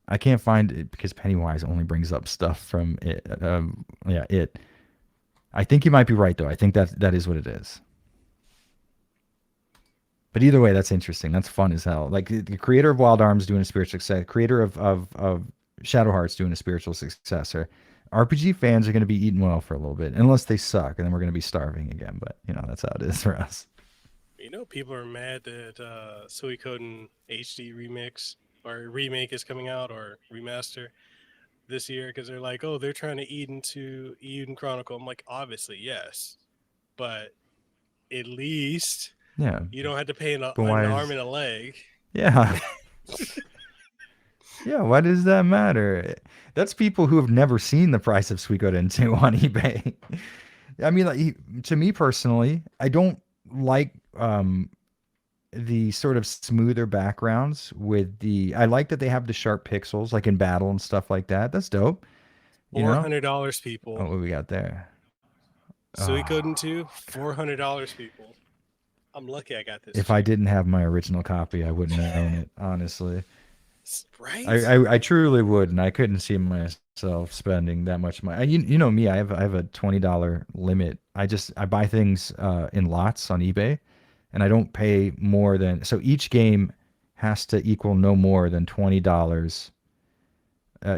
I can't find it because Pennywise only brings up stuff from it. Yeah, it. I think you might be right though. I think that is what it is. But either way, that's interesting. That's fun as hell. Like the creator of Wild Arms doing a spiritual success, creator of Shadow Hearts doing a spiritual successor. RPG fans are going to be eating well for a little bit, unless they suck, and then we're going to be starving again. But that's how it is for us. People are mad that Suikoden HD remix or remake is coming out or remaster this year because they're like, oh, they're trying to eat into Eden Chronicle. I'm like, obviously, yes, but at least Yeah, you don't have to pay but an why arm is and a leg. yeah yeah? Why does that matter? That's people who have never seen the price of Suikoden 2 on eBay. I mean, like to me personally, I don't like the sort of smoother backgrounds with the. I like that they have the sharp pixels, like in battle and stuff like that. That's dope. You know. $400, Oh, people. what we got there? Oh, Suikoden 2, $400, people. I'm lucky I got this if I cheap. didn't have my original copy, I wouldn't own it. Honestly, I, Right? I I truly would, and I couldn't see myself spending that much money. You know me, I have a $20 limit. I buy things in lots on eBay, and I don't pay more than so each game has to equal no more than $20,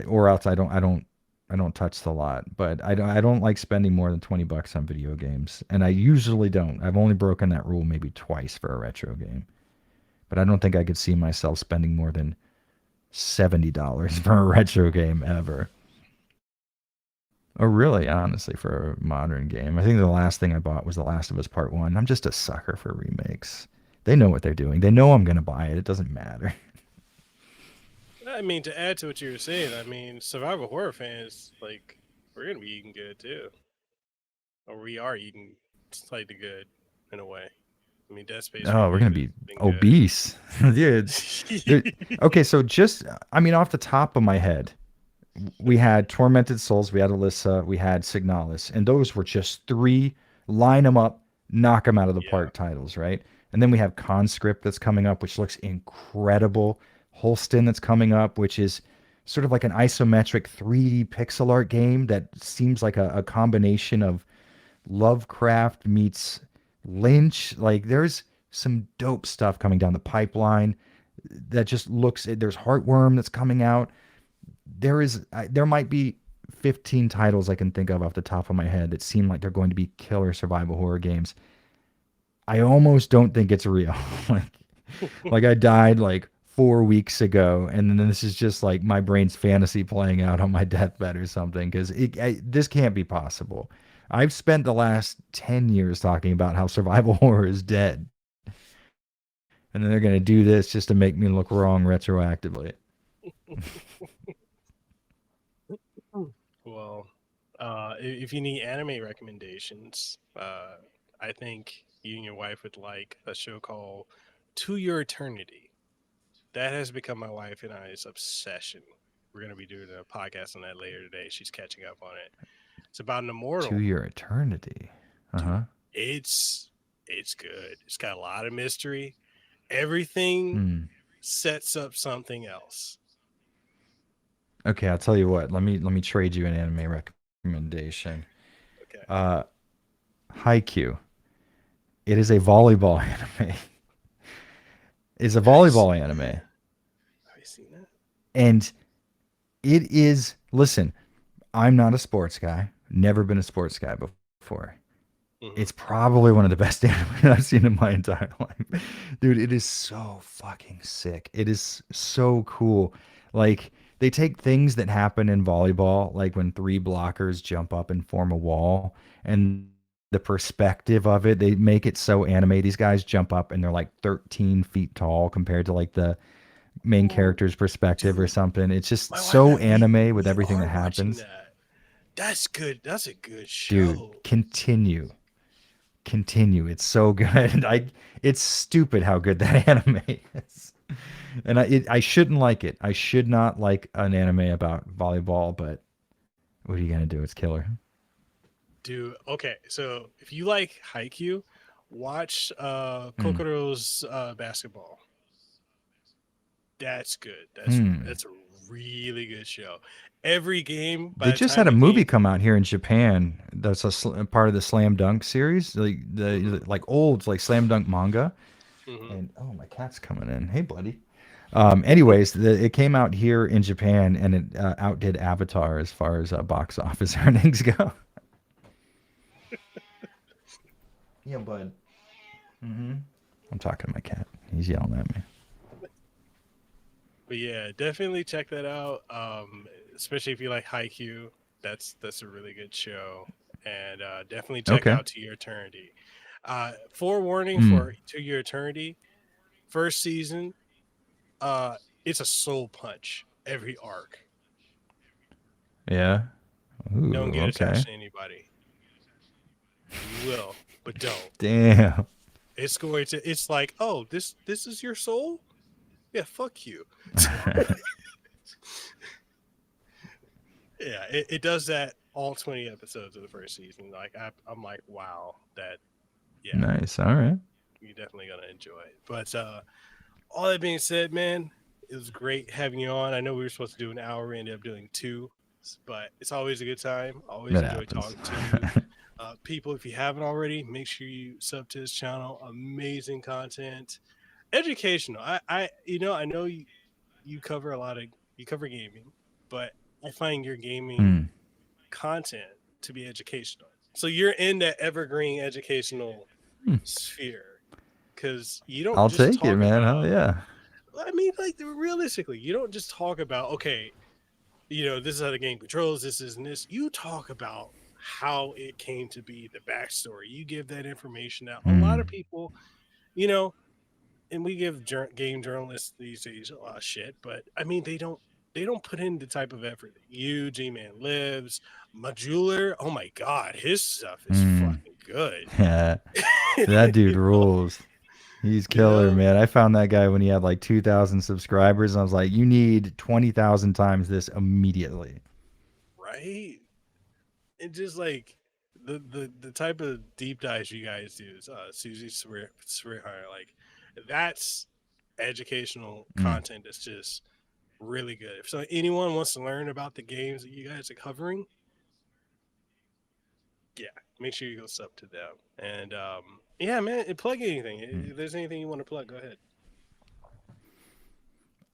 or else I don't touch the lot. But I don't like spending more than $20 on video games, and I usually don't. I've only broken that rule maybe twice for a retro game, but I don't think I could see myself spending more than $70 for a retro game ever. Oh, really? Honestly, for a modern game, I think the last thing I bought was The Last of Us Part One. I'm just a sucker for remakes. They know what they're doing. They know I'm gonna buy it. It doesn't matter. I mean, to add to what you were saying, I mean, survival horror fans, like, we're going to be eating good too. Or we are eating slightly good in a way. I mean, Dead Space Oh, we're remake gonna has be been obese, dude. Okay, so just I mean, off the top of my head, we had Tormented Souls, we had Alyssa, we had Signalis, and those were just three line them up, knock them out of the Yeah. park titles, right? And then we have Conscript that's coming up, which looks incredible. Holston that's coming up, which is sort of like an isometric 3D pixel art game that seems like a combination of Lovecraft meets Lynch. Like there's some dope stuff coming down the pipeline that just looks. There's Heartworm that's coming out. There might be 15 titles I can think of off the top of my head that seem like they're going to be killer survival horror games. I almost don't think it's real. like I died like 4 weeks ago, and then this is just like my brain's fantasy playing out on my deathbed or something. Because this can't be possible. I've spent the last 10 years talking about how survival horror is dead, and then they're gonna do this just to make me look wrong retroactively. Well, if you need anime recommendations, I think you and your wife would like a show called To Your Eternity. That has become my wife and I's obsession. We're going to be doing a podcast on that later today. She's catching up on it. It's about an To immortal. Your Eternity. Dude, Uh-huh. it's good. It's got a lot of mystery. Everything Hmm. sets up something else. Okay, I'll tell you what. Let me trade you an anime recommendation. Okay. Uh Haikyuu. It is a volleyball anime. It's a Have you seen volleyball that? anime. Have you seen that? And it is, listen, I'm not a sports guy. Never been a sports guy before. Hmm. It's probably one of the best anime I've seen in my entire life. Dude, it is so fucking sick. It is so cool. Like, they take things that happen in volleyball, like when three blockers jump up and form a wall, and the perspective of it, they make it so anime. These guys jump up and they're like 13 feet tall compared to like the main Oh, character's perspective or dude, something. It's just my wife so and anime with we everything that are watching happens. that. That's good. That's a good Dude, show. continue. It's so good. It's stupid how good that anime is. And I shouldn't like it. I should not like an anime about volleyball, but what are you gonna do? It's killer. Dude, okay. So if you like Haikyuu, watch Hmm. Kokoro's basketball. That's good. Hmm. That's a really good show. Every game, by They the just time had a the movie game, come out here in Japan. That's a part of the Slam Dunk series, like hmm the like old like Slam Dunk manga. hmm And oh, my cat's coming in. Hey, buddy. Anyways, it came out here in Japan and it outdid Avatar as far as box office earnings go. Yeah, bud. Mm-hmm. I'm talking to my cat. He's yelling at me. but yeah, definitely check that out. Especially if you like Haikyuu, that's a really good show, and definitely check Okay. out To Your Eternity. Forewarning Mm. for To Your Eternity, first season, uh, it's a soul punch every arc. Yeah. Don't Ooh. get Okay. attached to anybody. You will, but don't. Damn. It's going to. It's like, oh, this is your soul. Yeah, fuck you. Yeah, it does that all 20 episodes of the first season. Like I'm like, wow, that yeah, Nice. All right. you're definitely gonna enjoy it. But all that being said, man, it was great having you on. I know we were supposed to do an hour, we ended up doing two, but it's always a good time. Always That enjoy happens. talking to you. People, if you haven't already, make sure you sub to his channel. Amazing content, educational. I know you cover a lot of you cover gaming, but I find your gaming Hmm. content to be educational. So you're in that evergreen educational Hmm. sphere because you don't I'll just take it, talk man. Hell about. yeah. I mean, like realistically, you don't just talk about okay, this is how the game controls. This is and this. You talk about how it came to be, the backstory. You give that information out. A lot Hmm. of people, you know, and we give game journalists these days a lot of shit, but I mean they don't put in the type of effort that you, G Man lives, my jeweler. Oh my god, his stuff is Hmm. fucking good. Yeah. That dude you know, rules. He's you killer, know, man. I found that guy when he had like 2,000 subscribers. And I was like, you need 20,000 times this immediately. right? And just like the type of deep dives you guys do is Susie Swear like that's educational Mm. content that's just really good. If so anyone wants to learn about the games that you guys are covering, yeah, make sure you go sub to them. And yeah, man, and plug anything. Mm. If there's anything you want to plug, go ahead.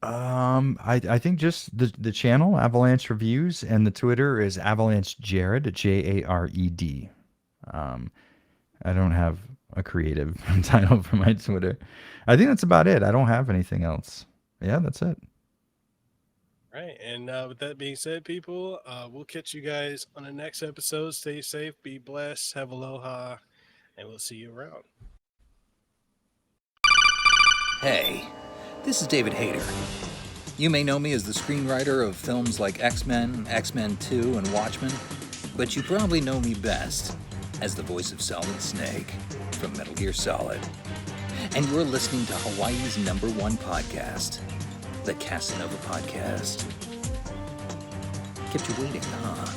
I think just the channel Avalanche Reviews and the Twitter is Avalanche Jared, Jared. Um, I don't have a creative title for my Twitter. I think that's about it. I don't have anything else. Yeah, that's it. Right. And with that being said, people, we'll catch you guys on the next episode. Stay safe, be blessed, have aloha, and we'll see you around. Hey, this is David Hayter. You may know me as the screenwriter of films like X-Men, X-Men 2, and Watchmen, but you probably know me best as the voice of Solid Snake from Metal Gear Solid. And you're listening to Hawaii's #1 podcast, the Casanova Podcast. Kept you waiting, huh?